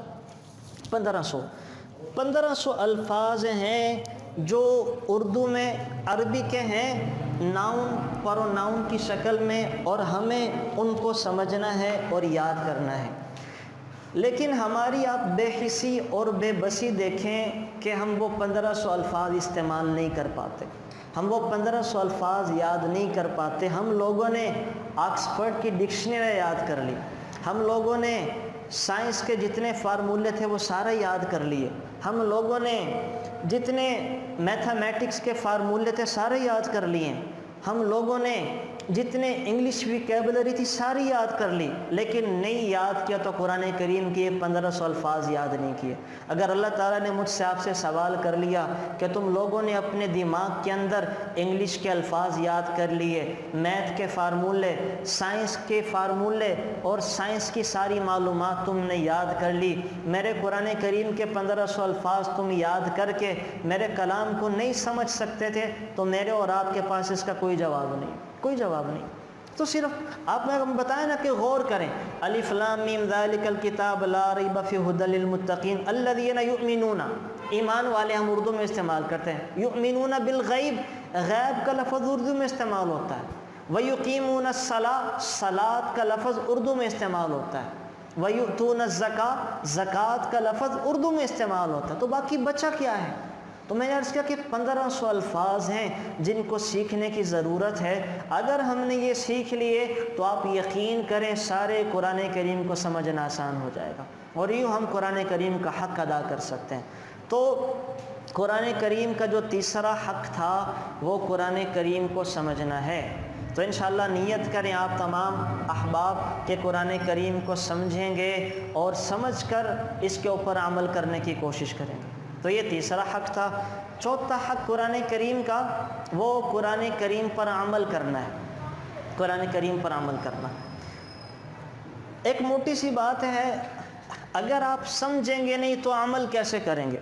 A: الفاظ ہیں جو اردو میں عربی کے ہیں، ناؤن پر ناؤن کی شکل میں، اور ہمیں ان کو سمجھنا ہے اور یاد کرنا ہے۔ لیکن ہماری آپ بے حسی اور بے بسی دیکھیں کہ ہم وہ 1500 الفاظ استعمال نہیں کر پاتے، ہم وہ 1500 الفاظ یاد نہیں کر پاتے۔ ہم لوگوں نے آکسفورڈ کی ڈکشنری یاد کر لی، ہم لوگوں نے سائنس کے جتنے فارمولے تھے وہ سارے یاد کر لیے، ہم لوگوں نے جتنے میتھمیٹکس کے فارمولے تھے سارے یاد کر لیے، ہم لوگوں نے جتنے انگلش ویکیبلری تھی ساری یاد کر لی، لیکن نہیں یاد کیا تو قرآن کریم کے 1500 الفاظ یاد نہیں کیے۔ اگر اللہ تعالیٰ نے مجھ سے آپ سے سوال کر لیا کہ تم لوگوں نے اپنے دماغ کے اندر انگلش کے الفاظ یاد کر لیے، میتھ کے فارمولے، سائنس کے فارمولے اور سائنس کی ساری معلومات تم نے یاد کر لی، میرے قرآن کریم کے 1500 الفاظ تم یاد کر کے میرے کلام کو نہیں سمجھ سکتے تھے، تو میرے اور آپ کے پاس اس کا کوئی جواب نہیں، کوئی جواب نہیں۔ تو صرف آپ نے بتایا نا کہ غور کریں، الف لام میم ذالک الکتاب لا ریب فیہ ھدی للمتقین الذین یؤمنون، ایمان والے ہم اردو میں استعمال کرتے ہیں۔ یؤمنون بالغیب، غیب کا لفظ اردو میں استعمال ہوتا ہے۔ ویقیمون الصلاۃ، صلاۃ کا لفظ اردو میں استعمال ہوتا ہے۔ وَيُؤْتُونَ الزَّكَاةَ، زکوٰۃ کا لفظ اردو میں استعمال ہوتا ہے، تو باقی بچا کیا ہے؟ تو میں نے عرض کیا کہ 1500 الفاظ ہیں جن کو سیکھنے کی ضرورت ہے۔ اگر ہم نے یہ سیکھ لیے تو آپ یقین کریں سارے قرآن کریم کو سمجھنا آسان ہو جائے گا، اور یوں ہم قرآن کریم کا حق ادا کر سکتے ہیں۔ تو قرآن کریم کا جو تیسرا حق تھا وہ قرآن کریم کو سمجھنا ہے۔ تو انشاءاللہ نیت کریں آپ تمام احباب کہ قرآن کریم کو سمجھیں گے اور سمجھ کر اس کے اوپر عمل کرنے کی کوشش کریں گے۔ تو یہ تیسرا حق تھا۔ چوتھا حق قرآن کریم کا وہ قرآن کریم پر عمل کرنا ہے، قرآن کریم پر عمل کرنا۔ ایک موٹی سی بات ہے، اگر آپ سمجھیں گے نہیں تو عمل کیسے کریں گے؟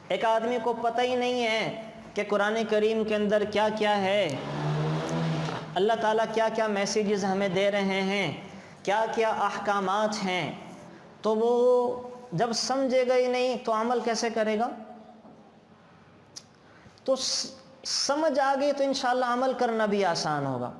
A: ایک آدمی کو پتہ ہی نہیں ہے کہ قرآن کریم کے اندر کیا کیا ہے، اللہ تعالیٰ کیا کیا میسیجز ہمیں دے رہے ہیں، کیا کیا احکامات ہیں، تو وہ جب سمجھے گا ہی نہیں تو عمل کیسے کرے گا؟ تو سمجھ آ گئی تو انشاءاللہ عمل کرنا بھی آسان ہوگا۔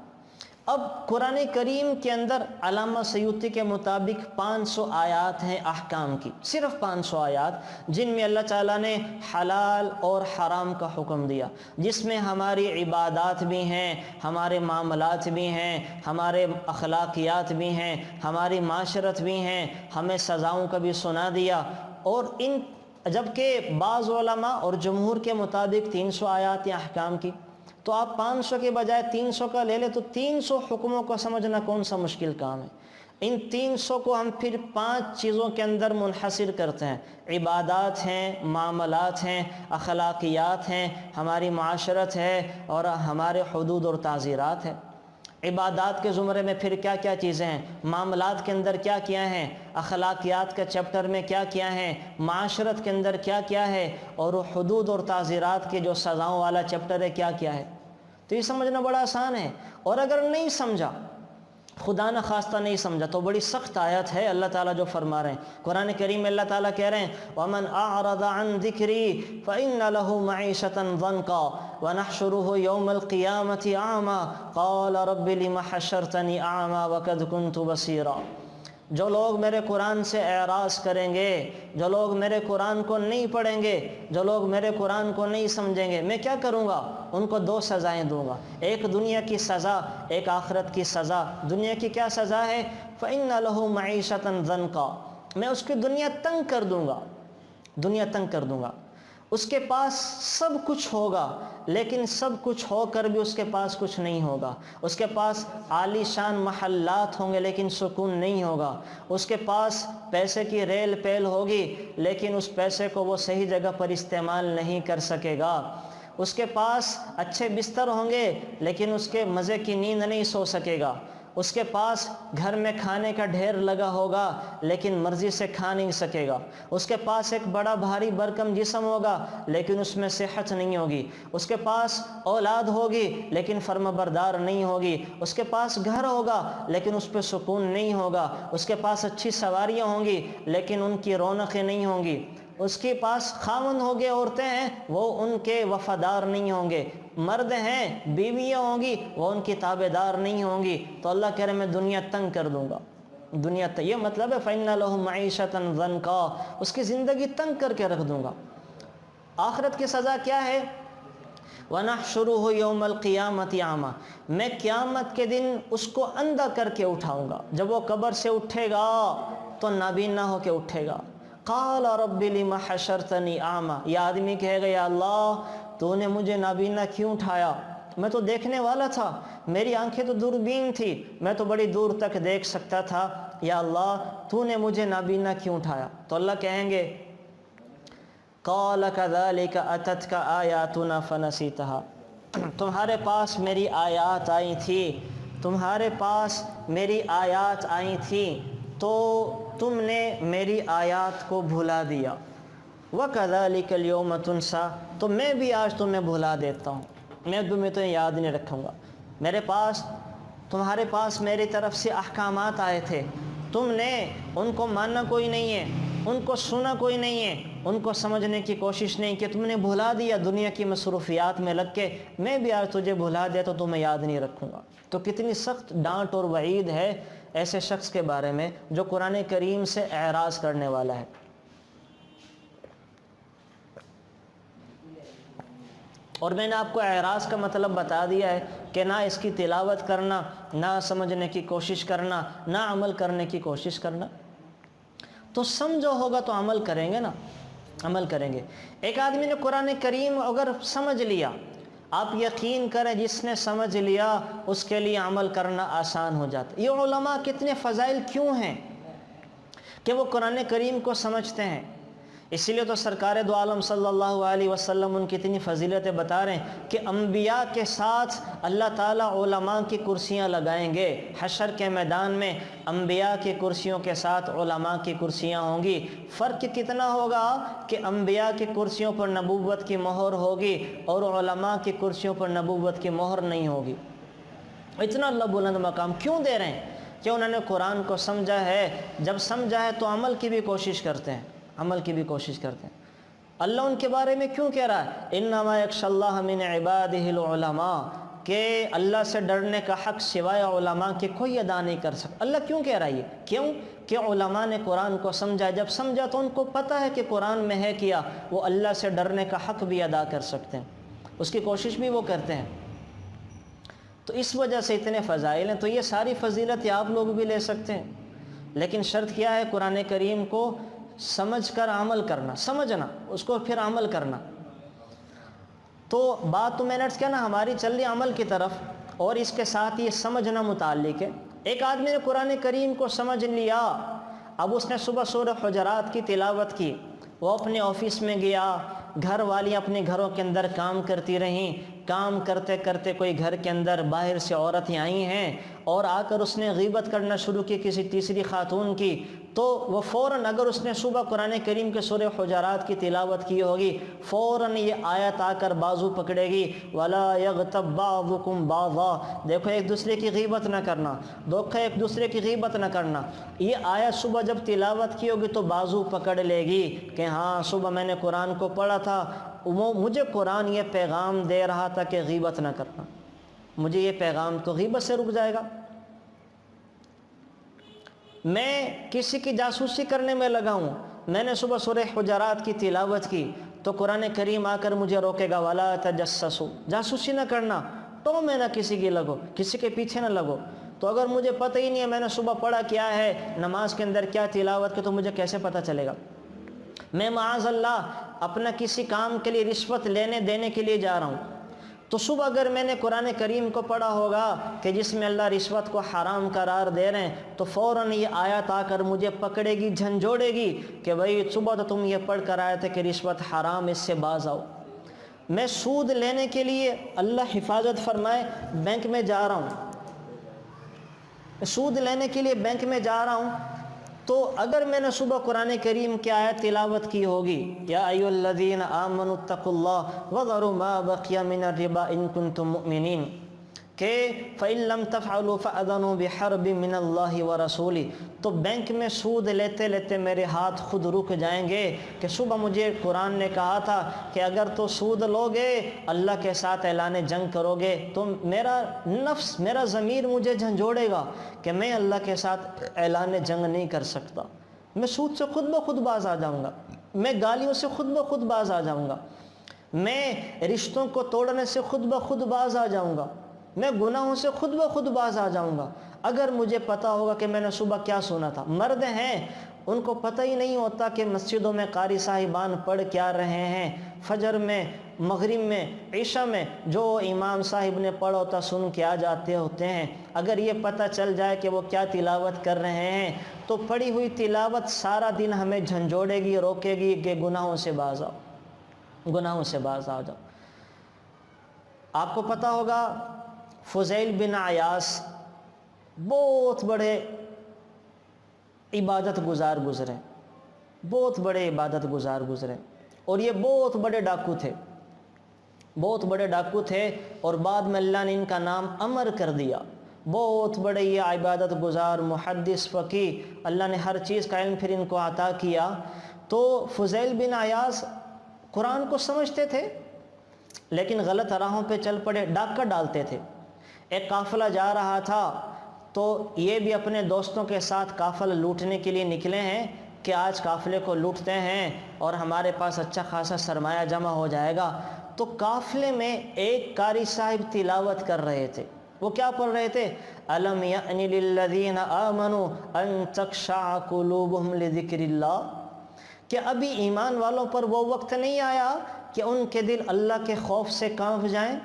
A: اب قرآن کریم کے اندر علامہ سیوطی کے مطابق 500 آیات ہیں احکام کی، صرف 500 آیات، جن میں اللہ تعالیٰ نے حلال اور حرام کا حکم دیا، جس میں ہماری عبادات بھی ہیں، ہمارے معاملات بھی ہیں، ہمارے اخلاقیات بھی ہیں، ہماری معاشرت بھی ہیں، ہمیں سزاؤں کا بھی سنا دیا۔ اور ان جبکہ بعض علماء اور جمہور کے مطابق 300 آیات ہیں احکام کی، تو آپ 500 کے بجائے 300 کا لے لیں تو 300 حکموں کو سمجھنا کون سا مشکل کام ہے۔ ان 300 کو ہم پھر 5 چیزوں کے اندر منحصر کرتے ہیں، عبادات ہیں، معاملات ہیں، اخلاقیات ہیں، ہماری معاشرت ہے، اور ہمارے حدود اور تعزیرات ہیں۔ عبادات کے زمرے میں پھر کیا کیا چیزیں ہیں، معاملات کے اندر کیا کیا ہیں، اخلاقیات کے چیپٹر میں کیا کیا ہیں، معاشرت کے اندر کیا کیا ہے، اور حدود اور تعزیرات کے جو سزاؤں والا چیپٹر ہے کیا کیا ہے۔ تو یہ سمجھنا بڑا آسان ہے، اور اگر نہیں سمجھا، خدا نہ خواستہ نہیں سمجھا، تو بڑی سخت آیت ہے اللہ تعالیٰ جو فرما رہے ہیں قرآن کریم میں۔ اللہ تعالیٰ کہہ رہے ہیں وَمَنْ أَعْرَضَ عَنْ ذِكْرِي فَإِنَّ لَهُ مَعِيشَةً ضَنْكًا وَنَحْشُرُهُ يَوْمَ الْقِيَامَةِ أَعْمَى قَالَ رَبِّ لِمَ حَشَّرْتَنِي أَعْمَى وَقَدْ كُنْتُ بَصِيرًا۔ جو لوگ میرے قرآن سے اعراض کریں گے، جو لوگ میرے قرآن کو نہیں پڑھیں گے، جو لوگ میرے قرآن کو نہیں سمجھیں گے، میں کیا کروں گا؟ ان کو 2 سزائیں دوں گا، ایک دنیا کی سزا، ایک آخرت کی سزا۔ دنیا کی کیا سزا ہے؟ فَإِنَّ لَهُ مَعِيشَةً ضَنْكًا، میں اس کی دنیا تنگ کر دوں گا، دنیا تنگ کر دوں گا۔ اس کے پاس سب کچھ ہوگا، لیکن سب کچھ ہو کر بھی اس کے پاس کچھ نہیں ہوگا۔ اس کے پاس عالی شان محلات ہوں گے لیکن سکون نہیں ہوگا۔ اس کے پاس پیسے کی ریل پیل ہوگی، لیکن اس پیسے کو وہ صحیح جگہ پر استعمال نہیں کر سکے گا۔ اس کے پاس اچھے بستر ہوں گے، لیکن اس کے مزے کی نیند نہیں سو سکے گا۔ اس کے پاس گھر میں کھانے کا ڈھیر لگا ہوگا، لیکن مرضی سے کھا نہیں سکے گا۔ اس کے پاس ایک بڑا بھاری بھرکم جسم ہوگا، لیکن اس میں صحت نہیں ہوگی۔ اس کے پاس اولاد ہوگی، لیکن فرما بردار نہیں ہوگی۔ اس کے پاس گھر ہوگا، لیکن اس پہ سکون نہیں ہوگا۔ اس کے پاس اچھی سواریاں ہوں گی، لیکن ان کی رونقیں نہیں ہوں گی۔ اس کے پاس خاوند ہوں گے، عورتیں ہیں، وہ ان کے وفادار نہیں ہوں گے۔ مرد ہیں، بیویاں ہوں گی، وہ ان کی تابع دار نہیں ہوں گی۔ تو اللہ کہہ رہے میں دنیا تنگ کر دوں گا، دنیا یہ مطلب ہے فَإِنَّ لَهُ مَعِيشَةً ضَنْكًا، اس کی زندگی تنگ کر کے رکھ دوں گا۔ آخرت کی سزا کیا ہے؟ وَنَحْشُرُهُ يَوْمَ الْقِيَامَةِ أَعْمَى، میں قیامت کے دن اس کو اندھا کر کے اٹھاؤں گا۔ جب وہ قبر سے اٹھے گا تو نابینا ہو کے اٹھے گا۔ قال رب لم حشرتنی اعمی، یہ آدمی کہے گا یا اللہ تو نے مجھے نابینا کیوں اٹھایا؟ میں تو دیکھنے والا تھا، میری آنکھیں تو دوربین تھی، میں تو بڑی دور تک دیکھ سکتا تھا، یا اللہ تو نے مجھے نابینا کیوں اٹھایا؟ تو اللہ کہیں گے قال كذلك اتتك آیاتنا فنسیتها، تمہارے پاس میری آیات آئی تھی، تمہارے پاس میری آیات آئی تھی تو تم نے میری آیات کو بھلا دیا۔ وَكَذَلِكَ الْيَوْمَ تُنْسَى، تو میں بھی آج تمہیں بھلا دیتا ہوں، میں تمہیں تو یاد نہیں رکھوں گا۔ تمہارے پاس میری طرف سے احکامات آئے تھے، تم نے ان کو ماننا کوئی نہیں ہے، ان کو سنا کوئی نہیں ہے، ان کو سمجھنے کی کوشش نہیں کہ تم نے بھلا دیا دنیا کی مصروفیات میں لگ کے، میں بھی آج تجھے بھلا دیا تو تمہیں یاد نہیں رکھوں گا۔ تو کتنی سخت ڈانٹ اور وعید ہے ایسے شخص کے بارے میں جو قرآن کریم سے اعراض کرنے والا ہے۔ اور میں نے آپ کو اعراض کا مطلب بتا دیا ہے کہ نہ اس کی تلاوت کرنا، نہ سمجھنے کی کوشش کرنا، نہ عمل کرنے کی کوشش کرنا۔ تو سمجھو ہوگا تو عمل کریں گے نا، عمل کریں گے۔ ایک آدمی نے قرآن کریم اگر سمجھ لیا، آپ یقین کریں جس نے سمجھ لیا اس کے لیے عمل کرنا آسان ہو جاتا۔ یہ علماء کتنے فضائل کیوں ہیں کہ وہ قرآن کریم کو سمجھتے ہیں۔ اسی لیے تو سرکار دو عالم صلی اللہ علیہ وسلم ان کی اتنی فضیلتیں بتا رہے ہیں کہ انبیاء کے ساتھ اللہ تعالیٰ علماء کی کرسیاں لگائیں گے۔ حشر کے میدان میں انبیاء کی کرسیوں کے ساتھ علماء کی کرسیاں ہوں گی۔ فرق کتنا ہوگا کہ انبیاء کی کرسیوں پر نبوت کی مہر ہوگی اور علماء کی کرسیوں پر نبوت کی مہر نہیں ہوگی۔ اتنا اللہ بلند مقام کیوں دے رہے ہیں؟ کہ انہوں نے قرآن کو سمجھا ہے، جب سمجھا ہے تو عمل کی بھی کوشش کرتے ہیں، عمل کی بھی کوشش کرتے ہیں۔ اللہ ان کے بارے میں کیوں کہہ رہا ہے انما یخشی اللہ من عبادہ العلماء، کہ اللہ سے ڈرنے کا حق سوائے علماء کے کوئی ادا نہیں کر سکتا۔ اللہ کیوں کہہ رہا ہے یہ؟ کیوں کہ علماء نے قرآن کو سمجھا، جب سمجھا تو ان کو پتہ ہے کہ قرآن میں ہے کیا، وہ اللہ سے ڈرنے کا حق بھی ادا کر سکتے ہیں، اس کی کوشش بھی وہ کرتے ہیں۔ تو اس وجہ سے اتنے فضائل ہیں۔ تو یہ ساری فضیلتیں آپ لوگ بھی لے سکتے ہیں، لیکن شرط کیا ہے؟ قرآن کریم کو سمجھ کر عمل کرنا، سمجھنا اس کو پھر عمل کرنا۔ تو بات تو میں نے عرض کیا نا ہماری چل رہی عمل کی طرف، اور اس کے ساتھ یہ سمجھنا متعلق ہے۔ ایک آدمی نے قرآن کریم کو سمجھ لیا، اب اس نے صبح سورہ حجرات کی تلاوت کی، وہ اپنے آفس میں گیا، گھر والی اپنے گھروں کے اندر کام کرتی رہیں، کام کرتے کرتے کوئی گھر کے اندر باہر سے عورتیں آئی ہیں اور آ کر اس نے غیبت کرنا شروع کی کسی تیسری خاتون کی، تو وہ فوراً اگر اس نے صبح قرآن کریم کے سورہ حجرات کی تلاوت کی ہوگی، فوراً یہ آیت آ کر بازو پکڑے گی، وَلَا يَغْتَبْ بَعْضُكُمْ بَعْضًا، دیکھو ایک دوسرے کی غیبت نہ کرنا، دیکھو ایک دوسرے کی غیبت نہ کرنا۔ یہ آیت صبح جب تلاوت کی ہوگی تو بازو پکڑ لے گی کہ ہاں صبح میں نے قرآن کو پڑھا تھا، مجھے قرآن یہ پیغام دے رہا تھا کہ غیبت نہ کرنا، مجھے یہ پیغام تو غیبت سے رک جائے گا۔ میں کسی کی جاسوسی کرنے میں لگا ہوں، میں نے صبح سورہ حجرات کی تلاوت کی تو قرآن کریم آ کر مجھے روکے گا، وَلَا تَجَسَّسُوا، جاسوسی نہ کرنا، تو میں نہ کسی کی لگو، کسی کے پیچھے نہ لگو۔ تو اگر مجھے پتہ ہی نہیں ہے میں نے صبح پڑھا کیا ہے، نماز کے اندر کیا تلاوت کی، تو مجھے کیسے پتہ چلے گا؟ میں معاذ اللہ اپنا کسی کام کے لیے رشوت لینے دینے کے لیے جا رہا ہوں، تو صبح اگر میں نے قرآن کریم کو پڑھا ہوگا کہ جس میں اللہ رشوت کو حرام قرار دے رہے ہیں، تو فوراً یہ آیت آ کر مجھے پکڑے گی، جھنجھوڑے گی کہ بھئی صبح تو تم یہ پڑھ کر آئے تھے کہ رشوت حرام، اس سے باز آؤ۔ میں سود لینے کے لیے اللہ حفاظت فرمائے بینک میں جا رہا ہوں، سود لینے کے لیے بینک میں جا رہا ہوں، تو اگر میں نے صبح قرآن کریم کی آیت تلاوت کی ہوگی، یا ایھا الذین آمنوا اتقوا اللہ وذروا ما بقی من الربا ان کنتم مؤمنین، کہ فإن لم تفعلوا فأذنوا بحرب من اللہ ورسولہ، تو بینک میں سود لیتے لیتے میرے ہاتھ خود رک جائیں گے کہ صبح مجھے قرآن نے کہا تھا کہ اگر تو سود لوگے اللہ کے ساتھ اعلان جنگ کرو گے، تو میرا نفس، میرا ضمیر مجھے جھنجھوڑے گا کہ میں اللہ کے ساتھ اعلان جنگ نہیں کر سکتا، میں سود سے خود بخود باز آ جاؤں گا، میں گالیوں سے خود بخود باز آ جاؤں گا، میں رشتوں کو توڑنے سے خود بخود باز آ جاؤں گا، میں گناہوں سے خود بخود باز آ جاؤں گا، اگر مجھے پتہ ہوگا کہ میں نے صبح کیا سنا تھا۔ مرد ہیں ان کو پتہ ہی نہیں ہوتا کہ مسجدوں میں قاری صاحبان پڑھ کیا رہے ہیں، فجر میں، مغرب میں، عشاء میں جو امام صاحب نے پڑھا ہوتا سن کے آ جاتے ہوتے ہیں۔ اگر یہ پتہ چل جائے کہ وہ کیا تلاوت کر رہے ہیں تو پڑھی ہوئی تلاوت سارا دن ہمیں جھنجھوڑے گی، روکے گی کہ گناہوں سے باز آؤ، گناہوں سے باز آ جاؤ۔ آپ کو پتہ ہوگا فضیل بن عیاض بہت بڑے عبادت گزار گزرے، بہت بڑے عبادت گزار گزرے، اور یہ بہت بڑے ڈاکو تھے، بہت بڑے ڈاکو تھے، اور بعد میں اللہ نے ان کا نام امر کر دیا۔ بہت بڑے یہ عبادت گزار، محدث، فقیہ، اللہ نے ہر چیز کا علم پھر ان کو عطا کیا۔ تو فضیل بن عیاض قرآن کو سمجھتے تھے لیکن غلط راہوں پہ چل پڑے، ڈاکہ ڈالتے تھے۔ ایک قافلہ جا رہا تھا تو یہ بھی اپنے دوستوں کے ساتھ قافلہ لوٹنے کے لیے نکلے ہیں کہ آج قافلے کو لوٹتے ہیں اور ہمارے پاس اچھا خاصا سرمایہ جمع ہو جائے گا۔ تو قافلے میں ایک قاری صاحب تلاوت کر رہے تھے، وہ کیا پڑھ رہے تھے؟ الم یأن للذین آمنوا ان تخشع قلوبہم لذکر اللہ، کہ ابھی ایمان والوں پر وہ وقت نہیں آیا کہ ان کے دل اللہ کے خوف سے کانپ جائیں،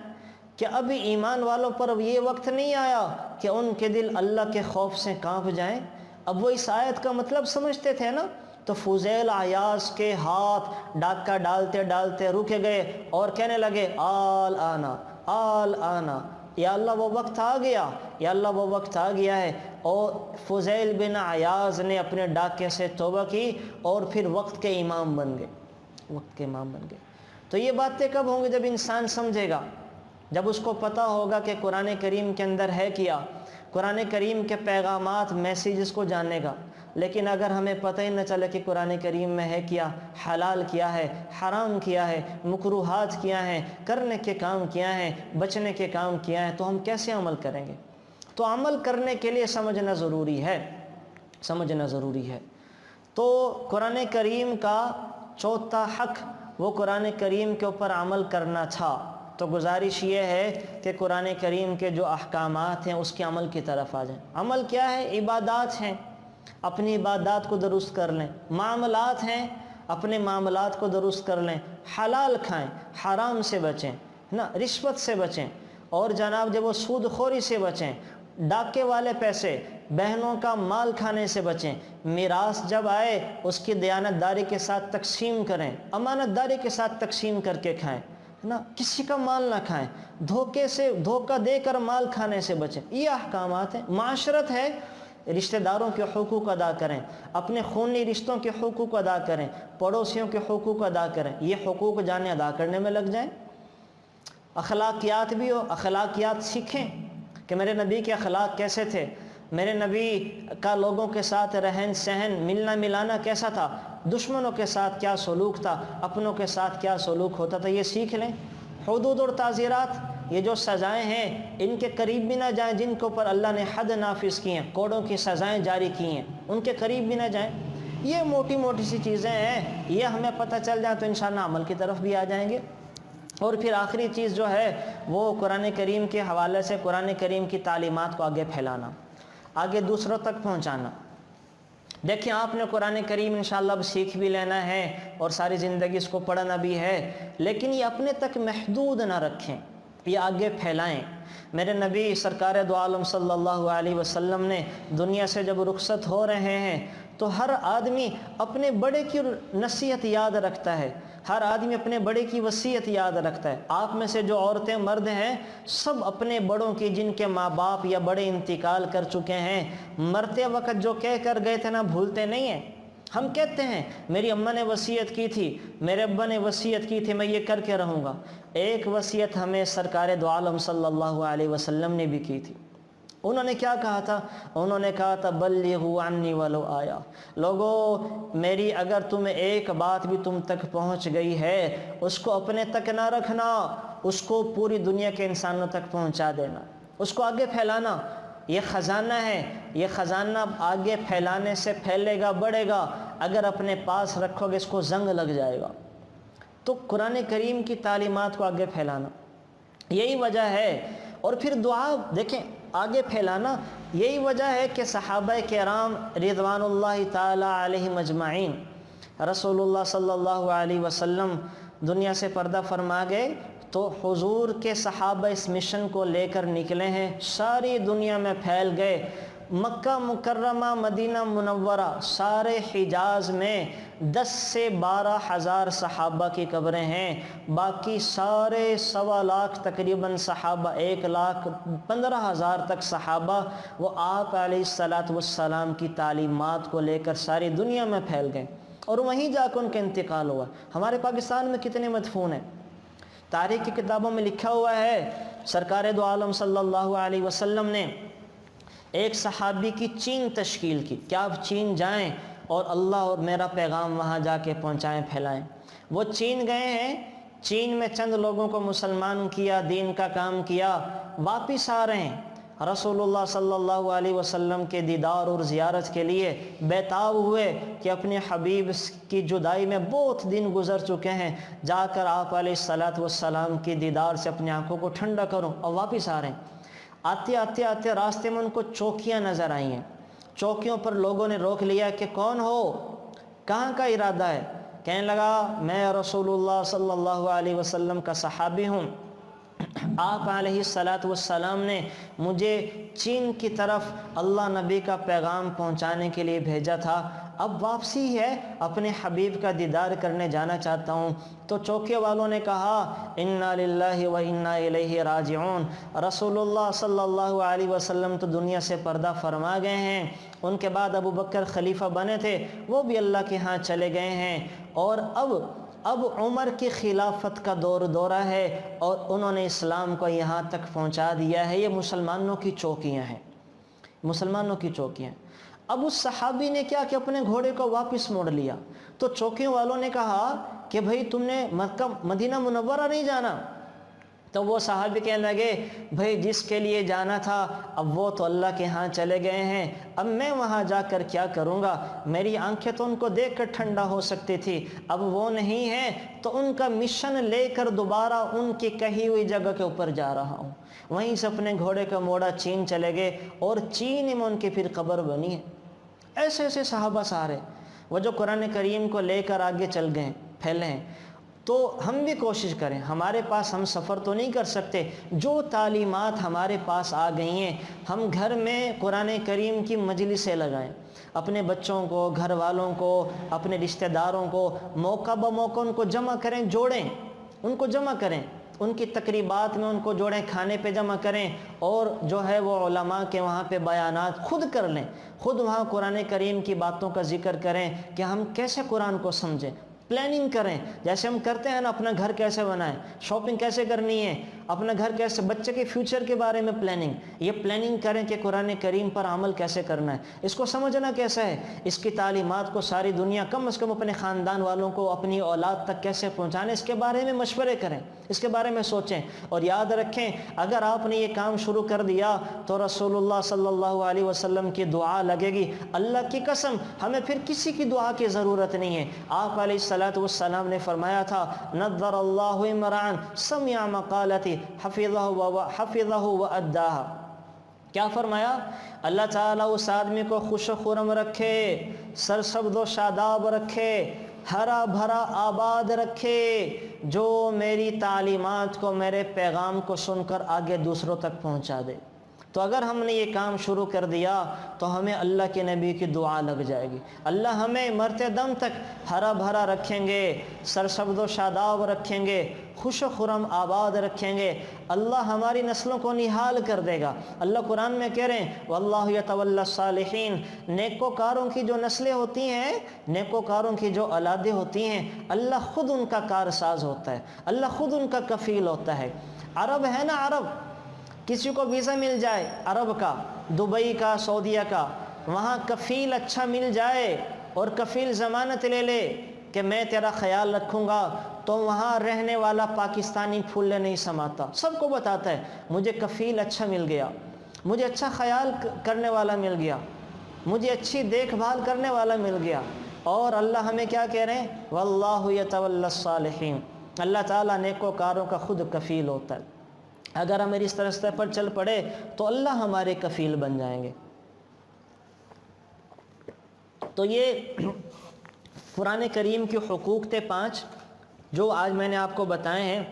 A: کہ ابھی ایمان والوں پر یہ وقت نہیں آیا کہ ان کے دل اللہ کے خوف سے کانپ جائیں۔ اب وہ اس آیت کا مطلب سمجھتے تھے نا، تو فضیل عیاض کے ہاتھ ڈاکہ ڈالتے ڈالتے رکے گئے اور کہنے لگے آل آنا آل آنا، یا اللہ وہ وقت آ گیا، یا اللہ وہ وقت آ گیا ہے۔ اور فضیل بن عیاض نے اپنے ڈاکے سے توبہ کی اور پھر وقت کے امام بن گئے، وقت کے امام بن گئے۔ تو یہ باتیں کب ہوں گی؟ جب انسان سمجھے گا، جب اس کو پتہ ہوگا کہ قرآن کریم کے اندر ہے کیا، قرآن کریم کے پیغامات میسیجز کو جانے گا۔ لیکن اگر ہمیں پتہ ہی نہ چلے کہ قرآن کریم میں ہے کیا، حلال کیا ہے، حرام کیا ہے، مکروہات کیا ہیں، کرنے کے کام کیا ہیں، بچنے کے کام کیا ہیں، تو ہم کیسے عمل کریں گے؟ تو عمل کرنے کے لیے سمجھنا ضروری ہے، سمجھنا ضروری ہے۔ تو قرآن کریم کا چوتھا حق وہ قرآن کریم کے اوپر عمل کرنا تھا۔ تو گزارش یہ ہے کہ قرآن کریم کے جو احکامات ہیں اس کے عمل کی طرف آ جائیں۔ عمل کیا ہے؟ عبادات ہیں، اپنی عبادات کو درست کر لیں۔ معاملات ہیں، اپنے معاملات کو درست کر لیں۔ حلال کھائیں، حرام سے بچیں نا، رشوت سے بچیں، اور جناب جب وہ سود خوری سے بچیں، ڈاکے والے پیسے، بہنوں کا مال کھانے سے بچیں۔ میراث جب آئے اس کی دیانت داری کے ساتھ تقسیم کریں، امانت داری کے ساتھ تقسیم کر کے کھائیں نا، کسی کا مال نہ کھائیں، دھوکہ دے کر مال کھانے سے بچیں۔ یہ احکامات ہیں۔ معاشرت ہے، رشتہ داروں کے حقوق ادا کریں، اپنے خونی رشتوں کے حقوق ادا کریں، پڑوسیوں کے حقوق ادا کریں۔ یہ حقوق جانے ادا کرنے میں لگ جائیں۔ اخلاقیات بھی ہو، اخلاقیات سیکھیں کہ میرے نبی کے اخلاق کیسے تھے، میرے نبی کا لوگوں کے ساتھ رہن سہن، ملنا ملانا کیسا تھا، دشمنوں کے ساتھ کیا سلوک تھا، اپنوں کے ساتھ کیا سلوک ہوتا تھا، یہ سیکھ لیں۔ حدود اور تعزیرات، یہ جو سزائیں ہیں ان کے قریب بھی نہ جائیں، جن کے اوپر اللہ نے حد نافذ کی ہیں، کوڑوں کی سزائیں جاری کی ہیں، ان کے قریب بھی نہ جائیں۔ یہ موٹی موٹی سی چیزیں ہیں، یہ ہمیں پتہ چل جائے تو انشاءاللہ عمل کی طرف بھی آ جائیں گے۔ اور پھر آخری چیز جو ہے وہ قرآن کریم کے حوالے سے قرآن کریم کی تعلیمات کو آگے پھیلانا، آگے دوسروں تک پہنچانا۔ دیکھیں آپ نے قرآن کریم انشاءاللہ اب سیکھ بھی لینا ہے اور ساری زندگی اس کو پڑھنا بھی ہے، لیکن یہ اپنے تک محدود نہ رکھیں، یہ آگے پھیلائیں۔ میرے نبی سرکار دو عالم صلی اللہ علیہ وسلم نے دنیا سے جب رخصت ہو رہے ہیں تو ہر آدمی اپنے بڑے کی نصیحت یاد رکھتا ہے، ہر آدمی اپنے بڑے کی وصیت یاد رکھتا ہے۔ آپ میں سے جو عورتیں مرد ہیں سب اپنے بڑوں کی، جن کے ماں باپ یا بڑے انتقال کر چکے ہیں، مرتے وقت جو کہہ کر گئے تھے نا، بھولتے نہیں ہیں۔ ہم کہتے ہیں میری اماں نے وصیت کی تھی، میرے ابا نے وصیت کی تھی، میں یہ کر کے رہوں گا۔ ایک وصیت ہمیں سرکار دو عالم صلی اللہ علیہ وسلم نے بھی کی تھی۔ انہوں نے کیا کہا تھا؟ انہوں نے کہا تھا بلغوا عنی ولو آیا، لوگو میری اگر تمہیں ایک بات بھی تم تک پہنچ گئی ہے اس کو اپنے تک نہ رکھنا، اس کو پوری دنیا کے انسانوں تک پہنچا دینا، اس کو آگے پھیلانا۔ یہ خزانہ ہے، یہ خزانہ آگے پھیلانے سے پھیلے گا، بڑھے گا۔ اگر اپنے پاس رکھو گے اس کو زنگ لگ جائے گا۔ تو قرآن کریم کی تعلیمات کو آگے پھیلانا یہی وجہ ہے۔ اور پھر دعا دیکھیں آگے پھیلانا، یہی وجہ ہے کہ صحابہ کرام رضوان اللہ تعالی علیہم اجمعین، رسول اللہ صلی اللہ علیہ وسلم دنیا سے پردہ فرما گئے تو حضور کے صحابہ اس مشن کو لے کر نکلے ہیں، ساری دنیا میں پھیل گئے۔ مکہ مکرمہ، مدینہ منورہ، سارے حجاز میں 10 سے 12 ہزار صحابہ کی قبریں ہیں، باقی سارے 1.25 لاکھ تقریباً صحابہ، 1,15,000 تک صحابہ وہ آپ علیہ السلام کی تعلیمات کو لے کر ساری دنیا میں پھیل گئے، اور وہیں جا کے ان کا انتقال ہوا۔ ہمارے پاکستان میں کتنے مدفون ہیں؟ تاریخ کی کتابوں میں لکھا ہوا ہے سرکار دو عالم صلی اللہ علیہ وسلم نے ایک صحابی کی چین تشکیل کی کہ آپ چین جائیں اور اللہ اور میرا پیغام وہاں جا کے پہنچائیں، پھیلائیں۔ وہ چین گئے ہیں، چین میں چند لوگوں کو مسلمان کیا، دین کا کام کیا، واپس آ رہے ہیں، رسول اللہ صلی اللہ علیہ وسلم کے دیدار اور زیارت کے لیے بیتاب ہوئے کہ اپنے حبیب کی جدائی میں بہت دن گزر چکے ہیں، جا کر آپ علیہ الصلاۃ والسلام کی دیدار سے اپنی آنکھوں کو ٹھنڈا کروں، اور واپس آ رہے ہیں۔ آتے آتے آتے راستے میں ان کو چوکیاں نظر آئی ہیں، چوکیوں پر لوگوں نے روک لیا کہ کون ہو، کہاں کا ارادہ ہے؟ کہنے لگا میں رسول اللہ صلی اللہ علیہ وسلم کا صحابی ہوں، آپ علیہ الصلاۃ والسلام نے مجھے چین کی طرف اللہ نبی کا پیغام پہنچانے کے لیے بھیجا تھا، اب واپسی ہے، اپنے حبیب کا دیدار کرنے جانا چاہتا ہوں۔ تو چوکے والوں نے کہا انا للہ و انا الیہ راجعون، رسول اللہ صلی اللہ علیہ وسلم تو دنیا سے پردہ فرما گئے ہیں، ان کے بعد ابو بکر خلیفہ بنے تھے، وہ بھی اللہ کے ہاں چلے گئے ہیں، اور اب عمر کی خلافت کا دورہ ہے، اور انہوں نے اسلام کو یہاں تک پہنچا دیا ہے۔ یہ مسلمانوں کی چوکیاں ہیں، مسلمانوں کی چوکیاں۔ اب اس صحابی نے کیا کہ اپنے گھوڑے کو واپس موڑ لیا، تو چوکیوں والوں نے کہا کہ بھئی تم نے مکہ مدینہ منورہ نہیں جانا؟ تو وہ صحابی کہنے لگے بھئی جس کے لیے جانا تھا اب وہ تو اللہ کے ہاں چلے گئے ہیں، اب میں وہاں جا کر کیا کروں گا؟ میری آنکھیں تو ان کو دیکھ کر ٹھنڈا ہو سکتی تھی، اب وہ نہیں ہیں تو ان کا مشن لے کر دوبارہ ان کی کہی ہوئی جگہ کے اوپر جا رہا ہوں۔ وہیں سے اپنے گھوڑے کا موڑا چین چلے گئے، اور چین میں ان کی پھر قبر بنی ہے۔ ایسے ایسے صحابہ سارے وہ جو قرآن کریم کو لے کر آگے چل گئے، پھیلے ہیں۔ تو ہم بھی کوشش کریں، ہمارے پاس ہم سفر تو نہیں کر سکتے، جو تعلیمات ہمارے پاس آ گئی ہیں ہم گھر میں قرآن کریم کی مجلسیں لگائیں، اپنے بچوں کو، گھر والوں کو، اپنے رشتہ داروں کو موقع بموقع ان کو جمع کریں، جوڑیں، ان کو جمع کریں، ان کی تقریبات میں ان کو جوڑیں، کھانے پہ جمع کریں، اور جو ہے وہ علماء کے وہاں پہ بیانات خود کر لیں، خود وہاں قرآن کریم کی باتوں کا ذکر کریں کہ ہم کیسے قرآن کو سمجھیں، پلاننگ کریں، جیسے ہم کرتے ہیں نا، اپنا گھر کیسے بنائیں، شاپنگ کیسے کرنی ہے، اپنا گھر کیسے، بچے کے فیوچر کے بارے میں پلاننگ، یہ پلاننگ کریں کہ قرآن کریم پر عمل کیسے کرنا ہے، اس کو سمجھنا کیسا ہے، اس کی تعلیمات کو ساری دنیا کم از کم اپنے خاندان والوں کو، اپنی اولاد تک کیسے پہنچانے، اس کے بارے میں مشورے کریں، اس کے بارے میں سوچیں، اور یاد رکھیں اگر آپ نے یہ کام شروع کر دیا تو رسول اللہ صلی اللہ علیہ وسلم کی دعا لگے گی، اللہ کی قسم ہمیں پھر کسی کی دعا کی ضرورت نہیں ہے۔ آپ علیہ الصلاۃ والسلام نے فرمایا تھا نظر اللہ امرأن سمع مقالتی حفظہ و اداہا، کیا فرمایا؟ اللہ تعالیٰ اس آدمی کو خوش و خرم رکھے، سرسبز و شاداب رکھے، ہرا بھرا آباد رکھے، جو میری تعلیمات کو، میرے پیغام کو سن کر آگے دوسروں تک پہنچا دے۔ تو اگر ہم نے یہ کام شروع کر دیا تو ہمیں اللہ کے نبی کی دعا لگ جائے گی، اللہ ہمیں مرتے دم تک ہرا بھرا رکھیں گے، سرسبز و شاداب رکھیں گے، خوش و خرم آباد رکھیں گے، اللہ ہماری نسلوں کو نہال کر دے گا۔ اللہ قرآن میں کہہ رہے ہیں واللہ یتولی الصالحین، نیکوکاروں کی جو نسلیں ہوتی ہیں، نیکوکاروں کی جو اولادیں ہوتی ہیں، اللہ خود ان کا کارساز ہوتا ہے، اللہ خود ان کا کفیل ہوتا ہے۔ عرب ہے نا، عرب کسی کو ویزا مل جائے عرب کا، دبئی کا، سعودیہ کا، وہاں کفیل اچھا مل جائے اور کفیل ضمانت لے لے کہ میں تیرا خیال رکھوں گا، تو وہاں رہنے والا پاکستانی پھولے نہیں سماتا، سب کو بتاتا ہے مجھے کفیل اچھا مل گیا، مجھے اچھا خیال کرنے والا مل گیا، مجھے اچھی دیکھ بھال کرنے والا مل گیا۔ اور اللہ ہمیں کیا کہہ رہے ہیں؟ واللہ یتولی الصالحین، اللہ تعالیٰ نیکوکاروں کا خود کفیل ہوتا ہے۔ اگر ہم اس راستے پر چل پڑے تو اللہ ہمارے کفیل بن جائیں گے۔ تو یہ قرآن کریم کے حقوق تھے 5 جو آج میں نے آپ کو بتائے ہیں۔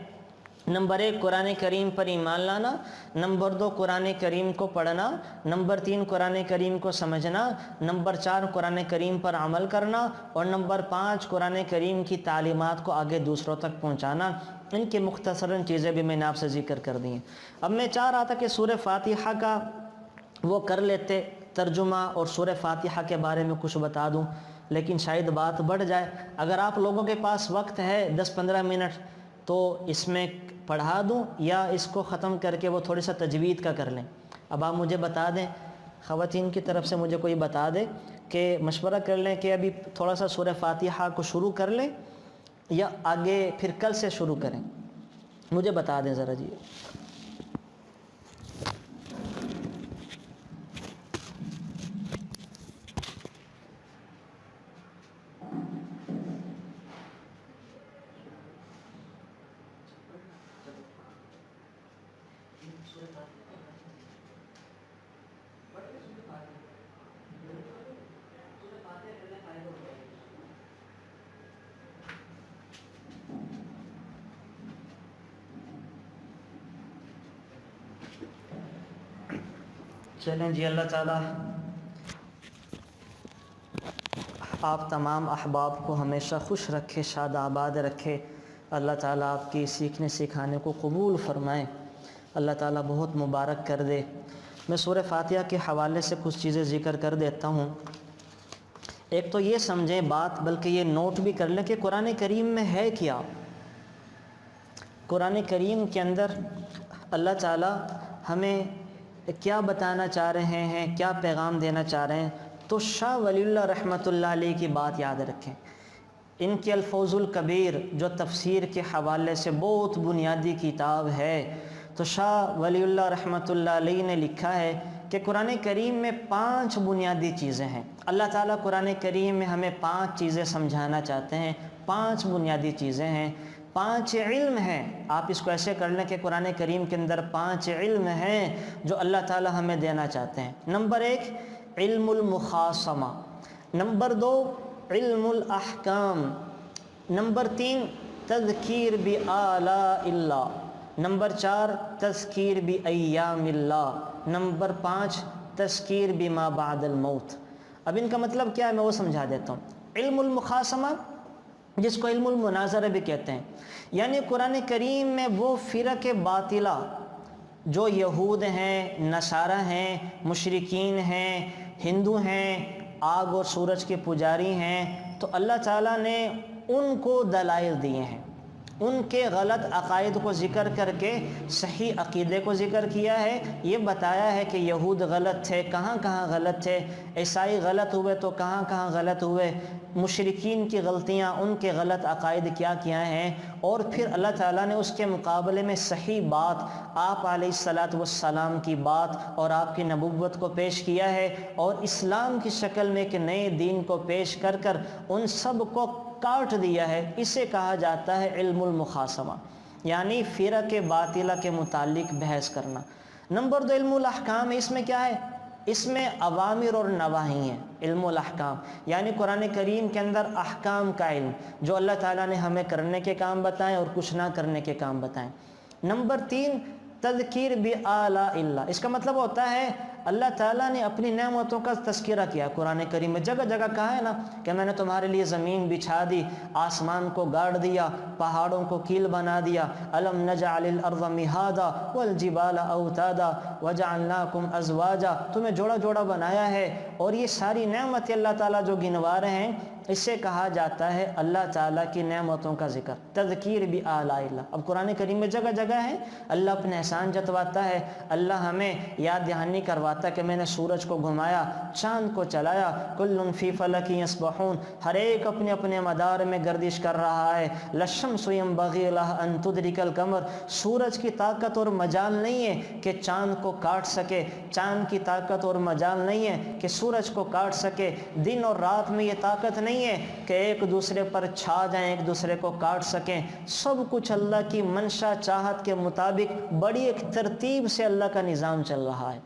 A: نمبر 1 قرآن کریم پر ایمان لانا، نمبر 2 قرآن کریم کو پڑھنا، نمبر 3 قرآن کریم کو سمجھنا، نمبر 4 قرآن کریم پر عمل کرنا، اور نمبر 5 قرآن کریم کی تعلیمات کو آگے دوسروں تک پہنچانا۔ ان کی مختصراً چیزیں بھی میں نے آپ سے ذکر کر دی ہیں۔ اب میں چاہ رہا تھا کہ سورہ فاتحہ کا وہ کر لیتے ترجمہ، اور سورہ فاتحہ کے بارے میں کچھ بتا دوں، لیکن شاید بات بڑھ جائے۔ اگر آپ لوگوں کے پاس وقت ہے 10-15 منٹ تو اس میں پڑھا دوں، یا اس کو ختم کر کے وہ تھوڑی سا تجوید کا کر لیں؟ اب آپ مجھے بتا دیں خواتین کی طرف سے مجھے کوئی بتا دے کہ مشورہ کر لیں کہ ابھی تھوڑا سا سورہ فاتحہ کو شروع کر لیں یا آگے پھر کل سے شروع کریں، مجھے بتا دیں ذرا جی۔ چلیں جی، اللہ تعالیٰ آپ تمام احباب کو ہمیشہ خوش رکھے، شاد آباد رکھے۔ اللہ تعالیٰ آپ کی سیکھنے سکھانے کو قبول فرمائے، اللہ تعالیٰ بہت مبارک کر دے۔ میں سورہ فاتحہ کے حوالے سے کچھ چیزیں ذکر کر دیتا ہوں۔ ایک تو یہ سمجھیں بات، بلکہ یہ نوٹ بھی کر لیں کہ قرآن کریم میں ہے کیا۔ قرآن کریم کے اندر اللہ تعالیٰ ہمیں کیا بتانا چاہ رہے ہیں، کیا پیغام دینا چاہ رہے ہیں، تو شاہ ولی اللہ رحمۃ اللہ علیہ کی بات یاد رکھیں۔ ان کے الفوز الکبیر جو تفسیر کے حوالے سے بہت بنیادی کتاب ہے، تو شاہ ولی اللہ رحمۃ اللہ علیہ نے لکھا ہے کہ قرآن کریم میں 5 بنیادی چیزیں ہیں۔ اللہ تعالیٰ قرآن کریم میں ہمیں 5 چیزیں سمجھانا چاہتے ہیں، 5 بنیادی چیزیں ہیں، 5 علم ہیں۔ آپ اس کو ایسے کر لیں کہ قرآن کریم کے اندر 5 علم ہیں جو اللہ تعالیٰ ہمیں دینا چاہتے ہیں۔ نمبر 1 علم المخاصمہ، نمبر 2 علم الاحکام، نمبر 3 تذکیر بآلاء اللہ، نمبر 4 تذکیر بایام اللہ، نمبر 5 تذکیر بما بعد الموت۔ اب ان کا مطلب کیا ہے میں وہ سمجھا دیتا ہوں۔ علم المخاصمہ، جس کو علم المناظرہ بھی کہتے ہیں، یعنی قرآن کریم میں وہ فرق باطلہ جو یہود ہیں، نصارہ ہیں، مشرکین ہیں، ہندو ہیں، آگ اور سورج کے پجاری ہیں، تو اللہ تعالیٰ نے ان کو دلائل دیے ہیں، ان کے غلط عقائد کو ذکر کر کے صحیح عقیدے کو ذکر کیا ہے۔ یہ بتایا ہے کہ یہود غلط تھے، کہاں کہاں غلط تھے، عیسائی غلط ہوئے تو کہاں کہاں غلط ہوئے، مشرکین کی غلطیاں، ان کے غلط عقائد کیا کیا ہیں، اور پھر اللہ تعالیٰ نے اس کے مقابلے میں صحیح بات، آپ علیہ الصلاۃ والسلام کی بات اور آپ کی نبوت کو پیش کیا ہے، اور اسلام کی شکل میں ایک نئے دین کو پیش کر کر ان سب کو کاٹ دیا ہے۔ اسے کہا جاتا ہے علم المخاصمہ، یعنی فرق باطلہ کے متعلق بحث کرنا۔ نمبر 2 علم الاحکام، اس میں کیا ہے؟ اس میں اوامر اور نواہی ہیں۔ علم الاحکام یعنی قرآن کریم کے اندر احکام کا علم، جو اللہ تعالیٰ نے ہمیں کرنے کے کام بتائیں اور کچھ نہ کرنے کے کام بتائیں۔ نمبر 3 تذکیر بآلاء اللہ، اس کا مطلب ہوتا ہے اللہ تعالیٰ نے اپنی نعمتوں کا تذکرہ کیا قرآن کریم میں، جگہ جگہ کہا ہے نا کہ میں نے تمہارے لیے زمین بچھا دی، آسمان کو گاڑ دیا، پہاڑوں کو کیل بنا دیا، الم نجعل الارض مہادا والجبال اوتادا وجعلناکم ازواجا، تمہیں جوڑا جوڑا بنایا ہے، اور یہ ساری نعمتیں اللہ تعالیٰ جو گنوا رہے ہیں، اسے کہا جاتا ہے اللہ تعالیٰ کی نعمتوں کا ذکر، تذکیر بآلاء اللہ۔ اب قرآن کریم میں جگہ جگہ ہے اللہ اپنے احسان جتواتا ہے، اللہ ہمیں یاد دہانی کرواتا ہے کہ میں نے سورج کو گھمایا، چاند کو چلایا، کل فی فلک یسبحون، ہر ایک اپنے اپنے مدار میں گردش کر رہا ہے، للشمس ینبغی لہا ان تدرک القمر، سورج کی طاقت اور مجال نہیں ہے کہ چاند کو کاٹ سکے، چاند کی طاقت اور مجال نہیں ہے کہ سورج کو کاٹ سکے، دن اور رات میں یہ طاقت نہیں ہے کہ ایک دوسرے پر چھا جائیں، ایک دوسرے کو کاٹ سکیں، سب کچھ اللہ کی منشا چاہت کے مطابق بڑی ایک ترتیب سے اللہ کا نظام چل رہا ہے۔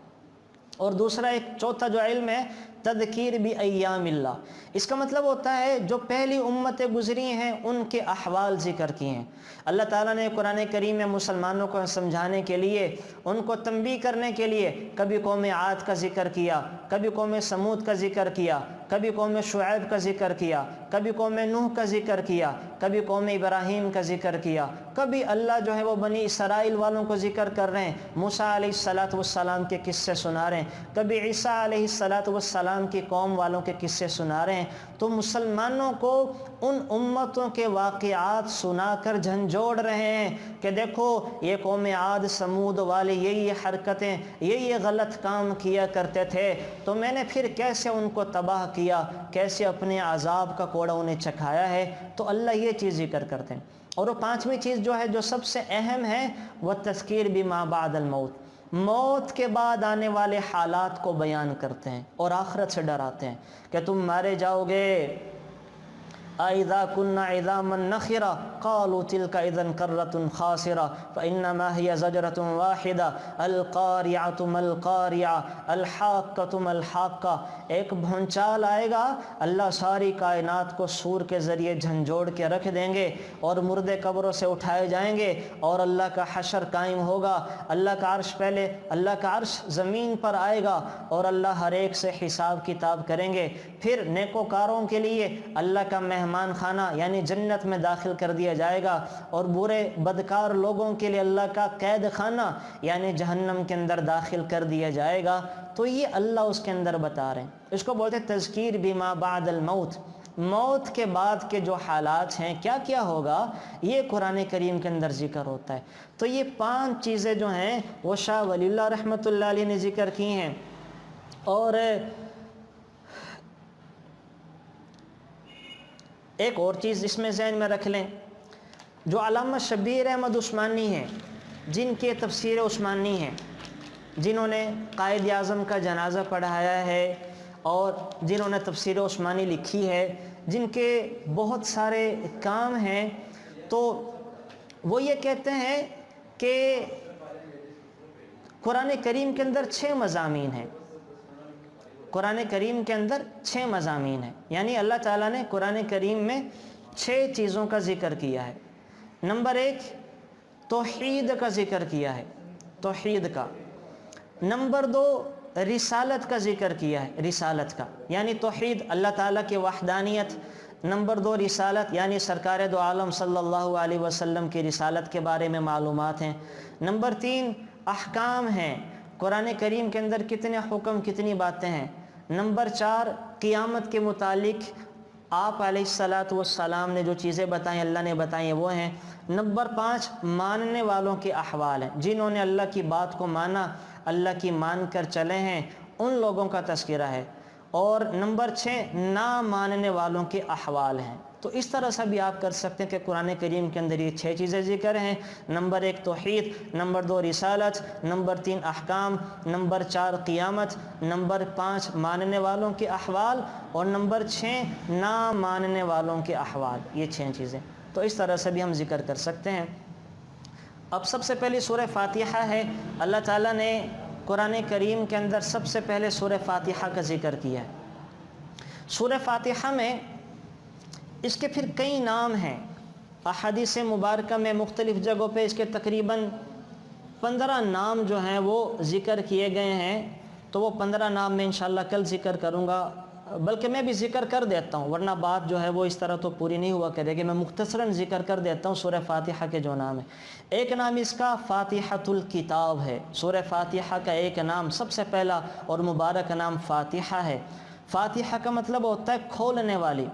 A: اور دوسرا ایک چوتھا جو علم ہے تذکیر بایام اللہ، اس کا مطلب ہوتا ہے جو پہلی امتیں گزری ہیں ان کے احوال ذکر کیے ہیں۔ اللہ تعالیٰ نے قرآن کریم میں مسلمانوں کو سمجھانے کے لیے، ان کو تنبیہ کرنے کے لیے کبھی قوم عاد کا ذکر کیا، کبھی قوم سمود کا ذکر کیا، کبھی قوم شعیب کا ذکر کیا، کبھی قوم نوح کا ذکر کیا، کبھی قوم ابراہیم کا ذکر کیا، کبھی اللہ جو ہے وہ بنی اسرائیل والوں کو ذکر کر رہے ہیں، موسیٰ علیہ الصلاۃ والسلام کے قصے سنا رہے ہیں، کبھی عیسیٰ علیہ الصلاۃ والسلام السلام کی قوم والوں کے قصے سنا رہے ہیں، تو مسلمانوں کو ان امتوں کے واقعات سنا کر جھنجھوڑ رہے ہیں کہ دیکھو یہ قوم عاد سمود والے یہ حرکتیں یہ غلط کام کیا کرتے تھے، تو میں نے پھر کیسے ان کو تباہ کیا، کیسے اپنے عذاب کا کوڑا انہیں چکھایا ہے۔ تو اللہ یہ چیز ذکر کرتے ہیں۔ اور وہ پانچویں چیز جو ہے جو سب سے اہم ہے وہ تذکیر بما بعد الموت، موت کے بعد آنے والے حالات کو بیان کرتے ہیں اور آخرت سے ڈراتے ہیں کہ تم مارے جاؤ گے۔ أَإِذَا كُنَّا عِظَامًا نَخِرَةً قَالُوا تِلْكَ إِذًا كَرَّةٌ خَاسِرَةٌ فَإِنَّمَا هِيَ زَجْرَةٌ وَاحِدَةٌ الْقَارِعَةُ مَا الْقَارِعَةُ الْحَاقَّةُ مَا الْحَاقَّةُ، ایک بھونچال آئے گا، اللہ ساری کائنات کو سور کے ذریعے جھنجھوڑ کے رکھ دیں گے اور مردے قبروں سے اٹھائے جائیں گے اور اللہ کا حشر قائم ہوگا۔ اللہ کا عرش پہلے اللہ کا عرش زمین پر آئے گا اور اللہ ہر ایک سے حساب کتاب کریں گے۔ پھر نیکوکاروں کے لیے اللہ کا مہمان خانہ یعنی جنت میں داخل کر دیا جائے گا، اور برے بدکار لوگوں کے لیے اللہ کا قید خانہ یعنی جہنم کے اندر داخل کر دیا جائے گا۔ تو یہ اللہ اس کے اندر بتا رہے ہیں، اس کو بولتے ہیں تذکیر بما بعد الموت، موت کے بعد کے جو حالات ہیں کیا کیا ہوگا یہ قرآن کریم کے اندر ذکر ہوتا ہے۔ تو یہ پانچ چیزیں جو ہیں وہ شاہ ولی اللہ رحمۃ اللہ علیہ نے ذکر کی ہیں۔ اور ایک اور چیز اس میں ذہن میں رکھ لیں، جو علامہ شبیر احمد عثمانی ہیں جن کے تفسیر عثمانی ہیں، جنہوں نے قائد اعظم کا جنازہ پڑھایا ہے اور جنہوں نے تفسیر عثمانی لکھی ہے، جن کے بہت سارے کام ہیں، تو وہ یہ کہتے ہیں کہ قرآن کریم کے اندر 6 مضامین ہیں، قرآن کریم کے اندر 6 مضامین ہیں، یعنی اللہ تعالیٰ نے قرآن کریم میں 6 چیزوں کا ذکر کیا ہے۔ نمبر 1 توحید کا ذکر کیا ہے، توحید کا۔ نمبر 2 رسالت کا ذکر کیا ہے، رسالت کا یعنی توحید اللہ تعالیٰ کی وحدانیت۔ نمبر 2 رسالت یعنی سرکار دو عالم صلی اللہ علیہ وسلم کی رسالت کے بارے میں معلومات ہیں۔ نمبر 3 احکام ہیں، قرآن کریم کے اندر کتنے حکم کتنی باتیں ہیں۔ نمبر 4 قیامت کے متعلق آپ علیہ السلام نے جو چیزیں بتائیں اللہ نے بتائیں وہ ہیں۔ نمبر 5 ماننے والوں کے احوال ہیں، جنہوں نے اللہ کی بات کو مانا، اللہ کی مان کر چلے ہیں، ان لوگوں کا تذکرہ ہے۔ اور نمبر 6 نہ ماننے والوں کے احوال ہیں۔ تو اس طرح سے بھی آپ کر سکتے ہیں کہ قرآن کریم کے اندر یہ 6 چیزیں ذکر ہیں۔ نمبر 1 توحید، نمبر 2 رسالت، نمبر 3 احکام، نمبر 4 قیامت، نمبر 5 ماننے والوں کے احوال، اور نمبر 6 نہ ماننے والوں کے احوال، یہ 6 چیزیں۔ تو اس طرح سے بھی ہم ذکر کر سکتے ہیں۔ اب سب سے پہلی سورہ فاتحہ ہے، اللہ تعالیٰ نے قرآن کریم کے اندر سب سے پہلے سورہ فاتحہ کا ذکر کیا ہے۔ سورہ فاتحہ میں اس کے پھر کئی نام ہیں، احادیث مبارکہ میں مختلف جگہوں پہ اس کے تقریباً 15 نام جو ہیں وہ ذکر کیے گئے ہیں۔ تو وہ 15 نام میں انشاءاللہ کل ذکر کروں گا، بلکہ میں بھی ذکر کر دیتا ہوں ورنہ بات جو ہے وہ اس طرح تو پوری نہیں ہوا کرے گی۔ میں مختصراً ذکر کر دیتا ہوں سورہ فاتحہ کے جو نام ہیں۔ ایک نام اس کا فاتحۃ الکتاب ہے، سورہ فاتحہ کا ایک نام سب سے پہلا اور مبارک نام فاتحہ ہے۔ فاتحہ کا مطلب ہوتا ہے کھولنے والی،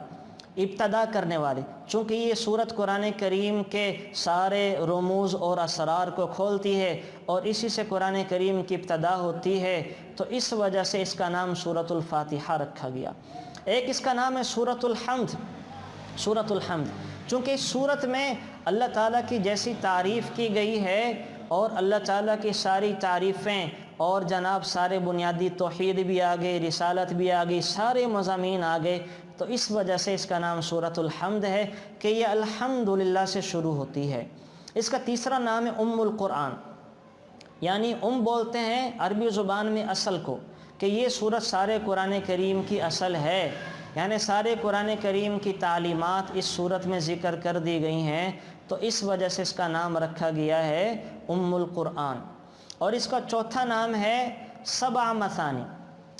A: ابتدا کرنے والی، چونکہ یہ سورت قرآن کریم کے سارے رموز اور اسرار کو کھولتی ہے اور اسی سے قرآن کریم کی ابتدا ہوتی ہے، تو اس وجہ سے اس کا نام سورۃ الفاتحہ رکھا گیا۔ ایک اس کا نام ہے سورۃ الحمد، سورۃ الحمد، چونکہ اس سورت میں اللہ تعالیٰ کی جیسی تعریف کی گئی ہے اور اللہ تعالیٰ کی ساری تعریفیں اور جناب سارے بنیادی توحید بھی آ گئے، رسالت بھی آ گئی، سارے مضامین آ گئے، تو اس وجہ سے اس کا نام سورۃ الحمد ہے کہ یہ الحمدللہ سے شروع ہوتی ہے۔ اس کا تیسرا نام ہے ام القرآن، یعنی بولتے ہیں عربی زبان میں اصل کو، کہ یہ سورت سارے قرآن کریم کی اصل ہے، یعنی سارے قرآن کریم کی تعلیمات اس سورت میں ذکر کر دی گئی ہیں، تو اس وجہ سے اس کا نام رکھا گیا ہے ام القرآن۔ اور اس کا چوتھا نام ہے سبع مثانی۔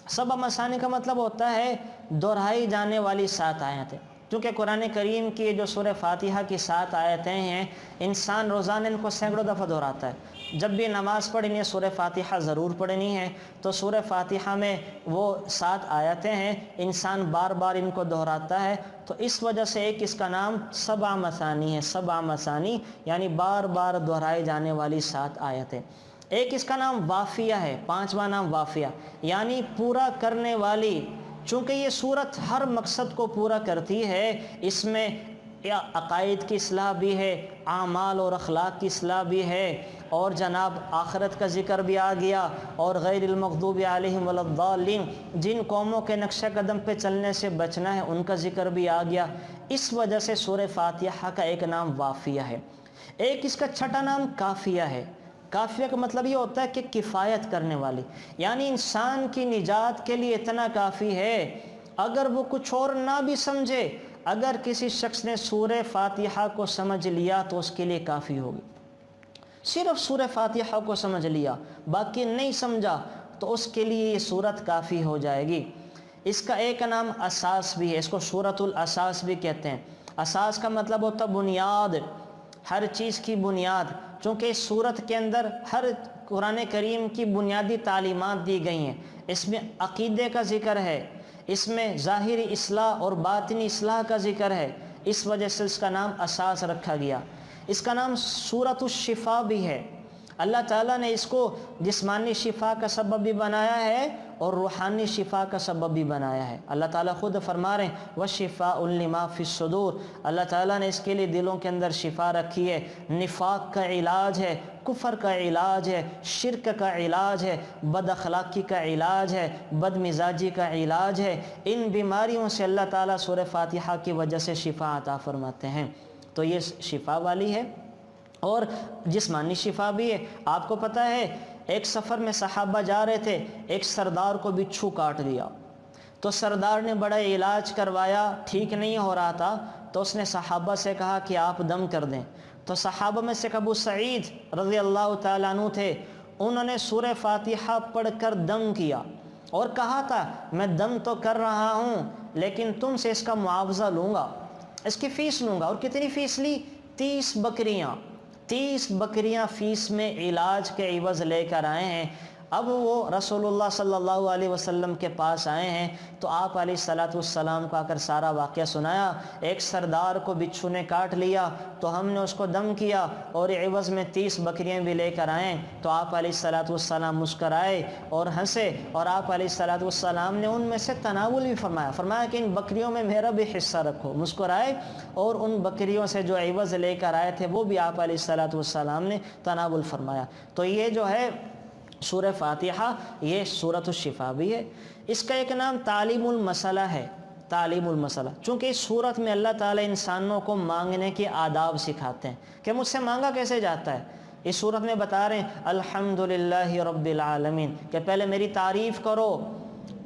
A: سبع مثانی کا مطلب ہوتا ہے دہرائی جانے والی 7 آیتیں، کیونکہ قرآن کریم کی جو سورہ فاتحہ کی 7 آیتیں ہیں، انسان روزانہ ان کو سینکڑوں دفعہ دہراتا ہے۔ جب بھی نماز پڑھنی ہے سورہ فاتحہ ضرور پڑھنی ہے، تو سورہ فاتحہ میں وہ 7 آیتیں ہیں، انسان بار بار ان کو دہراتا ہے، تو اس وجہ سے ایک اس کا نام سبع مثانی ہے۔ سبع مثانی یعنی بار بار دہرائے جانے والی 7 آیتیں۔ ایک اس کا نام وافیہ ہے، 5واں نام وافیہ یعنی پورا کرنے والی۔ چونکہ یہ صورت ہر مقصد کو پورا کرتی ہے، اس میں عقائد کی اصلاح بھی ہے، اعمال اور اخلاق کی اصلاح بھی ہے، اور جناب آخرت کا ذکر بھی آ گیا، اور غیر المغضوب علیہم ولا الضالین، جن قوموں کے نقش قدم پہ چلنے سے بچنا ہے ان کا ذکر بھی آ گیا۔ اس وجہ سے سورہ فاتحہ کا ایک نام وافیہ ہے۔ ایک اس کا چھٹا نام کافیہ ہے۔ کافیہ کا مطلب یہ ہوتا ہے کہ کفایت کرنے والی، یعنی انسان کی نجات کے لیے اتنا کافی ہے، اگر وہ کچھ اور نہ بھی سمجھے، اگر کسی شخص نے سورہ فاتحہ کو سمجھ لیا تو اس کے لیے کافی ہوگی۔ صرف سورہ فاتحہ کو سمجھ لیا، باقی نہیں سمجھا، تو اس کے لیے یہ سورت کافی ہو جائے گی۔ اس کا ایک نام اساس بھی ہے، اس کو سورۃ الاساس بھی کہتے ہیں۔ اساس کا مطلب ہوتا ہے بنیاد، ہر چیز کی بنیاد، چونکہ اس سورت کے اندر ہر قرآن کریم کی بنیادی تعلیمات دی گئی ہیں۔ اس میں عقیدے کا ذکر ہے، اس میں ظاہری اصلاح اور باطنی اصلاح کا ذکر ہے، اس وجہ سے اس کا نام اساس رکھا گیا۔ اس کا نام سورۃ الشفا بھی ہے۔ اللہ تعالیٰ نے اس کو جسمانی شفا کا سبب بھی بنایا ہے اور روحانی شفا کا سبب بھی بنایا ہے۔ اللہ تعالیٰ خود فرما رہے ہیں وَشِفَاءٌ لِمَا فِي الصُّدُورِ، اللہ تعالیٰ نے اس کے لیے دلوں کے اندر شفا رکھی ہے۔ نفاق کا علاج ہے، کفر کا علاج ہے، شرک کا علاج ہے، بد اخلاقی کا علاج ہے، بد مزاجی کا علاج ہے۔ ان بیماریوں سے اللہ تعالیٰ سورہ فاتحہ کی وجہ سے شفا عطا فرماتے ہیں، تو یہ شفا والی ہے اور جسمانی شفا بھی ہے۔ آپ کو پتہ ہے ایک سفر میں صحابہ جا رہے تھے، ایک سردار کو بچھو کاٹ دیا، تو سردار نے بڑا علاج کروایا، ٹھیک نہیں ہو رہا تھا، تو اس نے صحابہ سے کہا کہ آپ دم کر دیں۔ تو صحابہ میں سے ابو سعید رضی اللہ تعالیٰ عنہ تھے، انہوں نے سورہ فاتحہ پڑھ کر دم کیا اور کہا تھا میں دم تو کر رہا ہوں لیکن تم سے اس کا معاوضہ لوں گا، اس کی فیس لوں گا۔ اور کتنی فیس لی؟ 30 بکریاں، 30 بکریاں فیس میں علاج کے عوض لے کر آئے ہیں۔ اب وہ رسول اللہ صلی اللہ علیہ وسلم کے پاس آئے ہیں، تو آپ علیہ السلام کو آ کر سارا واقعہ سنایا۔ ایک سردار کو بچھو نے کاٹ لیا تو ہم نے اس کو دم کیا اور عوض میں 30 بکریاں بھی لے کر آئیں، تو آپ علیہ السلام مسکرائے اور ہنسے، اور آپ علیہ السلام نے ان میں سے تناول بھی فرمایا کہ ان بکریوں میں میرا بھی حصہ رکھو، مسکرائے، اور ان بکریوں سے جو عوض لے کر آئے تھے وہ بھی آپ علیہ السلام نے تناول فرمایا۔ تو یہ جو ہے سورہ فاتحہ، یہ سورۃ الشفا بھی ہے۔ اس کا ایک نام تعلیم المسئلہ ہے، تعلیم المسئلہ، چونکہ اس سورت میں اللہ تعالیٰ انسانوں کو مانگنے کے آداب سکھاتے ہیں کہ مجھ سے مانگا کیسے جاتا ہے۔ اس سورت میں بتا رہے ہیں الحمدللہ رب العالمین، کہ پہلے میری تعریف کرو،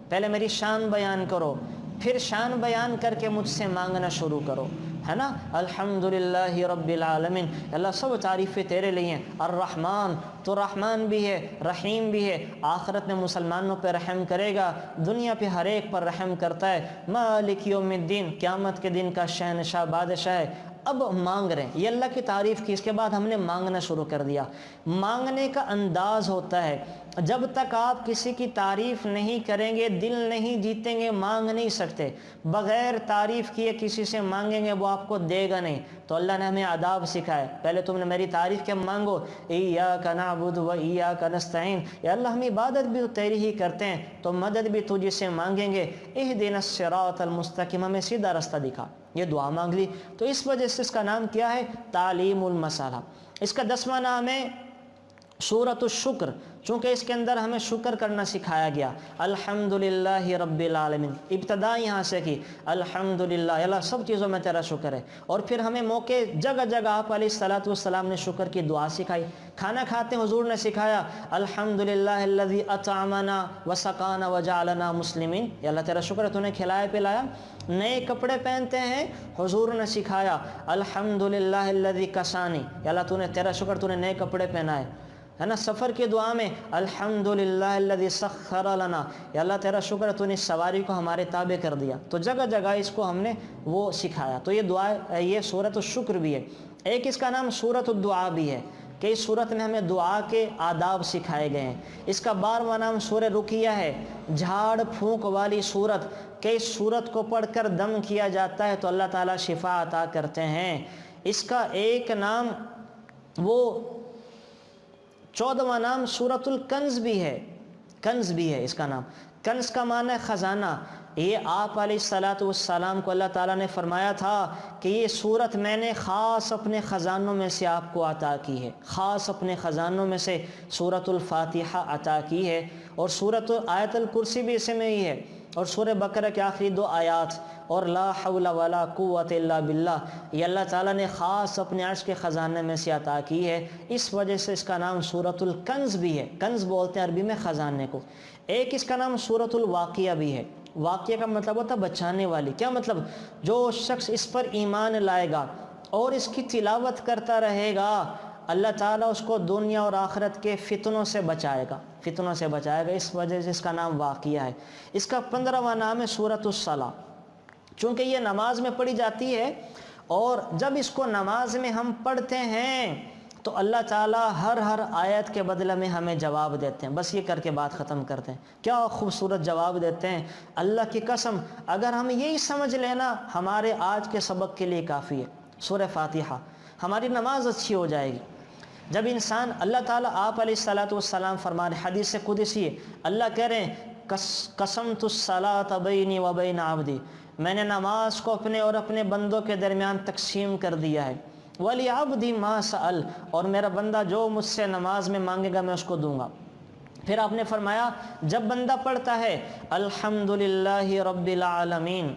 A: پہلے میری شان بیان کرو، پھر شان بیان کر کے مجھ سے مانگنا شروع کرو، ہے نا۔ الحمدللہ رب العالمین، اللہ سب تعریفیں تیرے لیے ہیں۔ الرحمن، تو رحمان بھی ہے، رحیم بھی ہے، آخرت میں مسلمانوں پہ رحم کرے گا، دنیا پہ ہر ایک پر رحم کرتا ہے۔ مالک یوم الدین، قیامت کے دن کا شہنشاہ بادشاہ ہے۔ اب مانگ رہے ہیں، یہ اللہ کی تعریف کی، اس کے بعد ہم نے مانگنا شروع کر دیا۔ مانگنے کا انداز ہوتا ہے، جب تک آپ کسی کی تعریف نہیں کریں گے، دل نہیں جیتیں گے، مانگ نہیں سکتے۔ بغیر تعریف کیے کسی سے مانگیں گے وہ آپ کو دے گا نہیں۔ تو اللہ نے ہمیں آداب سکھائے، پہلے تم نے میری تعریف کے مانگو، ایاک نعبد و ایاک نستعین، یا اللہ ہم عبادت بھی تیری ہی کرتے ہیں تو مدد بھی تجھ سے مانگیں گے۔ اہدنا الصراط المستقیم، ہمیں سیدھا رستہ دکھا، یہ دعا مانگ لی۔ تو اس وجہ سے اس کا نام کیا ہے؟ تعلیم المسئلہ۔ اس کا 10واں نام ہے سورۃ الشکر، چونکہ اس کے اندر ہمیں شکر کرنا سکھایا گیا۔ الحمدللہ رب العالمین، ابتدا یہاں سے کی الحمدللہ، اللہ سب چیزوں میں تیرا شکر ہے۔ اور پھر ہمیں موقع جگہ جگہ آپ علیہ السلام نے شکر کی دعا سکھائی۔ کھانا کھاتے حضور نے سکھایا الحمدللہ الذی اطعمنا وسقانا وجعلنا مسلمین، یا اللہ تیرا شکر ہے تو نے کھلایا پلایا۔ نئے کپڑے پہنتے ہیں، حضور نے سکھایا الحمدللہ الذی کسانی، یا اللہ تو نے تیرا شکر تو نے نئے کپڑے پہنائے۔ ہے نا. سفر کی دعا میں الحمدللہ الذی سخر لنا، یا اللہ تیرا شکر ہے تو نے اس سواری کو ہمارے تابع کر دیا. تو جگہ جگہ اس کو ہم نے وہ سکھایا. تو یہ دعا، یہ سورۃ الشکر بھی ہے. ایک اس کا نام سورۃ الدعا بھی ہے کہ اس سورت میں ہمیں دعا کے آداب سکھائے گئے ہیں. اس کا 12واں نام سورہ رقیہ ہے، جھاڑ پھونک والی سورت، کہ اس سورت کو پڑھ کر دم کیا جاتا ہے تو اللہ تعالیٰ شفا عطا کرتے ہیں. اس کا ایک نام وہ 14واں نام سورۃ الکنز بھی ہے. کنز بھی ہے اس کا نام. کنز کا معنی ہے خزانہ. یہ آپ علیہ السلام کو اللہ تعالیٰ نے فرمایا تھا کہ یہ سورت میں نے خاص اپنے خزانوں میں سے آپ کو عطا کی ہے. خاص اپنے خزانوں میں سے سورۃ الفاتحہ عطا کی ہے. اور سورۃ آیت الکرسی بھی اسے میں ہی ہے. اور سورہ بقرہ کے آخری 2 آیات اور لا حول ولا قوت الا باللہ، یہ اللہ تعالیٰ نے خاص اپنے عرش کے خزانے میں سے عطا کی ہے. اس وجہ سے اس کا نام سورۃ الکنز بھی ہے. کنز بولتے ہیں عربی میں خزانے کو. ایک اس کا نام سورۃ الواقعہ بھی ہے. واقعہ کا مطلب ہوتا ہے بچانے والی. کیا مطلب؟ جو شخص اس پر ایمان لائے گا اور اس کی تلاوت کرتا رہے گا، اللہ تعالیٰ اس کو دنیا اور آخرت کے فتنوں سے بچائے گا. فتنوں سے بچائے گا. اس وجہ سے اس کا نام واقعہ ہے. اس کا 15واں نام ہے سورۃ الصلاۃ. چونکہ یہ نماز میں پڑھی جاتی ہے، اور جب اس کو نماز میں ہم پڑھتے ہیں تو اللہ تعالیٰ ہر آیت کے بدلے میں ہمیں جواب دیتے ہیں. بس یہ کر کے بات ختم کرتے ہیں. کیا خوبصورت جواب دیتے ہیں. اللہ کی قسم اگر ہم یہی سمجھ لینا ہمارے آج کے سبق کے لیے کافی ہے. سورہ فاتحہ، ہماری نماز اچھی ہو جائے گی. جب انسان، اللہ تعالیٰ آپ علیہ السلام فرما رہے، حدیث قدسی ہے، اللہ کہہ رہے ہیں قسمت الصلاۃ بینی و بین عبدی، میں نے نماز کو اپنے اور اپنے بندوں کے درمیان تقسیم کر دیا ہے. وَلِعَبْدِ مَا سَأَلَ، اور میرا بندہ جو مجھ سے نماز میں مانگے گا میں اس کو دوں گا. پھر آپ نے فرمایا جب بندہ پڑھتا ہے الحمدللہ رب العالمین،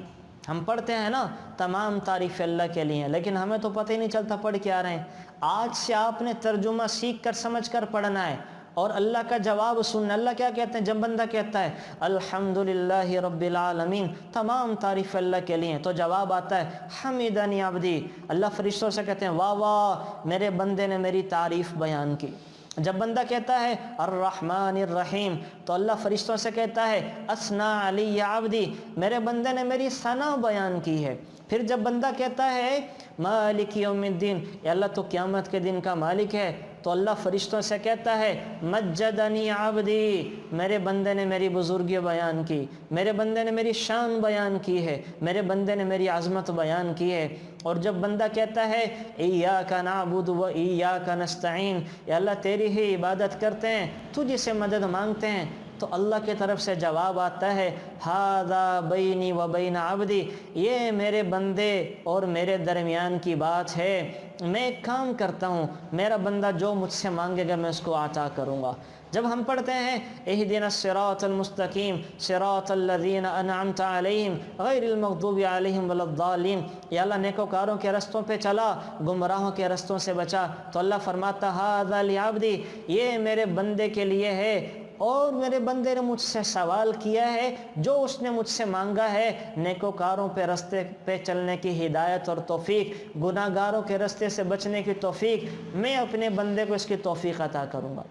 A: ہم پڑھتے ہیں نا تمام تعریف اللہ کے لیے، لیکن ہمیں تو پتہ ہی نہیں چلتا پڑھ کے آ رہے ہیں. آج سے آپ نے ترجمہ سیکھ کر سمجھ کر پڑھنا ہے اور اللہ کا جواب سننا. اللہ کیا کہتے ہیں جب بندہ کہتا ہے الحمدللہ رب العالمین، تمام تعریف اللہ کے لیے، تو جواب آتا ہے حمیدنی عبدی. اللہ فرشتوں سے کہتے ہیں واہ واہ میرے بندے نے میری تعریف بیان کی. جب بندہ کہتا ہے الرحمن الرحیم تو اللہ فرشتوں سے کہتا ہے اثنا علی عبدی، میرے بندے نے میری ثنا بیان کی ہے. پھر جب بندہ کہتا ہے مالک یوم الدین، یا اللہ تو قیامت کے دن کا مالک ہے، تو اللہ فرشتوں سے کہتا ہے مجدنی عبدی، میرے بندے نے میری بزرگی بیان کی، میرے بندے نے میری شان بیان کی ہے، میرے بندے نے میری عظمت بیان کی ہے. اور جب بندہ کہتا ہے ایاک نعبد و ایاک نستعین، یا اللہ تیری ہی عبادت کرتے ہیں، تجھ سے مدد مانگتے ہیں، تو اللہ کی طرف سے جواب آتا ہے ھذا بینی و بین عبدی، یہ میرے بندے اور میرے درمیان کی بات ہے. میں ایک کام کرتا ہوں، میرا بندہ جو مجھ سے مانگے گا میں اس کو عطا کروں گا. جب ہم پڑھتے ہیں اہدنا الصراط المستقیم صراط الذین انعمت علیہم غیر المغضوب علیہم ولا الضالین، یا اللہ نیکوکاروں کے رستوں پہ چلا، گمراہوں کے رستوں سے بچا، تو اللہ فرماتا ھذا لعبدی، یہ میرے بندے کے لیے ہے، اور میرے بندے نے مجھ سے سوال کیا ہے، جو اس نے مجھ سے مانگا ہے، نیکوکاروں پہ رستے پہ چلنے کی ہدایت اور توفیق، گناہ گاروں کے رستے سے بچنے کی توفیق، میں اپنے بندے کو اس کی توفیق عطا کروں گا،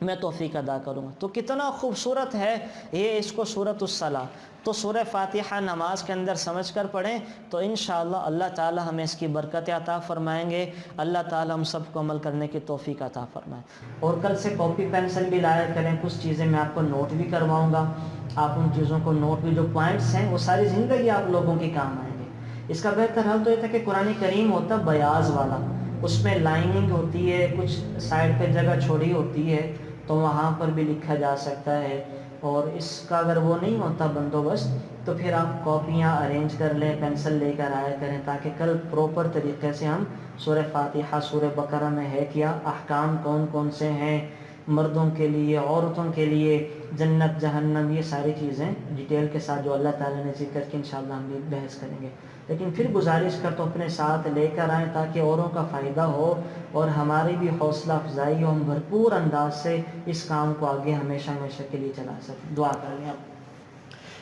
A: میں توفیق ادا کروں گا. تو کتنا خوبصورت ہے یہ، اس کو سورۃ الصلاۃ. تو سورہ فاتحہ نماز کے اندر سمجھ کر پڑھیں تو انشاءاللہ اللہ تعالی ہمیں اس کی برکت عطا فرمائیں گے. اللہ تعالی ہم سب کو عمل کرنے کی توفیق عطا فرمائے. اور کل سے کاپی پینسل بھی لایا کریں، کچھ چیزیں میں آپ کو نوٹ بھی کرواؤں گا. آپ ان چیزوں کو نوٹ بھی، جو پوائنٹس ہیں وہ ساری زندگی آپ لوگوں کے کام آئیں گے. اس کا بہتر حل تو یہ تھا کہ قرآن کریم ہوتا بیاض والا، اس میں لائننگ ہوتی ہے، کچھ سائڈ پہ جگہ چھوڑی ہوتی ہے تو وہاں پر بھی لکھا جا سکتا ہے. اور اس کا اگر وہ نہیں ہوتا بندوبست تو پھر آپ کاپیاں ارینج کر لیں، پینسل لے کر آیا کریں، تاکہ کل پروپر طریقے سے ہم سورہ فاتحہ، سورہ بقرہ میں ہے کیا، احکام کون کون سے ہیں، مردوں کے لیے، عورتوں کے لیے، جنت جہنم، یہ ساری چیزیں ڈیٹیل کے ساتھ جو اللہ تعالیٰ نے ذکر کی انشاءاللہ ہم بھی بحث کریں گے. لیکن پھر گزارش کر تو اپنے ساتھ لے کر آئیں تاکہ اوروں کا فائدہ ہو اور ہماری بھی حوصلہ افزائی ہو، ہم بھرپور انداز سے اس کام کو آگے ہمیشہ ہمیشہ کے لیے چلا سکیں. دعا کر لیں آپ.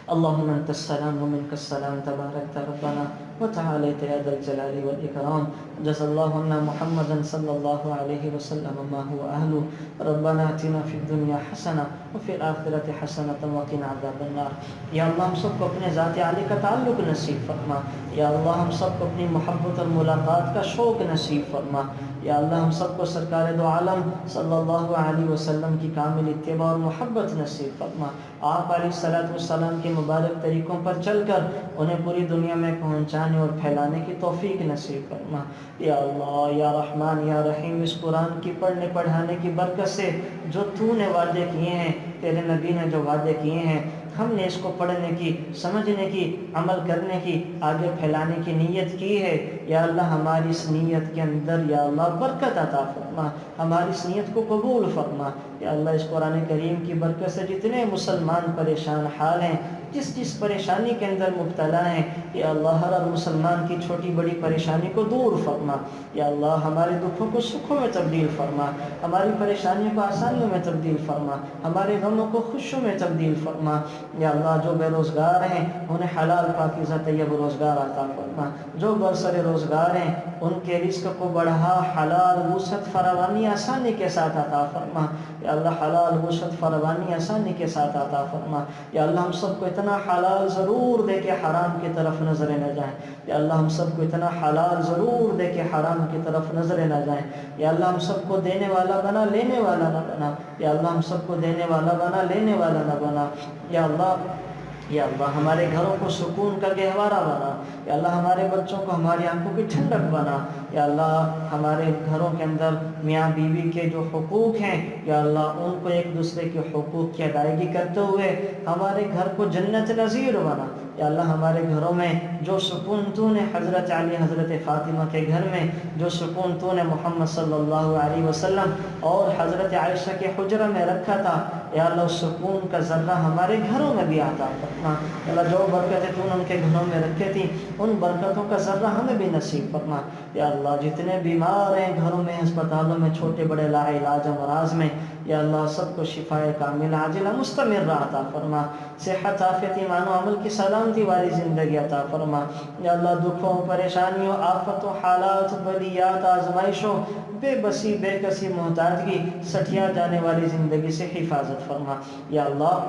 A: اللہم انت السلام و منک السلام تبارکت ربنا
B: وتعاليت يا ذا الجلال والإكرام. جزا الله عنا محمدا صلى الله عليه وسلم ما هو أهله. ربنا آتنا في الدنيا حسنة وفي الآخرة حسنة وقنا عذاب النار. یا اللہ ہم سب کو اپنے ذات عالی کا تعلق نصیب فرما. یا اللہ ہم سب کو اپنی محبت اور ملاقات کا شوق نصیب فرما. یا اللہ ہم سب کو سرکار دو عالم صلی اللہ علیہ وسلم کی کامل اتباع اور محبت نصیب فرما. آپ علیہ الصلوۃ والسلام کے مبارک طریقوں پر چل کر انہیں پوری دنیا میں پہنچانے اور پھیلانے کی توفیق نصیب فرما. یا اللہ یا رحمان یا رحیم، اس قرآن کی پڑھنے پڑھانے کی برکت سے جو تو نے وعدے کیے ہیں، تیرے نبی نے جو وعدے کیے ہیں، ہم نے اس کو پڑھنے کی، سمجھنے کی، عمل کرنے کی، آگے پھیلانے کی نیت کی ہے. یا اللہ ہماری اس نیت کے اندر یا اللہ برکت عطا فرما، ہماری اس نیت کو قبول فرما. یا اللہ اس قرآن کریم کی برکت سے جتنے مسلمان پریشان حال ہیں، جس پریشانی کے اندر مبتلا ہیں، یا اللہ ہر مسلمان کی چھوٹی بڑی پریشانی کو دور فرما. یا اللہ ہمارے دکھوں کو سکھوں میں تبدیل فرما، ہماری پریشانیوں کو آسانیوں میں تبدیل فرما، ہمارے غموں کو خوشیوں میں تبدیل فرما. یا اللہ جو بے روزگار ہیں انہیں حلال پاکیزہ طیب روزگار عطا فرما. جو برسر روزگار ہیں ان کے رزق کو بڑھا، حلال وسعت فراوانی آسانی کے ساتھ عطا فرما. یا اللہ حلال وسعت فراوانی آسانی کے ساتھ عطا فرما. یا اللہ ہم سب کو اتنا حلال ضرور دے کہ حرام کی طرف نظریں نہ جائیں. یا اللہ ہم سب کو اتنا حلال ضرور دے کہ حرام کی طرف نظریں نہ جائیں. یا اللہ ہم سب کو دینے والا بنا، لینے والا نہ بنا. یا اللہ ہم سب کو دینے والا بنا، لینے والا نہ بنا. یا اللہ ہمارے گھروں کو سکون کا گہوارہ بنا. یا اللہ ہمارے بچوں کو ہماری آنکھوں کی ٹھنڈک بنا. یا اللہ ہمارے گھروں کے اندر میاں بیوی کے جو حقوق ہیں، یا اللہ ان کو ایک دوسرے کے حقوق کی ادائیگی کرتے ہوئے ہمارے گھر کو جنت نظیر بنا. یا اللہ ہمارے گھروں میں جو سکون تو نے حضرت علی حضرت فاطمہ کے گھر میں، جو سکون تو نے محمد صلی اللہ علیہ وسلم اور حضرت عائشہ کے حجرہ میں رکھا تھا، یا اللہ اس سکون کا ذرہ ہمارے گھروں میں بھی عطا فرما. یا اللہ جو برکتیں تو نے ان کے گھروں میں رکھی تھی، ان برکتوں کا ذرہ ہمیں بھی نصیب فرما. یا اللہ جتنے بیمار ہیں گھروں میں، ہسپتالوں میں، چھوٹے بڑے لا علاج امراض میں، یا اللہ سب کو شفائے کامل عاجلہ مستمر عطا فرما. صحت عافیت ایمان و عمل کی سلامتی والی زندگی عطا فرما. یا اللہ دکھوں، پریشانیوں، آفتوں، حالات، بلیات، آزمائشوں، بے بسی، بے کسی، محتاجگی، سٹیا جانے والی زندگی سے حفاظت فرما. یا اللہ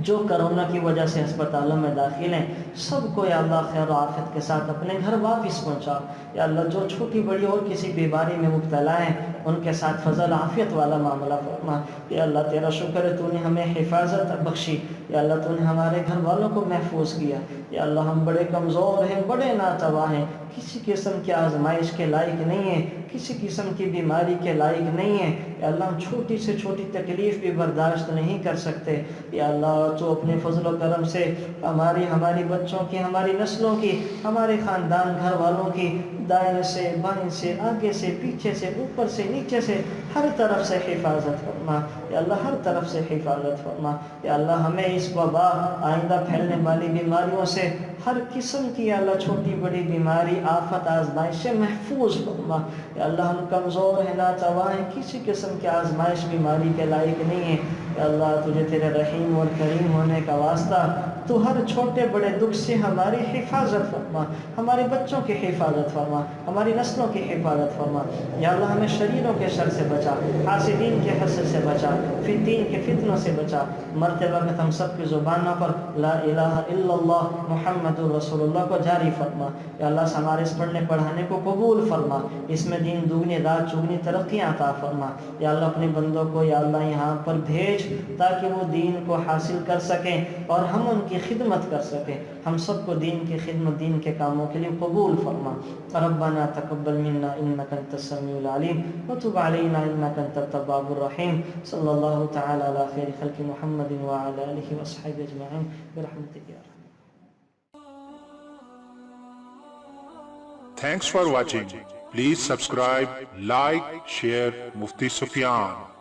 B: جو کرونا کی وجہ سے ہسپتالوں میں داخل ہیں سب کو یا اللہ خیر و عافیت کے ساتھ اپنے گھر واپس پہنچا. یا اللہ جو چھوٹی بڑی اور کسی بیماری میں مبتلا ہیں ان کے ساتھ فضل عافیت والا معاملہ فرما. یا اللہ تیرا شکر ہے تو نے ہمیں حفاظت بخشی. یا اللہ تو نے ہمارے گھر والوں کو محفوظ کیا. یا اللہ ہم بڑے کمزور ہیں، بڑے ناتواں ہیں، کسی قسم کی آزمائش کے لائق نہیں ہیں، کسی قسم کی بیماری کے لائق نہیں ہیں. یا اللہ ہم چھوٹی سے چھوٹی تکلیف بھی برداشت نہیں کر سکتے. یا اللہ تو اپنے فضل و کرم سے ہماری بچوں کی، ہماری نسلوں کی، ہمارے خاندان گھر والوں کی دائیں سے، بائیں سے، آگے سے، پیچھے سے، اوپر سے، نیچے سے، ہر طرف سے حفاظت فرما. یا اللہ ہر طرف سے حفاظت فرما. یا اللہ ہمیں اس وبا، آئندہ پھیلنے والی بیماریوں سے، ہر قسم کی یا اللہ چھوٹی بڑی بیماری، آفت، آزمائش سے محفوظ فرما. یا اللہ ہم کمزور ہیں، ناتواں ہیں، کسی قسم کی آزمائش بیماری کے لائق نہیں ہیں. یا اللہ تجھے تیرے رحیم اور کریم ہونے کا واسطہ تو ہر چھوٹے بڑے دکھ سے ہماری حفاظت فرما، ہمارے بچوں کی حفاظت فرما، ہماری نسلوں کی حفاظت فرما. یا اللہ ہمیں شریروں کے شر سے بچا، حاسدین کے حسد سے بچا، فتین کے فتنوں سے بچا. مرتے وقت ہم سب کی زبانوں پر لا الہ الا اللہ محمد رسول اللہ کو جاری فرما. یا اللہ ہمارے اس پڑھنے پڑھانے کو قبول فرما، اس میں دین دگنی رات چگنی ترقیاں عطا فرما. یا اللہ اپنے بندوں کو یا اللہ یہاں پر بھیج تاکہ وہ دین کو حاصل کر سکیں اور ہم ان کی خدمت کر سکیں. ہم سب کو دین کی خدمت، دین کے کاموں کے لیے قبول فرما. ربنا تقبل منا انك انت السميع العليم وتب علينا انك انت التواب الرحيم. صلی اللہ تعالی علی خیر خلق محمد وعلى آلہ وصحبہ اجمعین برحمتک یا رحمت.
C: Thanks for watching. Please subscribe, like, share Mufti Sufyan.